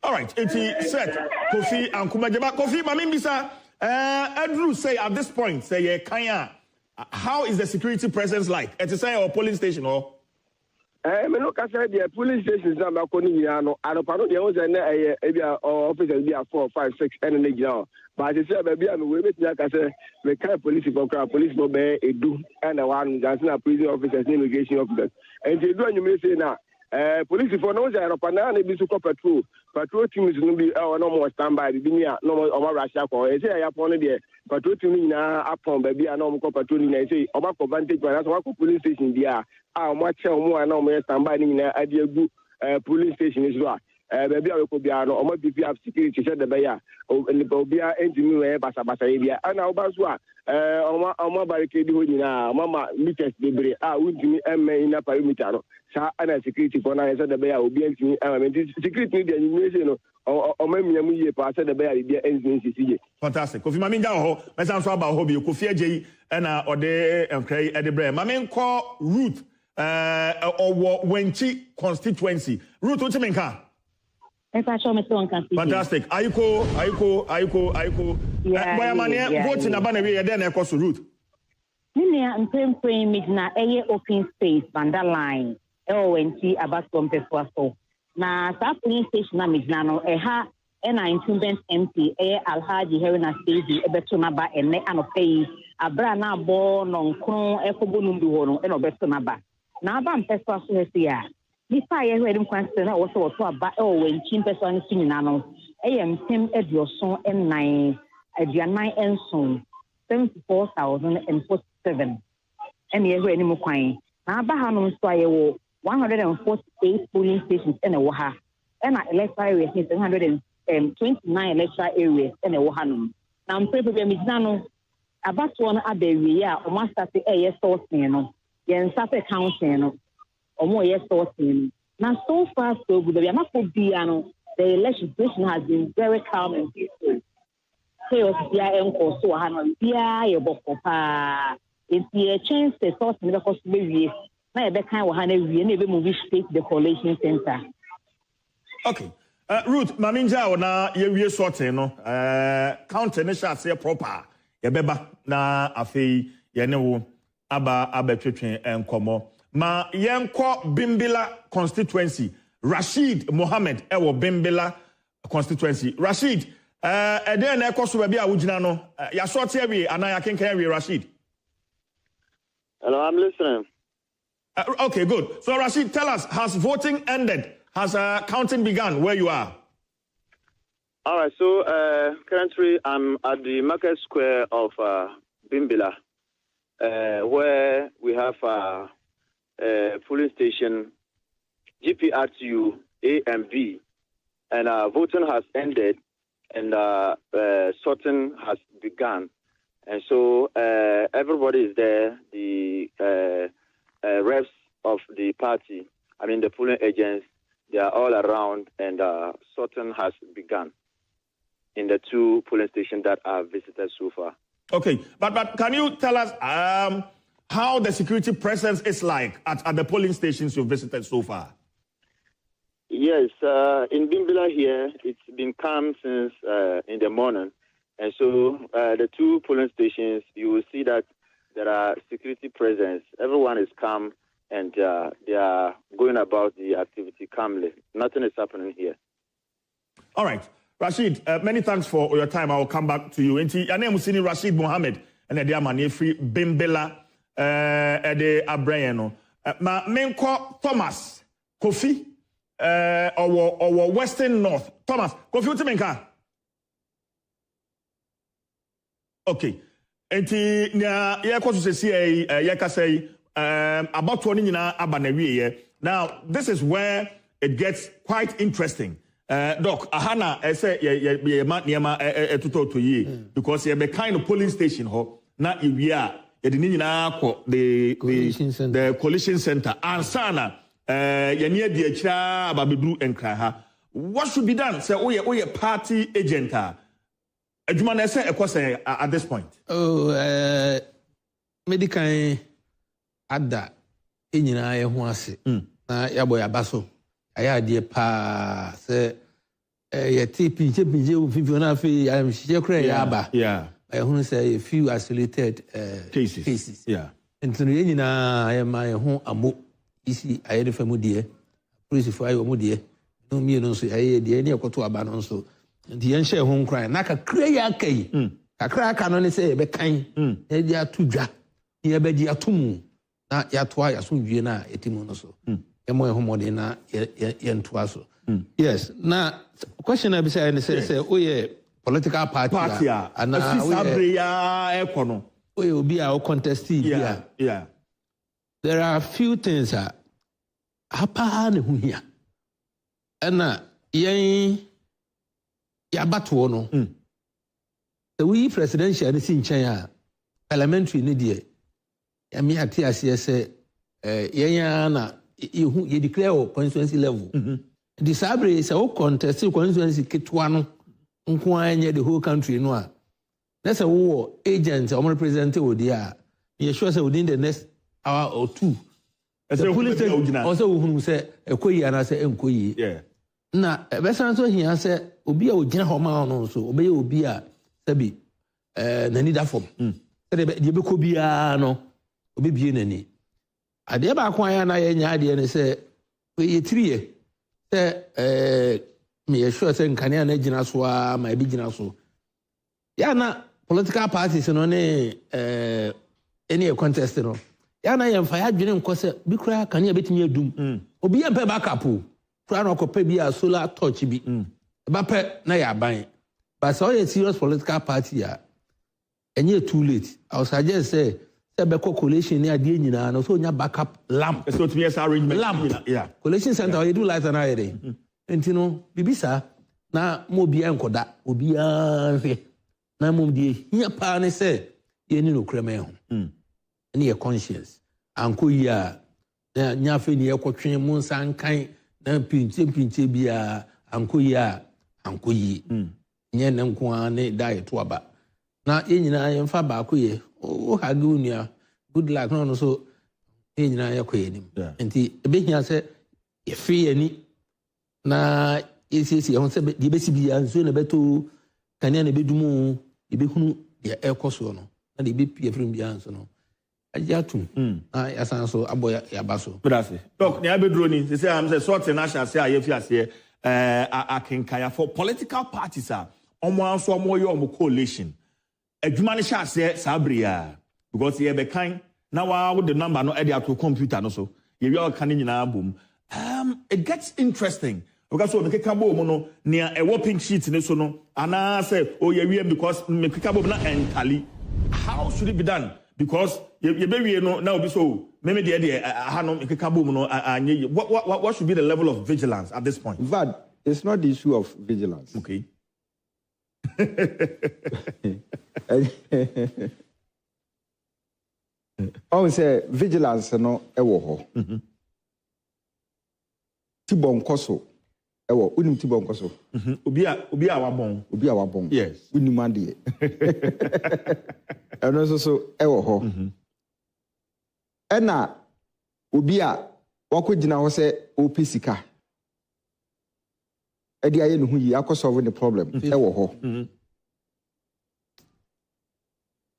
All right, it's set Kofi and Kumajaba Kofi Mamimisa Andrew say at this point say Kanya how is the security presence like at the say or polling station or me no ka say the police stations na ma ko ni ya no anopano de o say na e officers be 4 5 6 and na gina but they say baby am we betia ka say we can police for be edu and one na prison officers immigration officers and they do anyum say na police for no say anopana na bi su ko patrol teams no bi no more standby bi ni a no more russia ko e say ya pon de patrol team na apon baby na mo ko patrol ni na say oba ko vantage na so ko police station dia mo che mo na mo standby ni na ade agu police station is so baby a ko bia no omo bibi of security said the bia obi a engine we basa bia ana oba so a omo barricade ho nyina mama meters bebre wundimi emme na perimeter no sa ana security for na said the bia obi engine security ni de nyime say no omo miamu ye pa said the bia de engine CCJ fantastic Kofi mami nja ho mesa so aba ho bi Kofi Agyei na ode enkrai edebre mami nko route owo wenchi constituency route o chimenka fantastic ayiko boya mane vote na ba na we dey na ekoso route Ninia mpempe midna eye open space bandaline wenchi abatom peswaso na sa police station na midna no ha na incumbent MP Alhaji Herina Stevie ebeto na ba ene anopei abra na abo no nkron ekobonum bi ho no obeto na ba na aba mpeswaso hesia Nipa ye hwedum kwanse na wo so to aba wenchi mpeswa no sinyina no mpem edioson ennan aduanan enson 74,047 and ye hwe ni mu kwan na aba ha no so ayewo 148 polling stations in a ha and electoral areas 129 electoral areas in a ha no na mpepe be midina no abato no abawie a o master say ye sourcing no ye nsafe counting no omo ye sourcing na so far so good we are not no the election has been very calm and peaceful. Chaos bia enko so ha no bia ye boko pa enti chance the source ne because be na ye be kan wo ha na wie na be move straight the collation center. Okay. Ruth maminja na ye wie sorting no count ne sha say proper ye beba na afei ye ne wo aba abetwetwen enkomo ma yenko Bimbila constituency Rashid Mohammed ewo Bimbila constituency Rashid then na ekoso ba bia wugina no ya sortie awie ana ya kenkan awie Rashid. Hello, I'm listening. Okay, good. So Rashid, tell us, has voting ended? Has counting begun where you are? All right, so currently I'm at the market square of Bimbila, where we have a polling station, Atsu A and B, and voting has ended and sorting has begun. And so everybody is there. The reps of the party, I mean the polling agents, they are all around, and sorting has begun in the 2 polling stations that are visited so far. Okay, but can you tell us how the security presence is like at the polling stations you've visited so far? Yes, in Bimbila here, it's been calm since in the morning. And so the 2 polling stations, you will see that there are security presence. Everyone is calm, and they are going about the activity calmly. Nothing is happening here. All right. Rashid, many thanks for your time. I will come back to you. Your name is Rashid Mohammed, and the man free Bimbila de Abrayano. Ma menko Thomas Kofi or Western North. Thomas Kofi utimenka. Okay. Enti na ye ko to say ye ka say about 20 nyina abanawie. Now this is where it gets quite interesting. Doc, ahana say ye niema etuto to ye because ye be kind of polling station ho na iwia ye de nyina ko the coalition center ansana ye ne de akira ababedru enkra ha. What should be done? Say oye party agent adwuma na say ekose at this point. Medical ada enyina ye ho ase na yabo yabaso aya de pa se ye pinche ufifi na fe am shije kra yaba I who say a few isolated cases yeah and to nyina ye ma ye ho amo isi aye de famu de police for ayo mo de no mi no so aye de ne ekoto aba no so ndi ye nhye ho nkran na ka kra ya kai kakra aka no ne say ye be kan ye di atudwa ye be di atumu na ya toa ya so dwie na etimu no so emo ehomode na yentoa so yes na question na be say say oye political party ana sabriya ekono oye obi a contest bia there are a few things hapa ne hu hia ana yen ya bato no the we presidential ni sin chen parliamentary ni de ya mi ati ase say yen na you declare a constituency level. The Sabre is a contest constituency kitwa no nko anya the whole country no. That's a war agent or representative there. You sure say within the next hour or 2. The police also who say ekoyi and say enkoyi. Yeah. Na besan so here say obi a ogina homa no so obi obi a sabi na need that form. Say the be ko bia no obi bie nani. Ade ba kwa ya na ye nya ade ne se we 3 year se me ye sure se nkane na gina so a ma bi gina so ya na political parties no ne any contest no ya na ye mfa ya dwene nko se bi kura kane betimi adum obi ye mpa backup kura na okopa bi a solar torch bi ba pe na ya ban but so ye serious political party ya enye too late I was suggest say coalition near the Nina, so your backup lamp. So to be a arrangement. Lamp. Yeah. Coalition center, you do light and eye. And you know, Bibisa, na Mobia Koda, Obia, na Mumdi, here pane say, you know, cremel. Near conscience. Uncle ya, Nyafi near Cotrain Monsan kind, na pinche bia, Uncle ya, Uncle ye. Yen and Kwane die to aba. Na Inina and Fabakuye. Oh, Hagunia, good luck, no, so in I acquaint him. And the being said, if free any na is on said the basic and soon a better can any be do more, the Bihunu, the air cosono, and the BP from the answer. I yatum, I as answer a boy Yabaso. Grazie. Look, the Abedroni, they say I'm the sort of national say, if you say, I can kaya for political parties are almost more your coalition. Adwuma ne sha se sabria because ye be kan na wa with the number no edit to computer no so ye wi kan nyina bom it gets interesting because so make ka bom no near a whopping sheet ne so no ana say oh ye wi because make ka bom na entally how should it be done because ye be wi no na obi so me de ha no make ka bom no anye what should be the level of vigilance at this point? Vad, it's not the issue of vigilance. Okay. I say vigilance no ewo ho. Tibon koso ewo unim tibon koso. Obi a wabon. Yes. Unim ande. Eno so ewo ho. Ena obi a wakogina ho se opesika. Edi aye no hu yi akosolve the problem ewo ho.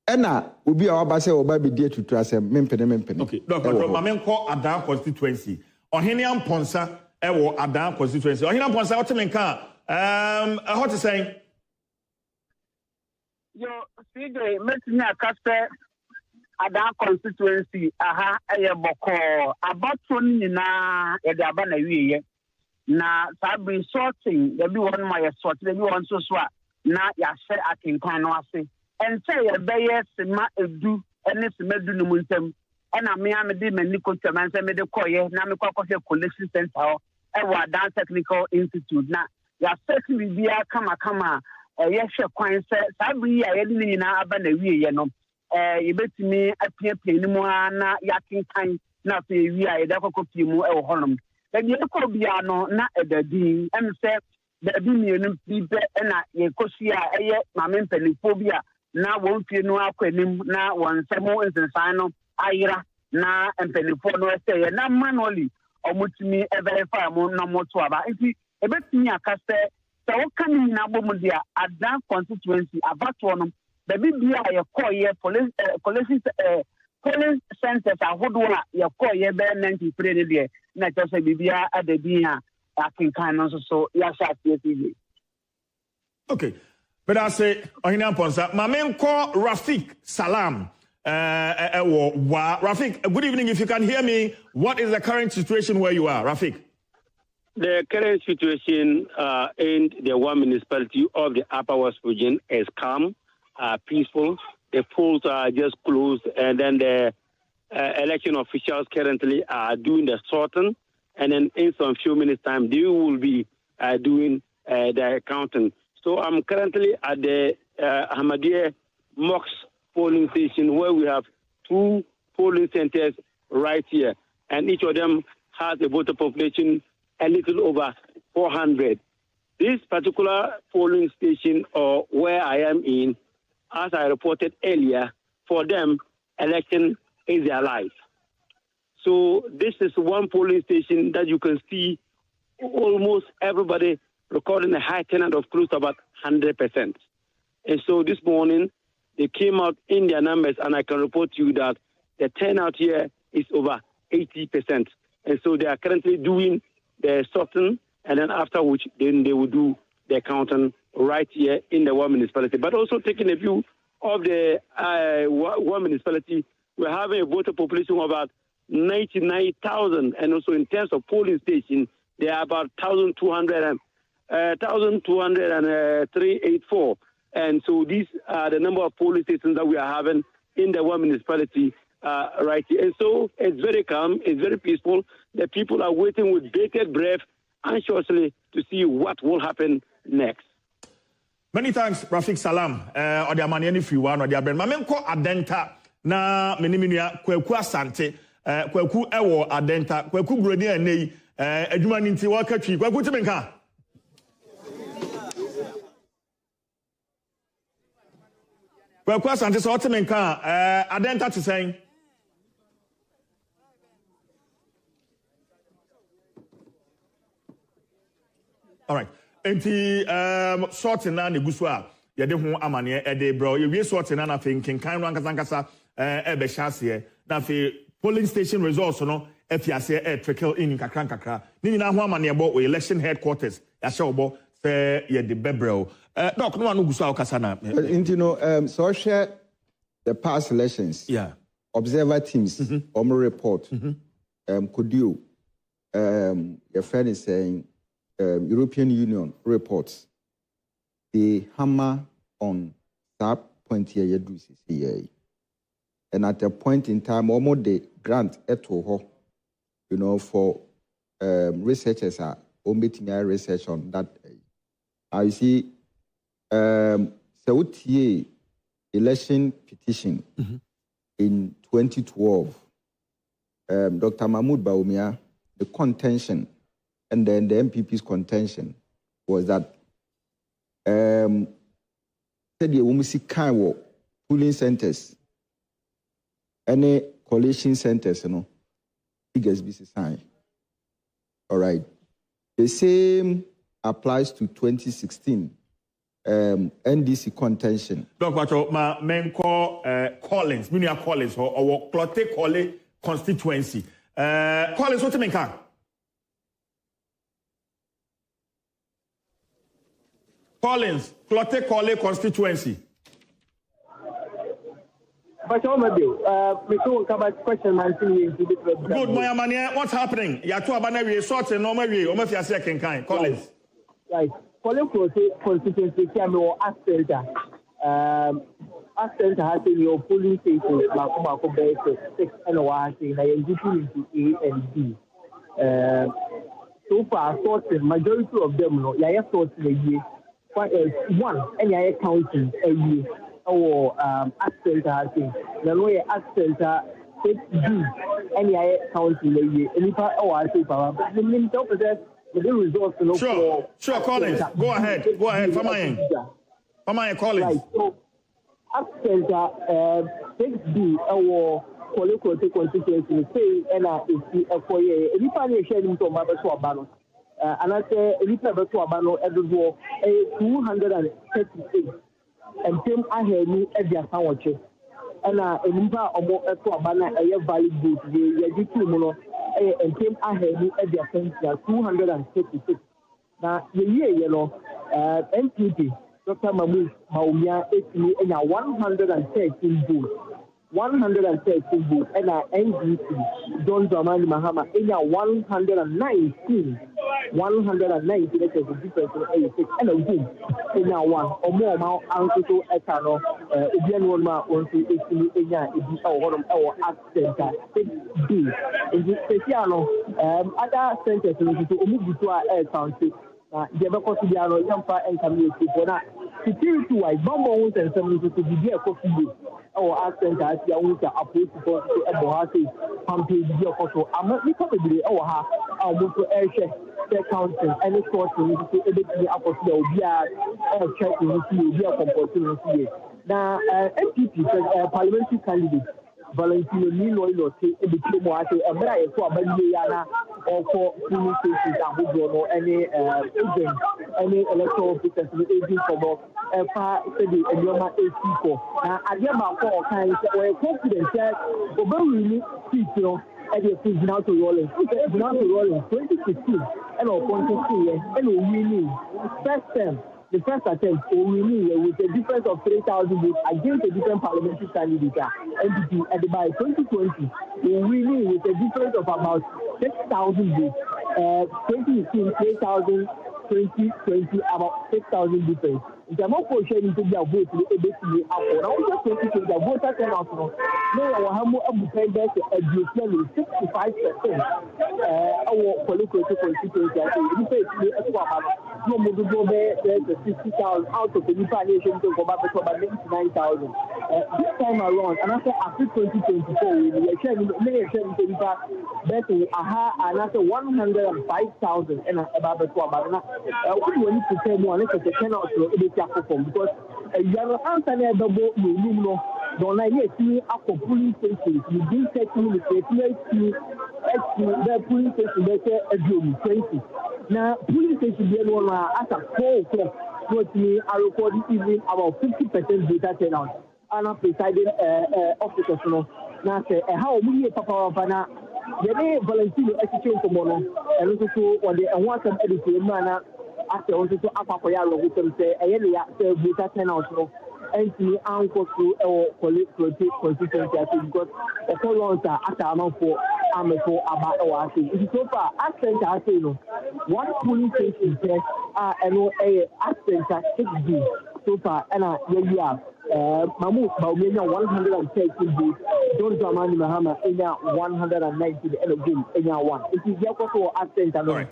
Ena obi a waba se oba be die tutu asem mempene. Okay, Dr. Mamenko Adan constituency. Ohene Amponsa ewo Adan constituency. Ohene Amponsa what menka how to say yo sige metini akase Adan constituency aha eye boko abato nyina e de aba na wiye na sabi sorting there be one my sort there be one so na ya share akinkan no ase ente ye beye sima edu ene sima du no muntem ena me amede mani kontama nse me de koye na me kwakose collection center e wa Adan Technical Institute na ya set bibia kama ye hwe kwan se sabi ya ye ni nyina aba na wiye no ye betimi apiapia ni mu na yakinkan na so ye wi aye da kokopie mu e wo honom da ye ko bia no na edadin em se da bi mienu bibe na ye kosia eye mamempanifo bia na won fie no akwanim na won semo nsensan no ayira na empanifo no say na manually omutimi e verify mo na moto aba nti ebetimi akase se wo kan na bomu dia Adan constituency abato no da bibia ye koye police centers ahodo a ye koye be 93 ne de na tose bibia adabin a akinkan no so ya sha TV. Okay. But I say, Ohine Amponsa, Mamenko Rafik Salam. Rafik, good evening. If you can hear me, what is the current situation where you are, Rafik? The current situation in the one municipality of the Upper West region is calm, peaceful. The polls are just closed, and then the election officials currently are doing the sorting, and then in some few minutes' time, they will be doing the counting. So I'm currently at the Ahmadiyya Mox polling station where we have 2 polling centers right here. And each of them has a voter population a little over 400. This particular polling station or where I am in, as I reported earlier, for them, election is their life. So this is one polling station that you can see almost everybody recording a high turnout of close to about 100%. And so this morning, they came out in their numbers, and I can report to you that the turnout here is over 80%. And so they are currently doing the sorting, and then after which, then they will do the counting right here in the one municipality. But also taking a view of the one municipality, we're having a voter population of about 99,000, and also in terms of polling station, there are about 1,203.84. And so these are the number of polling stations that we are having in the one municipality right here. And so it's very calm, it's very peaceful. The people are waiting with bated breath, anxiously to see what will happen next. Many thanks, Rafik Salam. Odi amani any free one, odi abren. Mamenko Adenta na meniminia kweku asante. Kweku ewo Adenta. Kweku broni enei. Edwuma ninti wakatwi. Kweku timenka. Kweku asante so timenka. Adenta ti saying. All right. Enti sorting na negusu a ye de ho amane e de bro ye wie sorting na fe nkenkan no ankasa e be hyase na fe polling station results no e fiase e trickle in kakra ni nyina ho amane bo election headquarters ya hye obo se ye de bebrel doc no gusu a okasa na enti no so share the past elections observer teams report Kodio your friend is saying European Union reports they hammer on that point here you do CCA. And at a point in time, almost the grant for researchers are omitting research on that. You see, Sauti election petition in 2012. Dr. Mahmoud Bawumia, the contention, and then the MPP's contention was that said the Wumisi Kaiwo polling centers, any coalition centers, biggest business sign. All right. The same applies to 2016 NDC contention. Dr. Ma menko Collins, Minia Collins, or Clotte Colley constituency. Collins, what do you mean? Collins, Clotte Colley constituency. But maybe we can come back question man. Good, my man. What's happening? You are two abandoned sorts and normal way. Almost your second kind. Collins. Right. Collins constituency came or Astelta. Astelta has in your polling station. Makuma Bay 6 and one thing. I am into A and B. So far, sorted majority of them. No, yeah, sorted a year. One and yeah, counting a year. Or accent I think the way accent take D any county lady any part I say power but the main top is the results sure Collins go ahead Fama Collins right so accent take D or political constituency say and if for year any part you share into my best one and I say any part to abano every 238 and Tim I heard me at their sandwich. And a number of more echo abana a valid good, the Yajitu and Tim I heard me at their fence 256. Now, the year yellow, MPP, Dr. Mahmoud Bawumia, 113 booths. 113 booths, and NDC, John Dramani Mahama, 119. 190, that is the difference in 86, and a boom, in one or more amount, Uncle Etano, Ubian Roma, 180, in our accent, B. In this Speciano, other centers to move to our air country. The Bacosiano, Yampa, and community for that. Security wise, bombs and some to be there for you. Our accent as the ones that approach to Bohasi, Pumpy, the photo. I'm not probably our move to air check, their council, and of course, we need to edit the apostle, we are checking with you, we are composing. Now, MPP, parliamentary candidate. Valentino Nilo say a bit more at a bright for Baliana or for polling stations that would go any agent, any electoral process agent for far city and Yoma A4. Now, I get my 4 kinds or confidence that really people at the now to Rollins. Now to Rollins 2016 and or 2016 and we need first time. The first attempt with a difference of 3,000 votes against a different parliamentary candidate, NDP, and by 2020, we win with a difference of about 6,000 votes. 2018, 3,000, 2020, about 6,000 difference. The amount of sharing to their votes will be up. Now, just 2020, the voter turnout, no, Wahamo Abu Pembes, a difference 65%. Our political constituency, no more to go there, there's 60,000 out of the Nation to go back to about 99,000. This time around, and after 2024, we are sharing better, and after 105,000 and about the we need to say more, let's say, cannot because you are answering double, you know, don't I see a polling station, you didn't take me the polling station, better a 20. Now, polling station, as a whole, me, I recorded evening about 50% data turnout. And I'm presiding officers, now say, how many Papa Vana, the name Valentino exchange for mono, and also when they want some editing manner. After also to Apapoya, we can say, data turnout, and me uncle to our political constituency because the whole ones are at a amount for Amako about our thing. So far, accent I say no. One polling station test and accent 6D so far, and we have Mahmoud Bawumia 113 votes, Don't Dramani Mahama enya 190 the end of game enya 1. It is therefore for accent and all.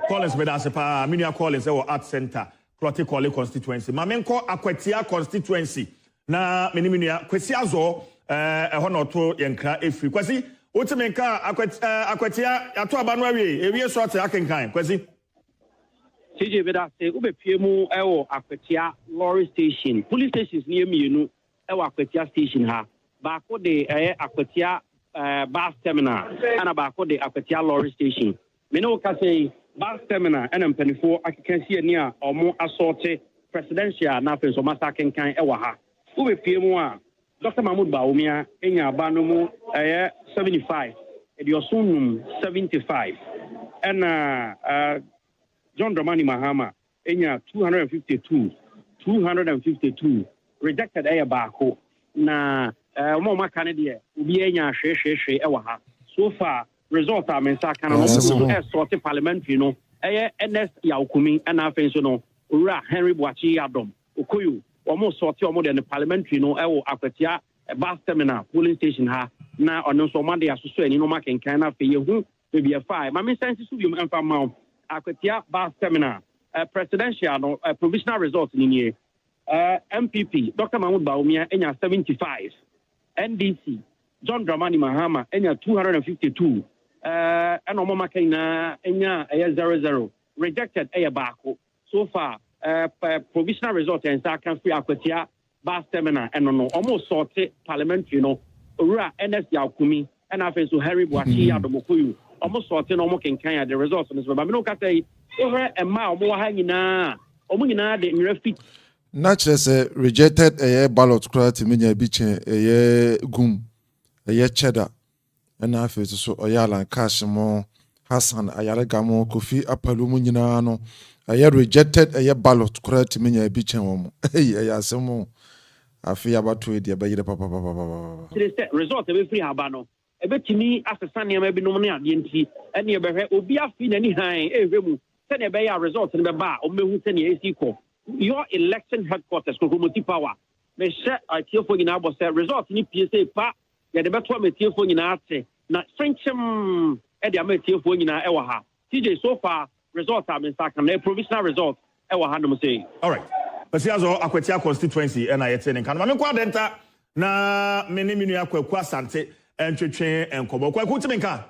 Collins me that's pa minia Collins e art center Clotte College constituency. Mamenko Akwetia constituency. Na meniminia kwesi azo ho no to yenkra efri. Kwesi wotimenka Akwetia ato abanu awie ewie so ate akenkan. Kwesi CJ Beda say ube piemu ewo Akwetia lorry station. Police stations near mienu ewo Akwetia station ha. Baako de Akwetia bus terminal and baako de Akwetia lorry station. Me no ka say bus terminal and mpanifo akekansi ani a omo assorte presidential na fe so masa kenkan ewo ha. Ube piemu a Dr. Mahmoud Baumia enya abano mu 75 ediosunum 75 and John Dramani Mahama enya 252 rejected baako na mo maka ne ubi enya hwe ewa ha so far result amensa kana no sort parliamentary no NS Yaukumi and afenso no ura Henry Boachi Adom Okoyo omo sort omo de parliamentary no ewo Akwetia bus terminal polling station ha na ono so mande asoso ani no makenkan na fe yehu be fa ma me sense su bi emfa ma Akwetia bus terminal presidential no provisional results in here MPP Dr. Mahmoud Baumia enya 75 NDC John Dramani Mahama enya 252 and omama kaina enya 00 rejected baako so far provisional result and can free Akwetia bus terminal and no almost sorted parliamentary no ura NS Yaukumi and after so Harry Boachi Adomokuyu almost sorted no more can the results on this but me no ka say over a ma omo ha nyina omo nyina de nrefi naturally rejected ballot credit minya biche gum cheddar and after so oyala cash mo Hassan ayare gamo Kofi apalumu nyina no rejected ballot credit minya biche wo asemo afi abatu e be yire papa result e be free habano e betimi asesa ne ma bi no ne ade nti ene e be hwe obi afi nani han ehwemu se ne be ya result ne be ba o mehu se ne esi ko your election headquarters Kokomoti power me share atiefo nyina bo se result ni PSA pa ya de beto ma atiefo nyina ate na frenchem e de ma atiefo nyina e wa ha TJ so far result am insaka na provisional result e wa ha no say all right Pasiazo Akwetia constituency and I attend kan ma me kwa denta na meniminu akwaku asante entwetwe enkobo kwaku timenka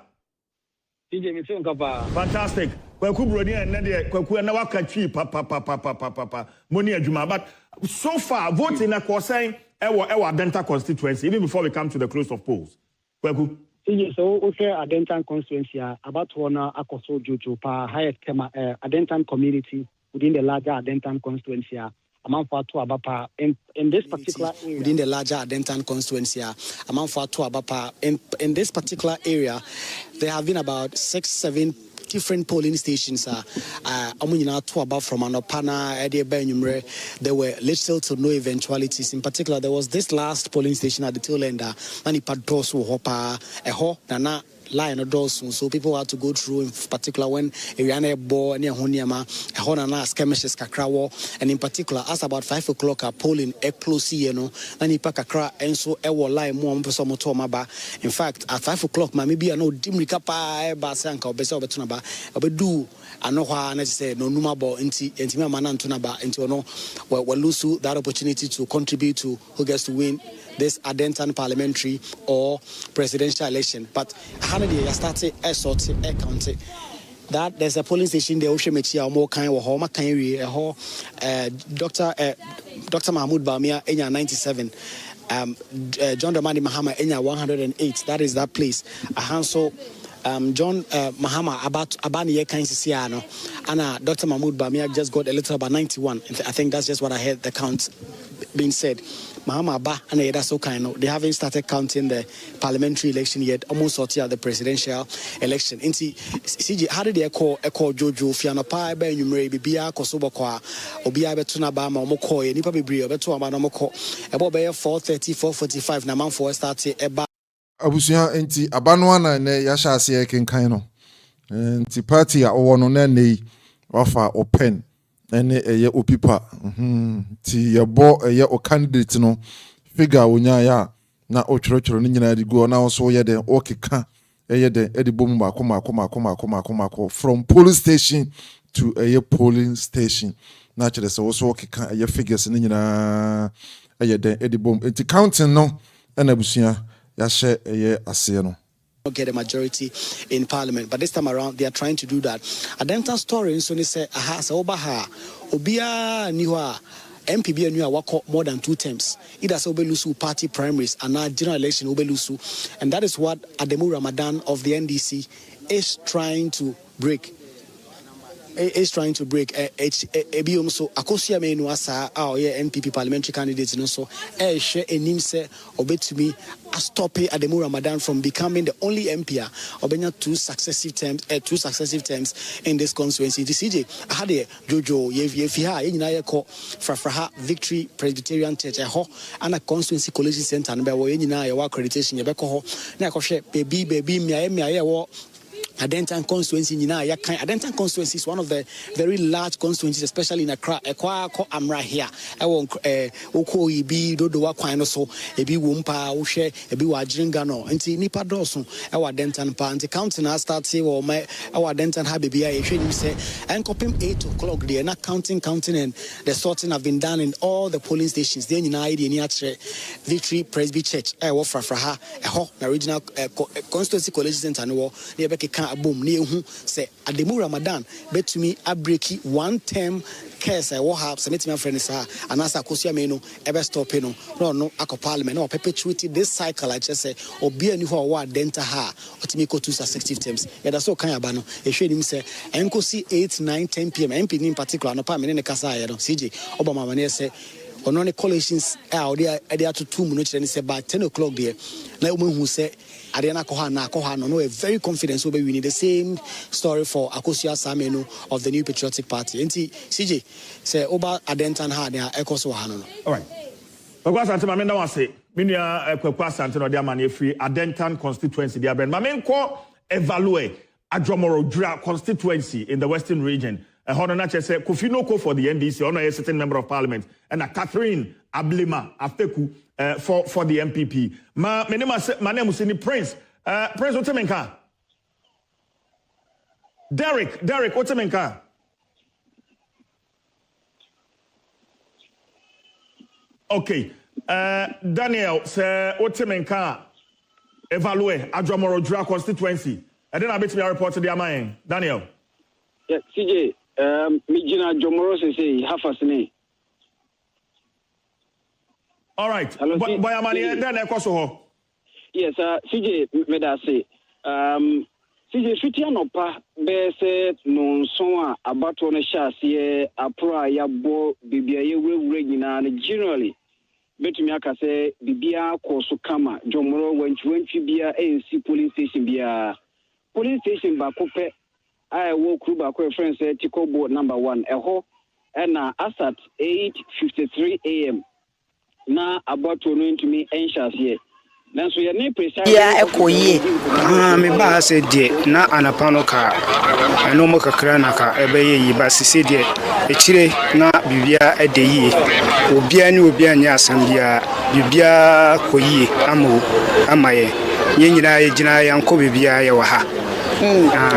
TJ me feel nkapa fantastic kwaku broni en de kwaku na wakatwi papa moni adwuma but so far voting na kosen ewo denta constituency even before we come to the close of polls kwaku TJ so we share Adentan constituency about one akoso jojo pa highest kema Adentan community within the larger Adentan constituency amount for to abapa in this particular area within the larger Adentan constituency amount for to abapa in this particular area there have been about 6-7 different polling stations amunyina to about from anopana enyumre there were little to no eventualities in particular there was this last polling station at the tail end nani pados wo hopa eho nana line of doors so people had to go through in particular when Ariana bo near Honiama, Honana skirmishes kakrawo, and in particular as about 5 o'clock polling close Nani Pakakra and so ewo line more maba. In fact at 5 o'clock maybe I know dimrikapa basanka besa betunaba obedu anoha na say no numabo intima manantunaba into no we lose that opportunity to contribute to who gets to win this Adentan parliamentary or presidential election. But Hanadi started a sort of county. That there's a polling station there, Oshemechia, more kind of home, Dr. Mahmoud Baumia, Enya 97. John Dramani Mahama, Enya 108. That is that place. Ahanso. John Mahama about Abani Yekansiano and Dr. Mahmoud Baumia just got a little about 91. I think that's just what I heard the count being said. Mahama Ba and that's so kind of they haven't started counting the parliamentary election yet, almost sorted out the presidential election. CG, how did they call Jojo Fiano Pai Ben Umre Bibia Kosobokwa Obia Betunabama Moko, Nipa Bibri, Betu Amanamoko, about 4:30, 4:45 Naman for started about abusuya enti abanwana ne yasha ase kenkan no enti party a owo no na nei wafa open ene eye opipa ti yebo eye o candidate no figure wonya ya na otwerɛtwerɛ no nyina di go na also ye den okeka eye den edibom mako from police station to a polling station na chere se wo so okeka eye figures no nyina eye den edibom enti counting no na busua ya hye eye ase no get a majority in parliament, but this time around they are trying to do that. A dental story so they say aha so obaha obia niwa MPB and you are more than 2 terms. Either so obelusu party primaries and now general election obelusu, and that is what Ademu Ramadan of the NDC is trying to break. Is trying to break ebiom so akosia me no asa NPP parliamentary candidates no so share enim se obetumi stop Ademu Ramadan from becoming the only MP obenya 2 successive terms in this constituency. The CJ ahade Jojo yefi ha nyina ye ko frafraha Victory Presbyterian Church ho and a constituency college center no be wo nyina ye accreditation ye be ko ho na akohwe baby mia wo Adentan constituency Adentan constituency is one of the very large constituencies, especially in Accra. Ekwa Amra here. Oko ibi dodowa kwan so ebi wumpa uhye ebi wajringa no. Nti nipa doso Adentan pa nti counting na start say wo Adentan ha bebia ehwe nim say enkopim 8 o'clock there na counting and the sorting have been done in all the polling stations. Then nyina ide ni atre Victory Presby Church wo frafraha ho na original constituency college center no wo ne be boom near who say Ademu Ramadan bet to me a breaky 1 term case I will have some my friends and as a Kosia meno ever stop no ako parliament or perpetuated this cycle I just say or be a new award denta ha or to me go 2 successive terms. Yeah, that's so kind of bano. A shade him say and see 8, 9, 10 PM MP in particular no parliament in the Casa CJ Obama when say on the coalitions out there to 2 minutes and say by 10 o'clock there like woman who say Ariana Kohana no a very confident we need the same story for Akosia Sameno of the New Patriotic Party. NT CJ say Oba Adentan ha there ekoso hano. All right. Kwa sante ma menda wase. Minia kwa sante no dia mane free Adentan constituency dia brand. Ma menko evaluate Adwomoro Dra constituency in the Western region. Hono na say Kofi no ko for the NDC, hono a certain member of parliament and Catherine Ablema Afeku for the MPP. My name is Prince. Prince, what's your name? Derek, what's your name? Okay. Daniel, what's your name? Evaluate Adwomoro Dra constituency. And then I bet me a report to the Amain. Daniel. Yeah, CJ, Mijina Adwomoro say half a snake. All right. Yes, CJ, Medase. CJ, Fitianopa, Bese, non son about one chassis, Apra, Yabo, Bibia, Regina, generally. Betumiaka say, Bibia, Kosukama, Jomoro, when you be ANC police station, police station, Bakope, I woke Ruba, friends, Tico board number 1, and Asat 8:53 AM. Na about to know to me anxious here. Nanso ye ne precise ya ekoye me ba se die na anapano ka eno mo kakra na ka ebeye yi ba se die e kire na bibia edeyi obia ni obia nya asam bibia koyi amaye nyina ye gina yanko bibia ye wa ha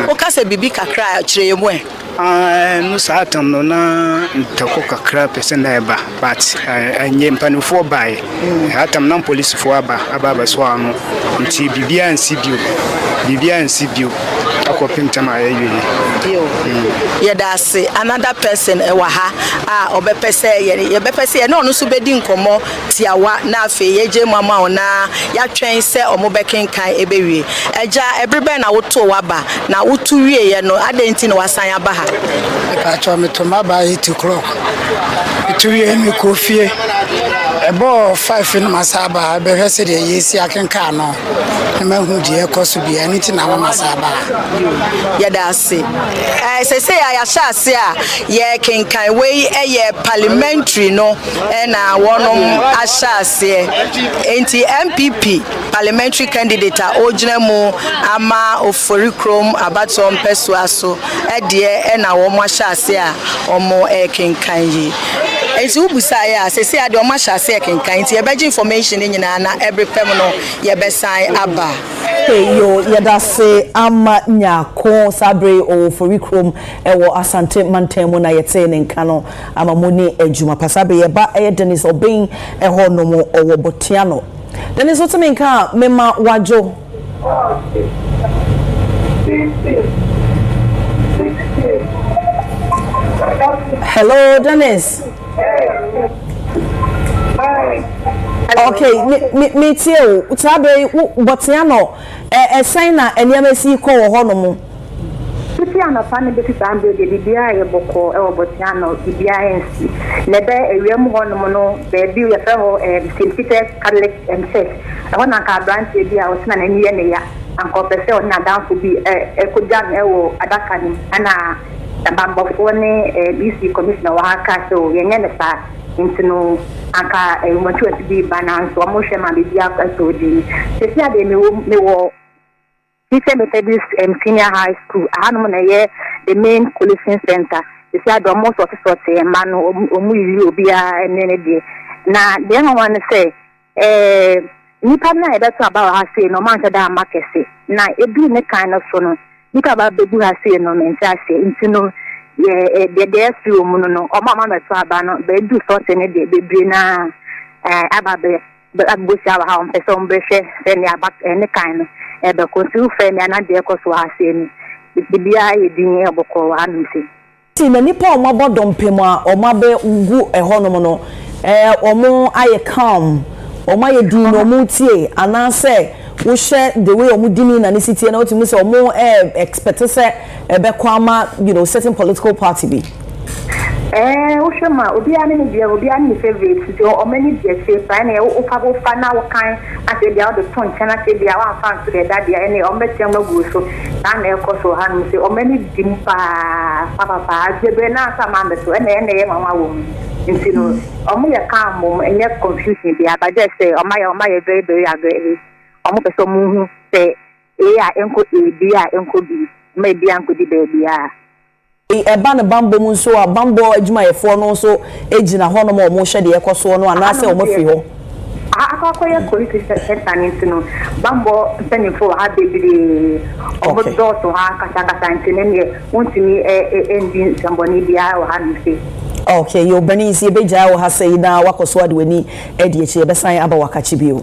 o ka se bibi kakra kire ye mo no satam no na ntako kakra pese na eba but anye mpanufo bae atam na police fo aba so ano nti bibia nsibio akopim tama ayiri yedase another person ewa ha obepese ye bepese na onu so bedi nkomo tiawa na afi yeje mama ona ya twen se omobekenkan ebewie eja ebrebe na woto waba na wotu wie ye no adenti na wasan aba ha ekacho metoma ba 8 o'clock ituwie mi Kofi ebo 5 in masaba be hwese de yesi akenka no na mahu de ekoso bia nti na masaba yedase se ya shase a ye kenkan we eye parliamentary no na wonom ashase enti MPP parliamentary candidate ojina mu ama oforikrom abatom pesuaso de na wo mo ashase a omo kenkan yi enti ubusa ya sese ade o ma sha se kenkan enti ebeji information nyina na every pem no ye besan aba hey yo yada se ama nyako sabre o forikrom ewo asante mantemu na yete ne nka no ama moni adwuma pasabe ye ba Dennis obin eho no mo owo botiano Dennis otime nka mema wajo Hello Dennis. Okay, me tell utabe botiano sign na eniamesi ko wo hono mo. Botiano fa ne beti sambe de bibia ye boko e wo botiano bibia ensi. Ne be ewiem hono mo no be bi ye fe ho St. Peter's Catholic Church. E ho na ka branch bi a wo sina na niye ne ya. Anko pese o na danfo bi ko jan e wo adaka ni ana bambofo ne BC commissioner wa haka so yenye ne sa intino aka mwantu bi balance o mo hwema bi akaso di sesi ade me wo Teacher Methodist Senior High School ahanu na ye the main collection center sesi ade o mo so man o mu yi obi a ne de na de no wan say nipa na e beto about ha say no man da makese na edu ne kind of so no nika ba bebu ha say no mentia say intino the SU no o mama me so aba no be do sort ne de bebre na aba be abusia ha on person be hwe se ne aba ne kind no e be ko su fe ne na de ko so ha say ni bibia ye din e boko anu se ti na nipa o mabo dompem a o mabe ugu ehonom no o mo aye calm o ma ye din no mu tie anase wo share the way omu dini na city na otimu say omu expect say ebe kwama certain political party bi wo shema obi ani ni dia obi ani favorite so o many dia say plan e o fa na wo kan ase dia o the ton chana say dia wa fan to the daddy any o metem no go so na e ko so han say o many dimpa papa jebe na sa man so ene ye mama wo ntino o mu ye kan mo enye confusion dia ba just say o ma ye very very agree omo peso muhu se enko bia enko bi me bia enko di bia eba ne bambo mu nso a bambo adwuma yefo no nso ejina ho no mo hwe de ekoso no anase omo fi ho akako ye political center ni tino bambo senifo ha bebiri omo do so ha kasa ntene ne wontini endi samboni bia wa ha nse okay yo benisi beja wo ha sei na wakoso ade wani edi echi ebesan aba wakachi bio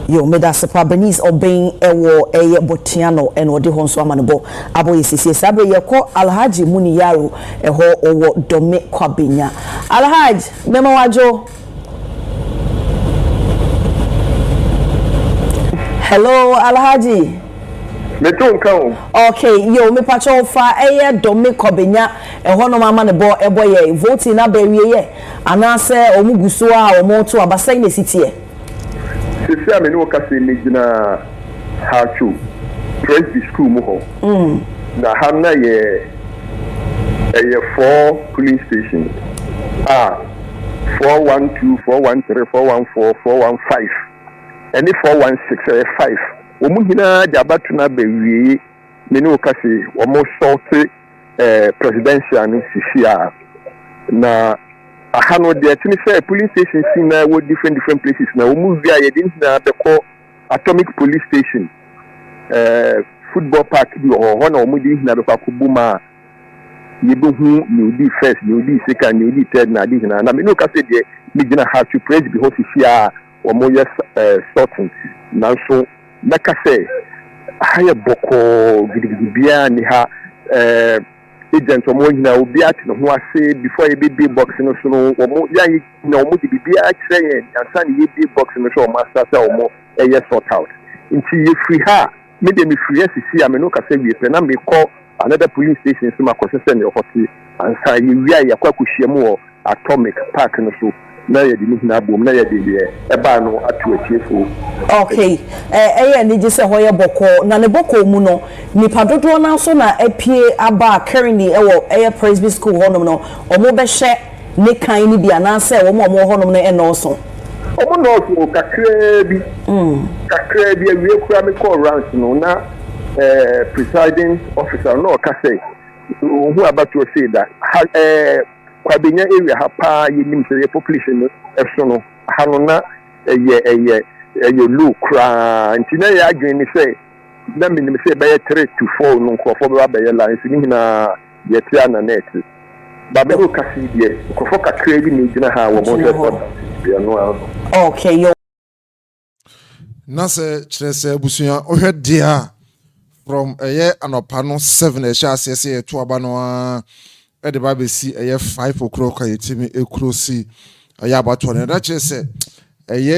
yo meda sepa Benis obin ewo eye botiano eno odi ho nso amanebo abo yesisi sabre yeko Alhaji Muni Yaro eho owo dome kwabenya Alhaji mema wajo hello Alhaji metonka okay yo me pacho fa eye dome kwabenya eho no amanebo ebo ye voting na ba wiye anase omuguso a omoto abasan ne sitie sisi amene okase ne gina Atsu Presby school mu ho na ha na ye 4 polling stations 412 413 414 415 and 416 5 omu hina jabatu na bewie mene okase omo sorte presidential no sisi a na ahano de atini say police stations na wo different places na wo move via ye din na be call atomic police station football park bi ho na wo di na be kwa kubuma ye be hu ni di first ni di second ni di third na di na me no ka say de me gina have to praise be hosi a wo mo yes sorting na so na ka say haye boko gidigidi bia ni ha agent omo hina obi ati no ho ase before e be box no so no omo ya na omo di bibia akire yen ansa ni ye box no so master say omo eye sort out nti ye free ha me de me free sisi a me no ka say we pe na me call another police station so makosese ne hoti ansa ye wi a yakwa kohyiam atomic park no so na ye di ni hina bom na ye de e ba no atu atiefo okay ni gise hoye boko na ne boko mu no nipa dodo na so na apie aba currently ewo Presby school honom no omo be hye ne kan ni bia na se omo honom no eno so omo no so kakra bi awie kura me call rounds no na presiding officer no ka say who about to say that kwabenya area ha pa yenim se population eso no ha no na eye low cry ntina ya adwene say na minim say be 3 to 4 no nkofo be ba ye la nsi na ye tia na net ba me ko kasi die nkofo kakra bi ni gina ha wo mo se no okay yo Nase chese busuya ohwe dia from anopa no 7 e sha asese to aba no e de ba be si 5 o'clock yetimi ekrosi abato ne da chese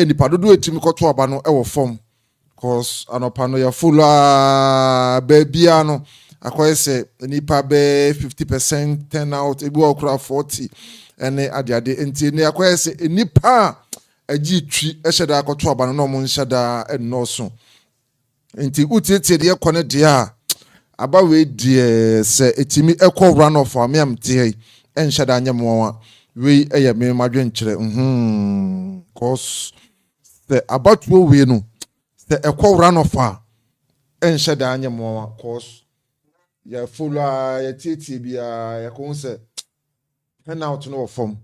nipa dodo etimi koto aba no wo form cause anopa no ya full bebia no akoyese nipa be 50% turn out ebi okra 40 ene ade enti ne akoyese nipa agi twi eheda akoto aba no mo nheda enoso enti utietie de ekone de a aba we de se etimi ekọ run off am tie enheda anyemwa we eye me madwen kire cause the about we no the ekọ run off enheda anyemwa cause ya follow ya tietie bia ya ko se hen out no form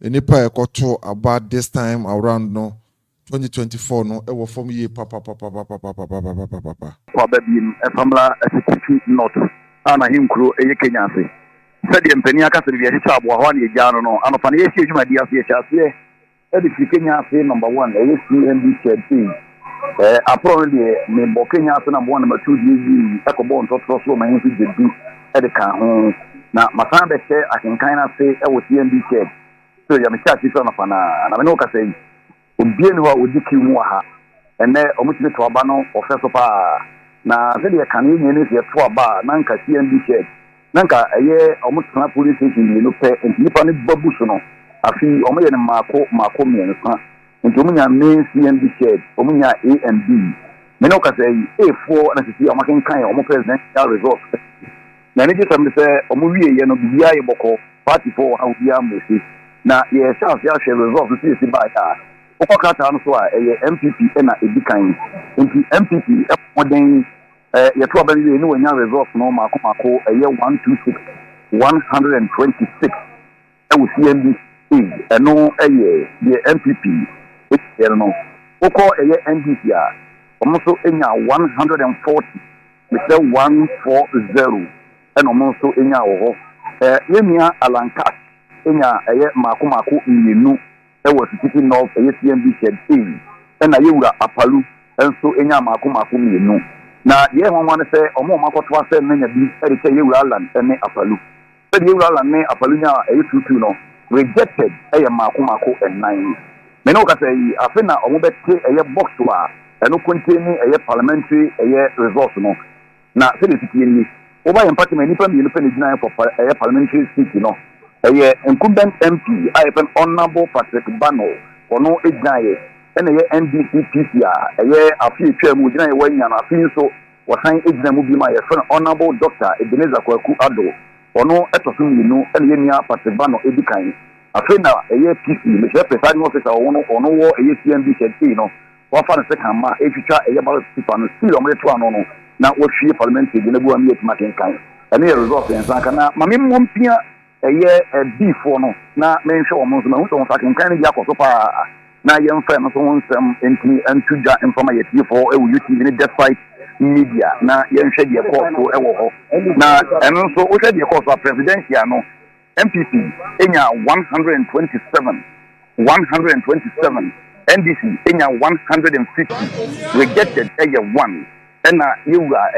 enipa ekoto about this time around no 2024 no e wo form ye papa kwa baby famla executive not ana hinkro eye Kenya ase sede mpani aka se bia hita abo ho na egya no anofa na yesi edwuma dia ase ase e di Kenya ase number 1 eye CNB chairman apro de me bo Kenya ase number 1 number 2 di ekobo ntotro so ma yin fi jebi e de kan ho na masan be se akenkan na ase e wo CNB chairman so ya me chachi so na fa na me no ka sei obie ni wa odiki mu ha ene omutime to aba no ofeso pa na se de kan yin ni se to aba na nka CNB check na nka eye omutana police station ni no pe nipa ni babu so no afi omoye ni mako mi en fa nti omunya main CNB check omunya A and B me no ka sei A4 na se amaken kan omo presidential results na ni je sam se omo wie ye no bia ye boko party for how bia mo si na ye chance ya share results si ba ya okokata no so a MPP na edikan nti MPP moden ye to abani ni wanya results no mako 126 126 e wo CNB eno ye MPP e no oko NDC a omoso enya 140 mete 140 eno omoso enya wo yemia alankat enya mako mienu e was city north CNB shed na yewura apalu enso enya mako mienu na ye hwanwan se omo makoto ase nanya bi e de yewura land ne apalu e yewura land ne apalu nya tutu no rejected mako ennan me no ka say afena omo bete box wa eno contain parliamentary resource no na se de titi ni oba ye party nipa mi nipa ne gina for parliamentary seat no incumbent MP IFN Honorable Patrick Bano ono ejaye ene NDC PCA afutuo mu gina wanya na afi so wasan ejina mu bi ma Honorable Dr. Ebenezer Kwaku Ado ono etoso minu ene nia Patrick Bano edikan afena PC me presiding officer ono wo CNB check no wa fa se kan ma etwitwa ballot paper no still o mo to ano no na wo hwie parliamentary gina bu am yet maken kan ene result en san kana ma me mompia B4 no na menhwe omo so ma hu so fakin kan dia koso pa na yemfa no so nsem enti antuja informa yeti for YouTube ni despite media na yenhwe dia koso ewo ho na eno so o hwe dia koso presidential no MPP enya 127 NDC enya 150 rejected 1 ena yewura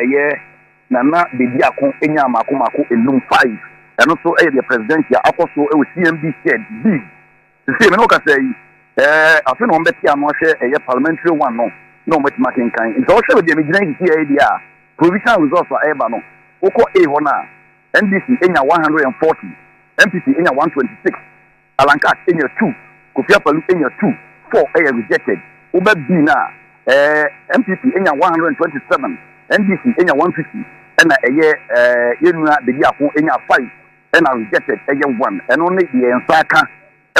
nana bebi akon enya mako enum 5 and also the presidential akoso e CNB said big to say me no ka say afi no mbeti ano hwe parliamentary one no mbeti making kan nti o hwe de me gina hiti dia provisional results are eba no oko a hona NDC enya 140 MPP enya 126 Alankat enya 2 Kofi Apalu enya 2 4 rejected uba B na MPP enya 127 NDC enya 150 ena yenua bebi akon enya 5 and I rejected 1 and only the Ensaka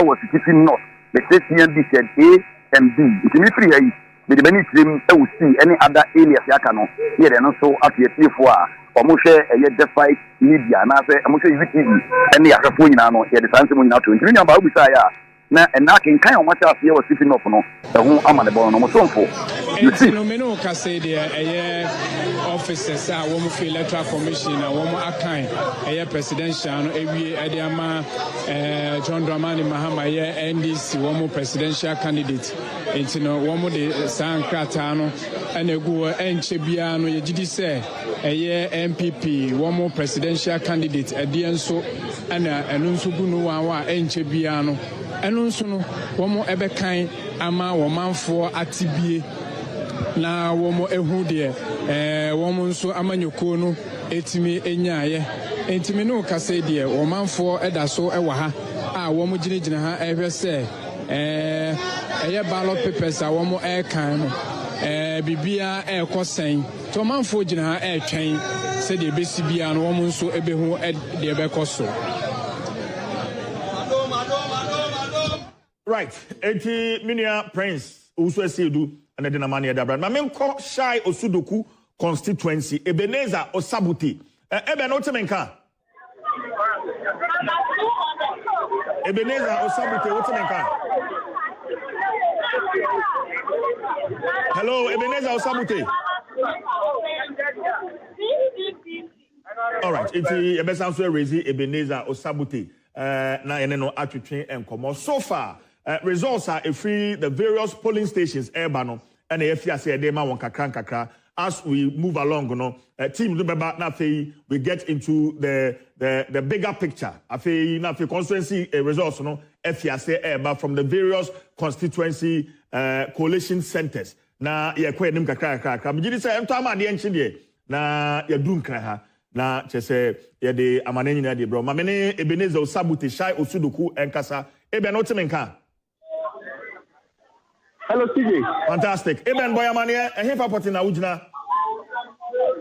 was city north the CNB said A and B it me free the benefit will see any other areas yakano here and also at the P4 ɔmo hwɛ ɛyɛ defied media na sɛ ɔmo hwɛ UTV ɛne ahwɛfoɔ nyinaa no yɛde saa nsɛm nyinaa to ntumi nyamba obisa ya na ɛna kenkan ɔmo hyɛ aseɛ wɔ sitting up no ɛho ama ne bɔ no ɔmo somfo enti no me no ka sɛ deɛ ɛyɛ officers a wɔn fi electoral commission a wɔn akan ɛyɛ presidential no ewie ɛde ama John Dramani Mahama yɛ NDC wɔn presidential candidate enti no wɔn de saa nkrataa no ɛna egu ɛnkyɛ biara no yɛgyidi sɛ ɛyɛ MPP wɔn presidential candidate ɛdeɛ nso ɛna ɛno nso gu no wɔn a ɛnkyɛ biara no ɛno nso no wɔn ɛbɛkan ama wɔn manfoɔ atibie na wɔn ehu deɛ wɔn nso amanyɔkuo no etimi enyaayɛ etimi no kasa deɛ wɔn manfoɔ ɛda so ɛwɔ ha a wɔn gyinagyina ha ɛhwɛ sɛ ɛyɛ ballot papers a wɔn ɛrekan no bibia ɛrekɔ sɛn tí wɔn manfoɔ gyina ha ɛretwɛn sɛdeɛ ebesi bia no wɔn nso ɛbɛhu deɛ ɛbɛkɔ so. Right, eti minia Prince owusu esiedu ane de na mani edabra. Ma menko Shai Osudoku constituency Ebenezer Osabute. Ebe no temenka. Ebenezer Osabute what temenka. Hello, Ebenezer Osabute. All right, eti Ebenezer so raise Ebenezer Osabute. Na ene no atwetwe enkomo so far. Results are free the various polling stations Ebano and the FIA de ma won kakra as we move along team remember na we get into the bigger picture afei na constituency results FIA Eba from the various constituency coalition centers na ye kwa enim kakra me gidi say ento ama de enchi de na ye du nkra ha na chese ye de amane nyina de bro ma me ne Ebenezer Osabute Shai Osudoku enkasa ebe no temenka. Hello, CJ. Fantastic. Eben Boyamania, and here for Potina Ujna.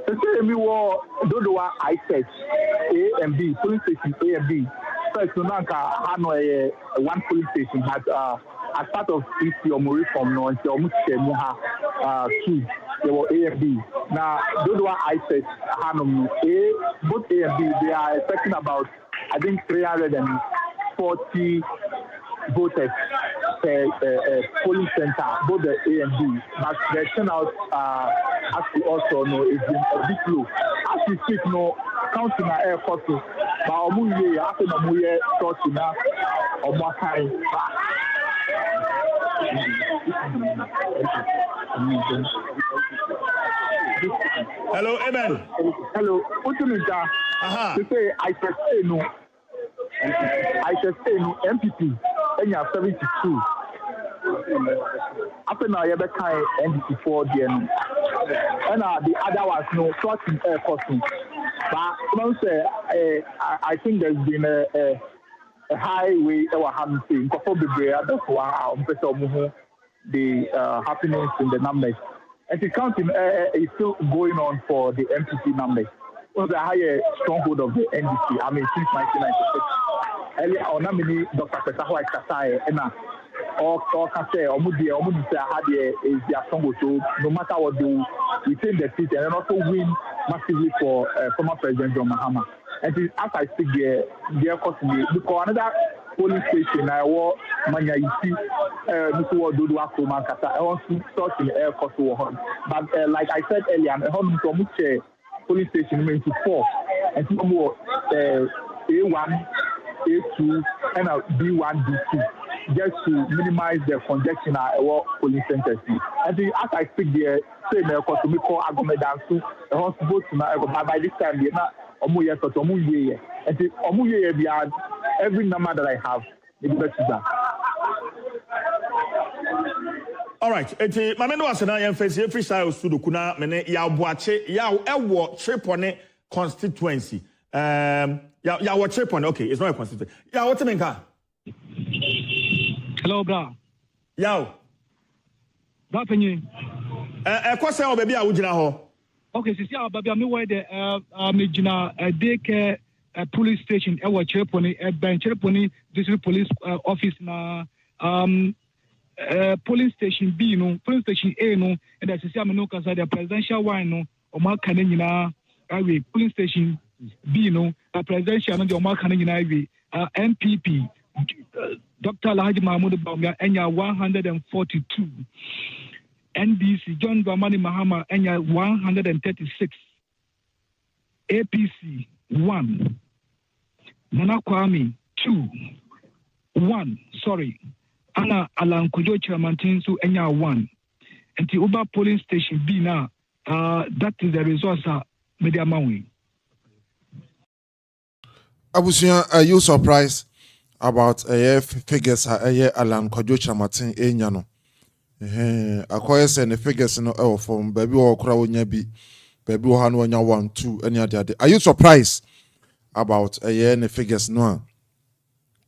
Say me war Dodoa ISET A and B, police station A and B. First, Nanka Hanoi, one police station had as part of EC or reform, no, and so Muha 2. There were A and B. Now, Dodoa ISET Hanum A, both A and B, they are expecting about, I think, 340 voters per polling center, both the A and B. But the turnout, as we also know, is a bit low. As we speak, no counting our air force, but Omuye, after Omuye, sorting now, or more time. Hello, Eben. Hello, Utuminta. To say, I can say no. I can say no MPP. And you have 72. After now, you have a kind NDC4 DN. And the other was no sorting air costing. But I think there's been a highway our having seen. That's why the happenings in the numbers. And the counting is still going on for the MPP numbers. Was a higher stronghold of the NDC. I mean, since 1996. Earlier on, I mean, Dr. Pesaho Kasai, and or Kasai, or Mudi, or Mudi, is their stronghold. So no matter what they do, we take the seat and also win massively for former President John Mahama. And as I speak, they're costing me because another polling station, I war Manya Iti, Mr. Dodoa Koma Kasa, I want to start in the air cost. But like I said earlier, I'm home to Muche police station means 4 and some more A1, A2, and B1, B2, just to minimize the congestion at our police centers. And as I speak there, say me to me call Agomedansu, the hospital tonight, by this time, they're not Omuye, so Omuye, and Omuye, beyond every number that I have, it's better. All right, eti mameno asena yem face every Shai Osudoku na mene ya boache ya ewo tripone constituency. Ya wo tripone, okay, it's not a constituency. Ya what menka? Hello bra. Yaw. Ba penye. Kwase o baby a wugina ho. Okay, sisi a baby me where the me gina daycare police station e wo tripone ben tripone district police office na polling station B no, polling station A no, and as you see, I'm no the presidential one no, or my canina highway polling station B no presidential no the Omaka highway MPP Dr. Alhaji Mahmoud Bawumia enya 142 NDC John Dramani Mahama enya 136 APC 1 Nana Kwame 1 sorry Anna Alankojo Chairman so enya 1 and the Uber polling station B now that is the results media mawi. Abusia, are you surprised about figures Alankojo Chairman enyano? Akwess and the figures no from baby or crowd bi baby or han 1 2 any other. Are you surprised about the figures no?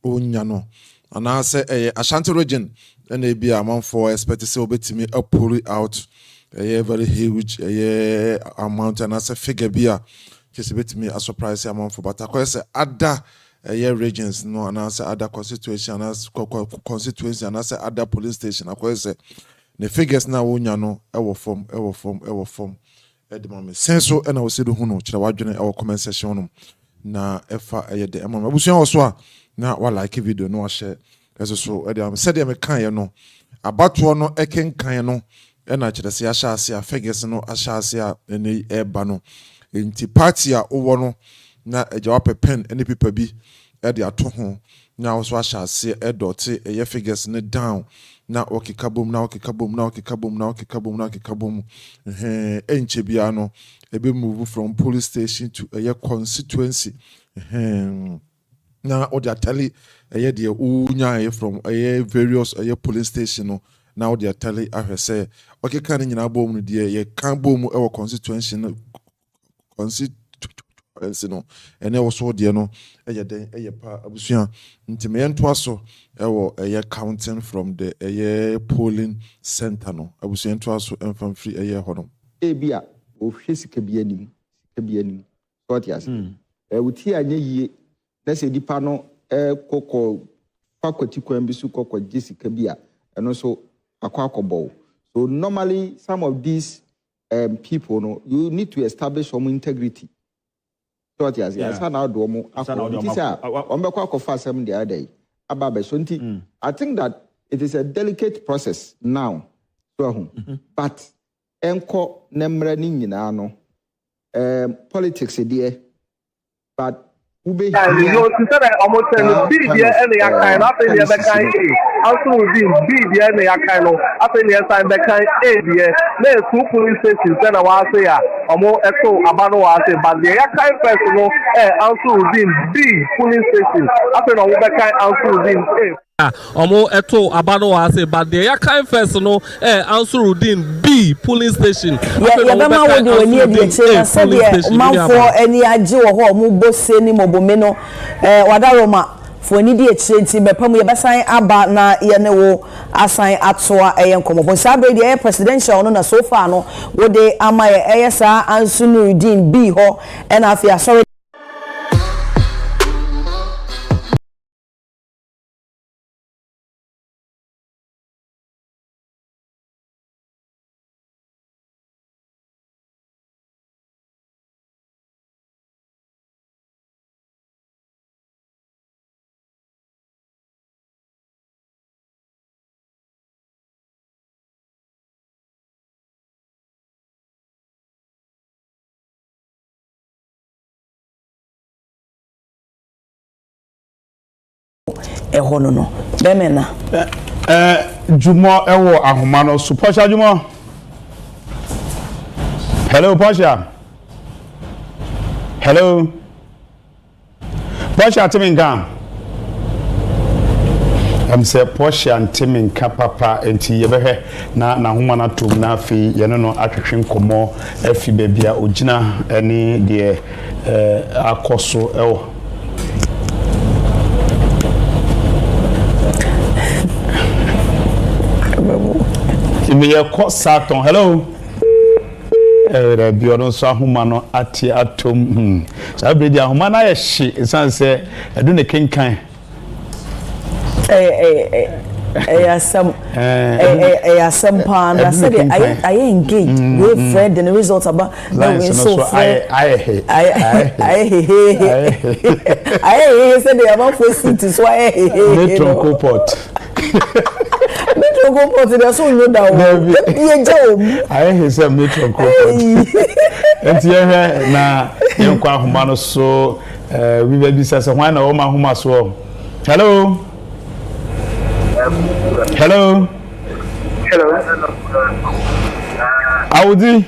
Onyano. And I say Ashanti region and they be amount for expect to say me up pull it out a very huge amount and I say figure beer just a bit me a surprise amount for but Akwess other regions no and I say other constituency and as constituency and I say other police station Akwess the figures now onyano ewo form at the moment sense so and I will say the huno chira wadwene our comment section no na efa de amama abusuan oso na wa like video no share eso so e said me kan no abato no ekenkan no e na kire se ahya figures no ahya ene eba no enti party a owo no na ejawa pen any people bi e de ato ho na also ahya e dote e figures ne down na okikabom enche bia no ebe move from police station to a constituency na they are telling the unya from various police station no now they are telling I say okay kan nyina bom no de kan bom e constituency no no ene wo so de no den pa abusuan ntime ento aso e counting from the polling center no abusuan ento aso enfam free hono ebia o hwe sika bi anim so what yas wuti anye yie na se dipa no kokko fakwati kwan bi su kokko jisika bi a eno so akwakobo so normally some of these people no you need to establish some integrity. So what yas yas na do mo akọ ombekwa akofa asem the other day ababe so nti I think that it is a delicate process now so but enko nemra ni nyina no politics there but ube you know since almost be there and ya kind up in the kind also be there and ya kind of up in the side the kind there na two police stations na wa say ya omo eto abano wa say but the ya kind person no also be police station up in the kind also be omo eto abano wa say but the ya kind first no Ansarudin B polling station ya be ma wo de woni e de che say the man for any age wo ho mu bose ni mobome no wadaroma for ni de che nti be pam ye besan aba na ye ne wo asan atoa nkomo bon sabe de presidential no na so far no wo de ama ye sa Ansarudin B ho and afia sorry ehono no bemena jumo ewo ahoma no suposha jumo hello posha timinka say posha timinka papa enti yebehwe na homa na tom na afi ye no atwetwe nkomo afi bebia ogina eni de akoso ewo me ye ko saton hello biono so ahoma no ati atom sa be di ahoma na ye hye esan se edu ne kenkan some pan. I said I engaged with Fred and the results about so Fred. I said they are not for cities. Why? Metro pot. Metro pot. There's so no doubt. I say metro pot. And here na yonkwa humano so we baby says why na o ma huma so. Hello. Hello. Audi.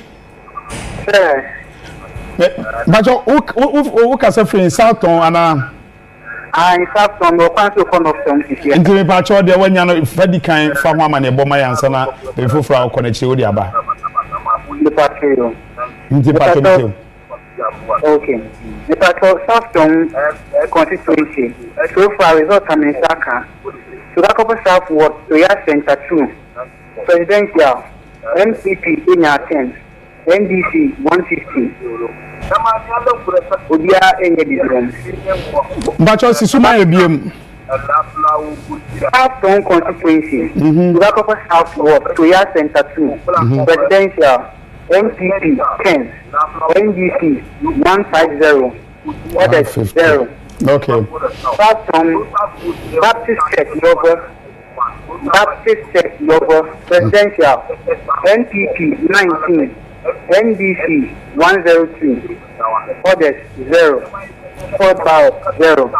But who can say free Southton ana I have some no part of some here. Nti me pa cho de wanya no fadi kan fa ho ama ne bo ma yansa na be fofra ko na chi odi aba. The patrol. Nti patrol. Okay. The patrol Southton constituency. So far results are in Saka. So that couple Southward to your center 2. Presidential MCP in 10. NDC 150. Odia enye bizom. Bacho sisuma ebiem. Southton constituency. So that couple Southward to your center 2. Presidential MPP 10. NDC 150. What is 0? Okay. Southton Baptist Church Lover. Baptist Church Lover. Presidential NPP 19. NDC 102. Others 0. Fourth ballot 0.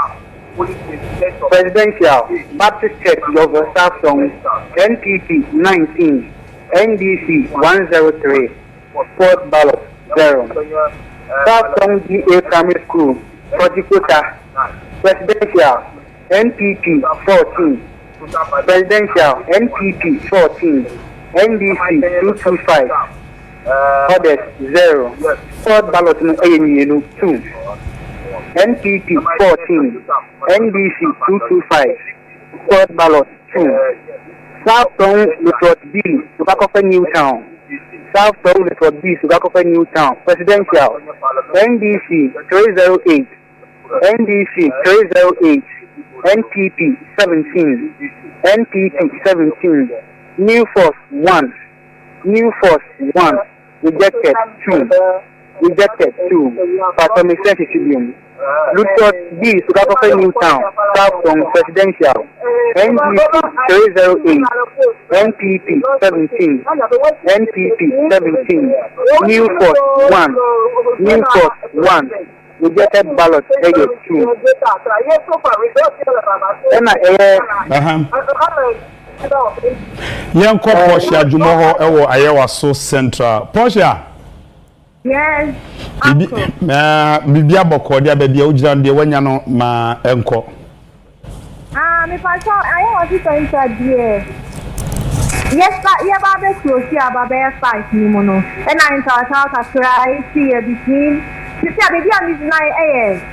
Presidential Baptist Church Lover Southton NPP 19. NDC 103. Fourth ballot 0. Southton DA Primary School Projicota Presidential NPP 14. Presidential NPP 14. NDC 225. Others 0. Fourth ballot no 2. NPP 14. NDC 225. Fourth ballot 2. Southton Resort B, Sugakofe Newtown. Southton Resort B, Sugakofe Newtown. Presidential NDC 308. NDC 308. NPP 17. NPP 17. New Force 1. New Force 1. Rejected 2. Rejected 2. Patron Civilian. Lutot B. Sugakofe Newtown. Southton Presidential. NDC 308. NPP 17. NPP 17. New Force 1. New Force 1. Rejected ballot 2. Yan ko Portia Jumoho ewo ayewa so central. Portia. Yes. Bibia boko dia be dia ugira de wanya no ma enko. Me pacho ayewa so central there. Yes, but yeah, babe close here, babe fight ni mo no. And I talk try see between you see baby on this night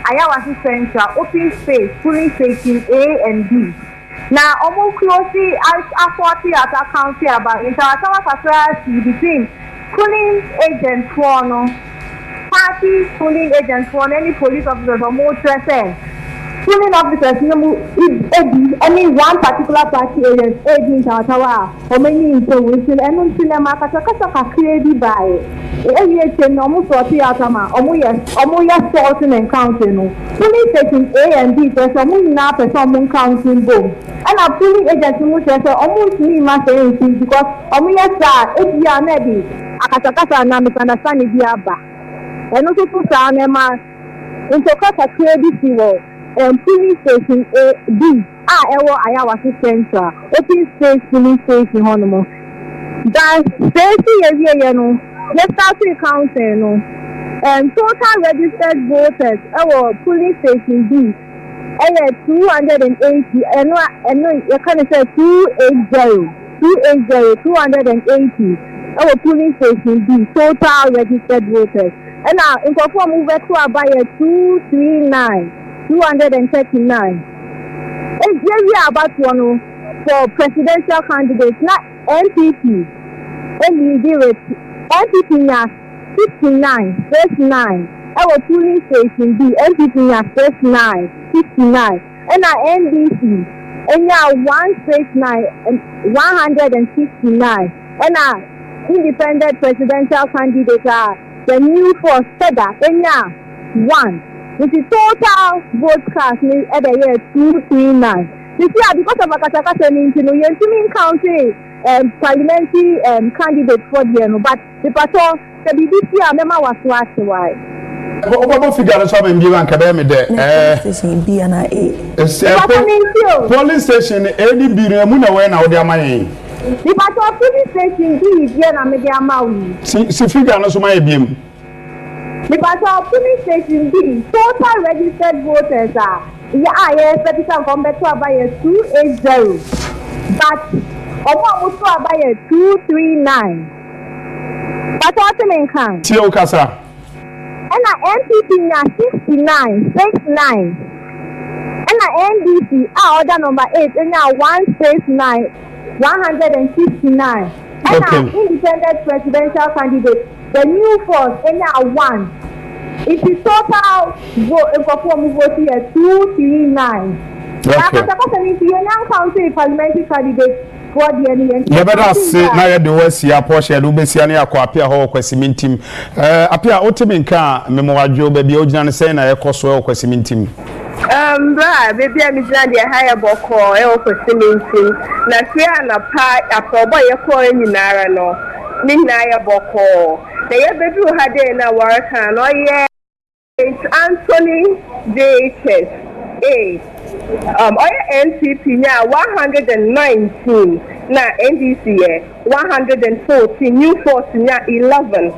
ayewa so central open space polling station A and B. Now, almost closely as a 40 at a county about international society between polling agents one, party polling agents one, any police officers or more present. Polling officers, any one particular party agent, agent or many information, and on cinema, Kasa created by almost 40 at a man, almost sorting and counting. Polling station A and B, there's a moon up and someone counting boom. And a polling agent who says almost me must say because almost that if you are maybe Akataka and misunderstanding the Abba. And also to Sanema into Kasa created polling station A B Ayawa Central open space polling station honomo that say let's start counting total registered voters polling station B 280 and you can say 280 our polling station B total registered voters and now in perform over to about 239 239. It's really about one for presidential candidates, not NPP. NPP has 69, first 9. Our polling station B, NPP has first 9, 69. And our NDC, 169 and 169 and independent presidential candidate the new force Seda 1 with the total vote cast at the year 239. You see, because of a county parliamentary candidate for the but the patrol the BBC was last while. What figure so I'm giving academy there? Police station any be muna when out there money. The patrol police station is here na media mawi. Si figure no so my biem. The patrol police station is total registered voters are petition come back to about 280. But almost to about 239. But what you mean can? Tio Kasa. And MPP na 69, 69. And NDC order number 8 and now 169, 169. And independent presidential candidate, the new force and now 1. It is total vote here 239. Okay. County parliamentary candidate. You better say now you do see a portion of Ubesiani appear whole question team. Appear Otiminka, Memorajo, baby, Ojan saying I cost well question team. Baby, I'm glad you hire Boko, question team. Nasia a proba, you're calling in Narano, Nina Boko. The baby had in a work, and oh, yeah, it's Anthony Ghpage. NCP now 119 now NDC 114 new force now 11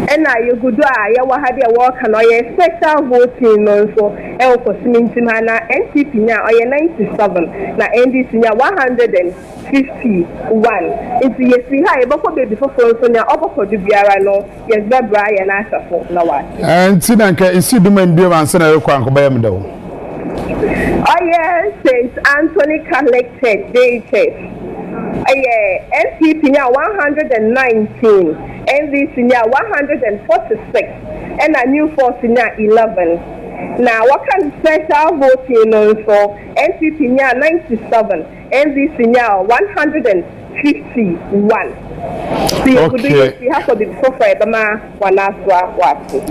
and now you go you have your work and your special voting also for now NCP now 97 now NDC now 151 it's yes we have before baby for so now over the biara no yes Brian Asafo now what and Tinanka is the man be answer na kwa bayam Oh yes, St. Anthony collected dated. NPP now 119, NVC now 146, and a new force now 11. Now what kind of special voting also? NPP now 97, NVC now 151. Okay. We have to be before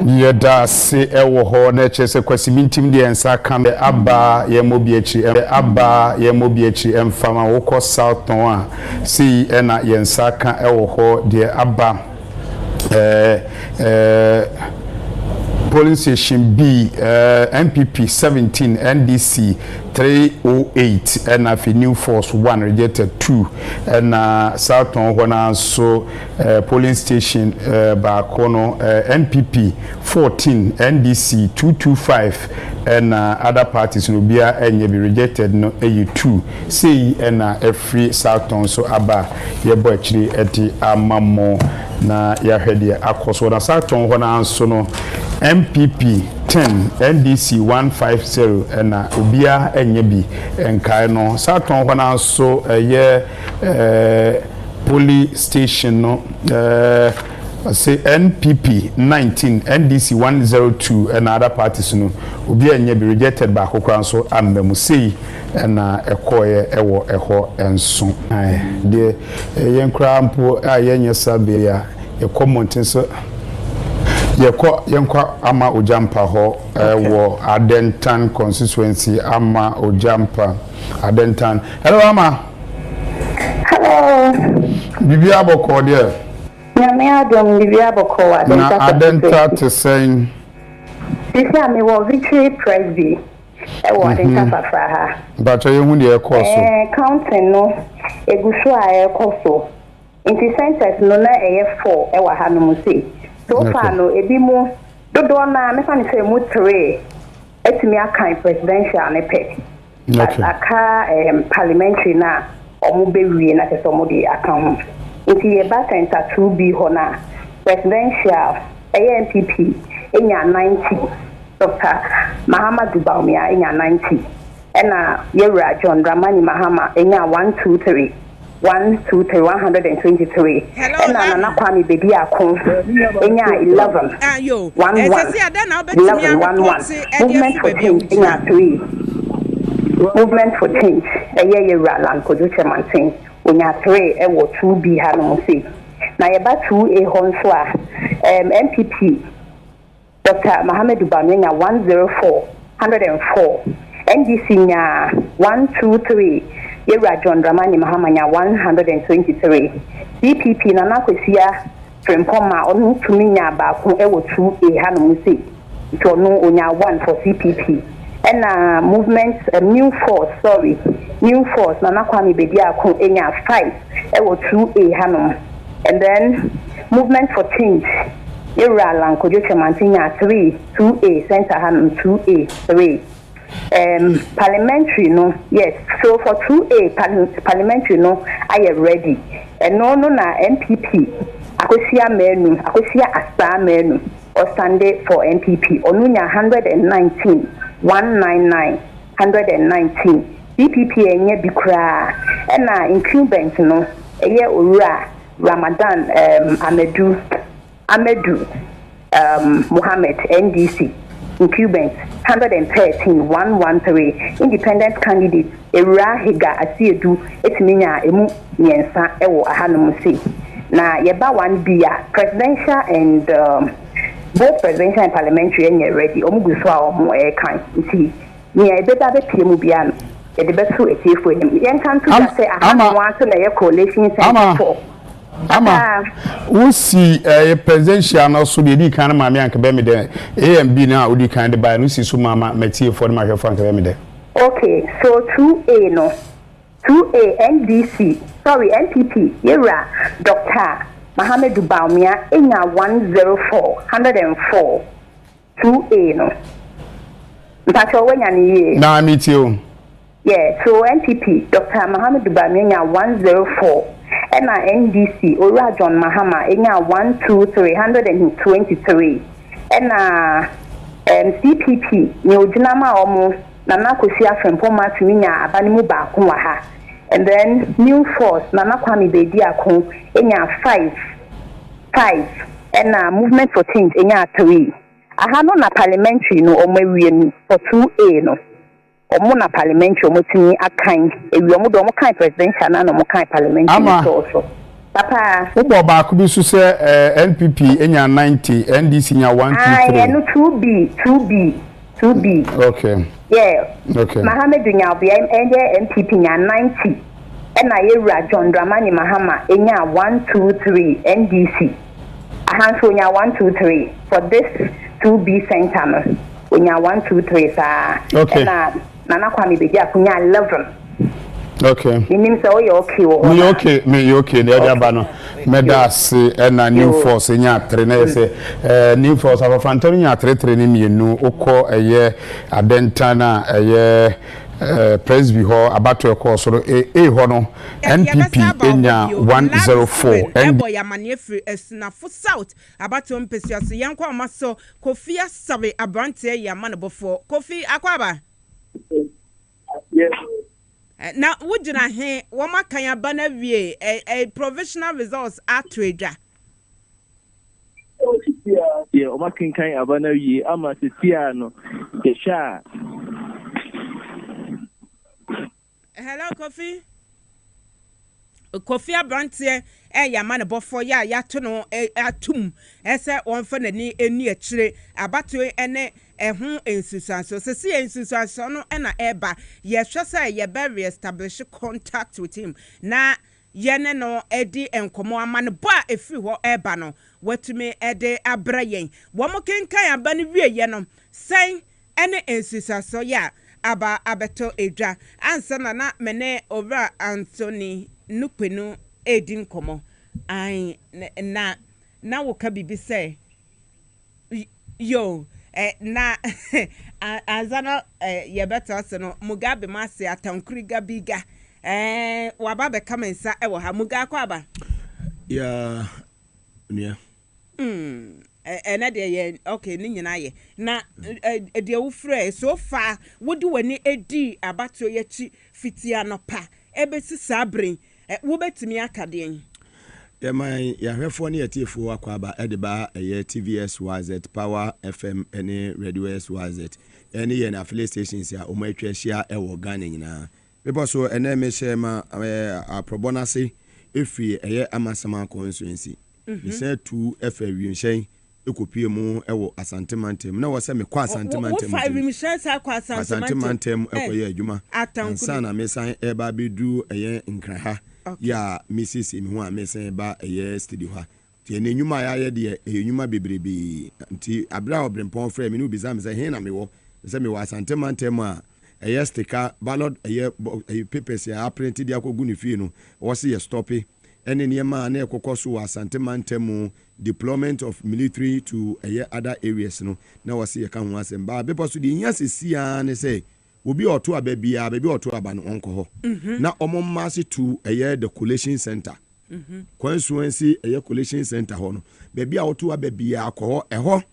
yeah, that's say ewo na chese kwasimintim de ensa kan aba ye mobiechi emfama woko south ton a see na ye ensa kan ewo ho de aba polling station B MPP 17 NDC 308 and a new force 1 rejected 2 and Southton Wana so polling station Bakono NPP 14 NDC 225 and other parties will be be rejected no AU2 say and every Southton so aba ye boy actually eti amamo na ya hedi akoso na Southton Wana so no MPP 10 NDC 150 and ubia enyebi enkai no Southton Wana so police station no say NPP 19 NDC 102 and other parties no ubia enyebi rejected back okran so amemu say na ekoye ewo eho enso de yenkra mpo ayenye sabia e comment so yenkwa ama ojampa ho wo Adentan constituency ama ojampa Adentan. Hello ama. Hello. Bibia boko there. Me adom bibia boko Adentan. Adentan to saying. This year me wo victory presby. E wo Adentan fafaha. But you hu de ekoso. Counting no egusu a ekoso. Inti centers no na 4 e wa hanu say. So far no ebi mu dodo na me fa ni say mu 3 etimi akan presidential ne pe aka parliamentary na omu bewie na se omu di akan ho nti ye ba center 2B ho na presidential MPP enya 90 Dr. Mahama Dubaumia enya 90 ena yewra John Dramani Mahama enya 123 123 and Nana Kwame Baby Akon enya 11 11 movement for change enya 3 movement for change yewura lankojo chairman onya 3 ewo 2B ha no say na yeba 2A ho nso a MPP Dr. Mohammed Ubamenya 104 NDC nya 123 yewura John Dramani Mahama nya 123 DPP na nakwesia Frempoma onu tumi nya ba ko ewo 2A ha no say so no onya 1 for CPP and movement new force na nakwami bedi akon enya 5 ewo 2A hanom and then movement for change yewura lankojo chamantinya 3 2A center hanom 2A 3 parliamentary no yes so for 2A parliamentary no I am ready and no na MPP akosia asa menu or Sunday for MPP onunya 119 DPP enye bikra na incumbent no eye owura Ramadan Amedu Mohammed NDC incumbent 113 independent candidate Ewura Higa Asiedu etiminya emu nyensa ewo ahanom se na yeba 1B presidential and both presidential and parliamentary are ready. Omuguso a omo kan nti ni e beta be pie mu bia no e de beso e tie fo enim yen kan to say aha want na ye coalition center for ama we see presidential no so de di kan ma me anka be me de AMB na odi kan de ba no si so mama matie for ma hwe frank be me de okay so 2A no 2A NDC sorry NPP yera Dr. Mohammed Baumia enya 104 2A no mpacho wenya ni ye na mitio yeah so NPP Dr. Mohammed Baumia enya 104 and NDC Ora John Mahama enya 123 and CPP ni ojinama omo na nakosi afempoma tuminya abanimu ba ko wa ha and then new force Nana Kwame Bedi Akon enya 5 and movement for change enya 3 aha no na parliamentary no omawie ni for 2A no omo na parliamentary omotini akan ewi omo do omo kan presidential na no omo kan parliamentary also papa ubo ba ku bi su se NPP enya 90 NDC nya 123 no 2B okay yeah okay Mohammed Nyabi MPP nya 90 and Yewura John Dramani Mahama enya 123 NDC ahanso nya 123 for this 2B center no nya 123 sa okay na Nana Kwame Bedi akunya 11 okay minim so you okay wo me okay the other bano medas na new force nya 3 na say new force of fantoni nya 3 ni mienu ukọ eye adentana eye presby ho abato ekọ so ho no NPP enya 104 ebo ya manefri esnafo south abato mpesiaso yankwa maso Kofi asabe abrante ya manobofo Kofi akwaba yes na wujina he woma kan abana wie provisional results atredwa yeah woma kan abana wie ama setia no kesha hello Kofi abrante ya manobofo ya to no atum ese wonfa nani eni akire abato ene ehun ensusanso sesi ensusanso no na eba ye hwese ye be reestablish contact with him na yene no edi enkomo amane ba efi ho eba no watumi ede abrayen wo mo kenkan aba ne wie ye no sen ene ensusanso ya aba abeto edwa ansa na mene over Anthony nupenu edi nkomo ai na wo ka bibi say yo na azana ye better so no Mugabe mase atankuriga biga waba be kamensa ewo ha muga kwa ba ya nia ena de ye okay ni nyina ye na de wo frɛ so far wodi wani edi abato ye chi fitia no pa ebesi sabrin wo betimi akade Yɛman yɛhwɛfoɔ ne yɛtiefoɔ akwaba ɛde ba ɛyɛ TVS YZ Power FM ɛne Radio SYZ ɛne yɛn affiliate stations a ɔmo atwa ahyia ɛwɔ Ghana nyinaa. Bebo so ɛnɛ me hyɛ ma aprobonase efi ɛyɛ Amasama constituency. Nse 2 ɛfɛ wienhyɛn ekopie mu ɛwɔ Asantemantem na wɔ sɛ me kwa Asantemantem. Wo 5 wienhyɛn sa kwa Asantemantem ɛkɔyɛ adwuma. Ansa na mesan ɛba bedu ɛyɛ Nkraha. Ya Mrs. Mihu a mesan ba ɛyɛ studio ha. Tie ne nyuma ya de nyuma bebrebe. Nti abra obrempon frɛ me no bisa me sɛ he na me wɔ. Sɛ me wɔ Asantemantem a ɛyɛ sticker ballot ɛyɛ papers ya print di akɔgu ne fie no. Wɔ se yɛ stopi. Ene niema na ekokɔ so Asantemantem deployment of military to other areas no na wase ye ka ho asem ba bepɔ so de nya sesia ne sɛ obi ɔto aba bia baabi ɔto aba no onko ho na ɔmo mass to the collation center constituency collation center ho no baabi a ɔto aba bia akɔ ɛhɔ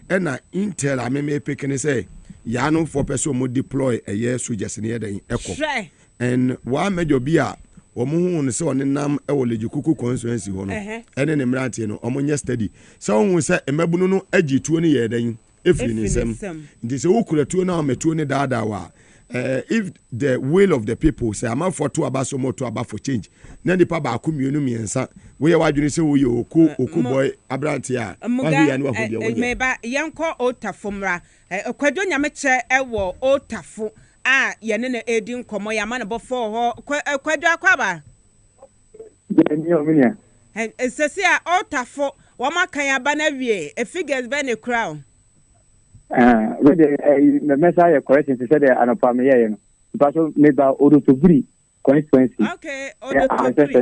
ɛna intel ameme pekene sɛ ya no for person mo deploy soldiers ne yɛden ɛkɔ and wa major bia omo hu ne se onenam ewole Kuku constituency ho no ene ne mrante no omo nya study se ohun se emabunu no agituo ne yedan efiri ne nsem nti se wokuratuo na ametuo ne daada wa if the will of the people say am for to aba so moto aba for change na nipa ba akomienu miensa we ye wadwene se wo ye oku boy abrante a wa ya ne wa hodi wo me ba yenko otafomra kwadwo nyameche ewo otafo yene na edi nkomo ya mana bofo ho kwadu akwaba ni ominia sesi a otafo wo makan aba na wie figures be ne crown we the message correction to say the anopame ye no because me ba odotoburi constituency okay odotoburi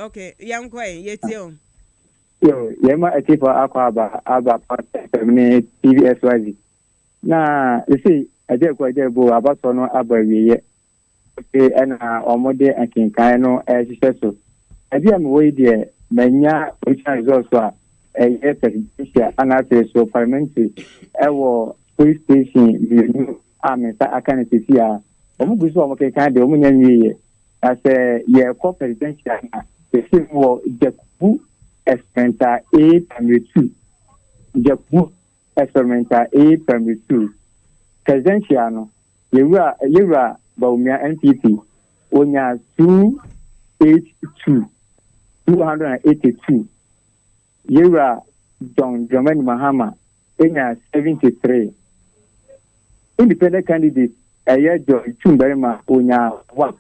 okay yanko yetio yo yema atifa akwaba aba permanent TVSYZ na you see aje bo abaso no abawiye na omode akinkan no ehyeso ade am we de manya political results a presidential anase so parliamentary ewo police station bienu amesa akanetisi a omuguso omokekan de omunya nwiye as ye co presidential na the wo Ghpage experimental A primary 2 Ghpage experimental A primary 2 presidential no yewura baumia NPP onya 282 yewura John Dramani Mahama enya 73 independent candidate Joy Chumberima onya 1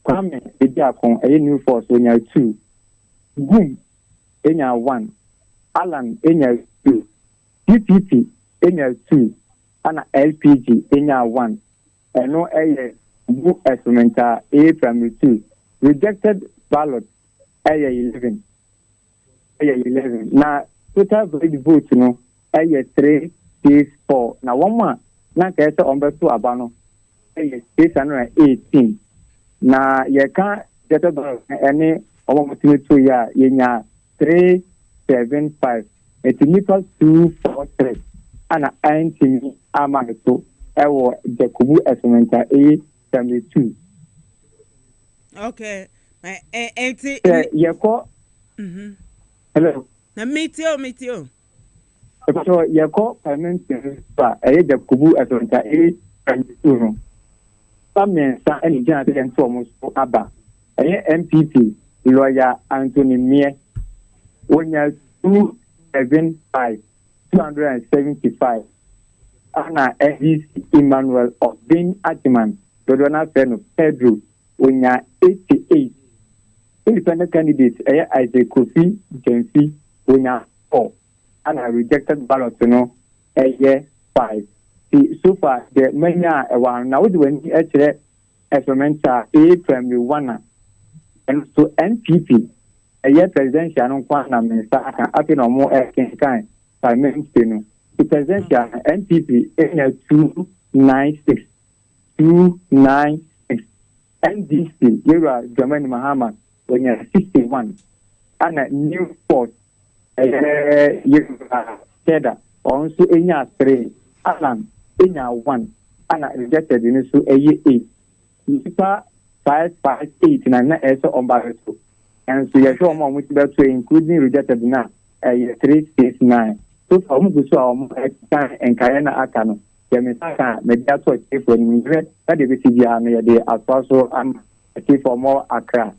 Kwame Ediakon New Force onya 2 Gum enya 1 Alan enya 2 PPP enya 2 ana LPG enya 1 eno bu experimental A primary 2 rejected ballot 11 na total vote no 364 na one na ka ese ombeto aba no 618 na ye ka rejected ballot ene omomotimeto ya yenya 375 etinipa 243 ana antimi amato ewo Ghpage experimental A primary 2 okay yeko hello na meteo so yeko parliamentary pa Ghpage experimental A primary 2 no pamensa eni jana te nto mo so aba MPP lawyer Anthony Mie onya 275 ana NDC Emmanuel of Ben Atman Dodona Feno Pedro onya 88 independent candidates Isaac Kofi Jensi onya 4 ana rejected ballot no 5 so far the manya one now the when experimental A primary 1 and so NPP presidential no kwana mensa aka afi no mo kan parliamentary no the presidential NPP enya 296 NDC yera Dramani Mahama onya 61 ana New Force yera Teda also enya 3 Alan enya 1 ana rejected ni so 8 nipa 558 na eso ombareto and so you're sure more about to including rejected now 369. So for me, so and Kayana Akano, Yamisaka, Mediato, for me, that the BCG are near the Apostle and for more Accra.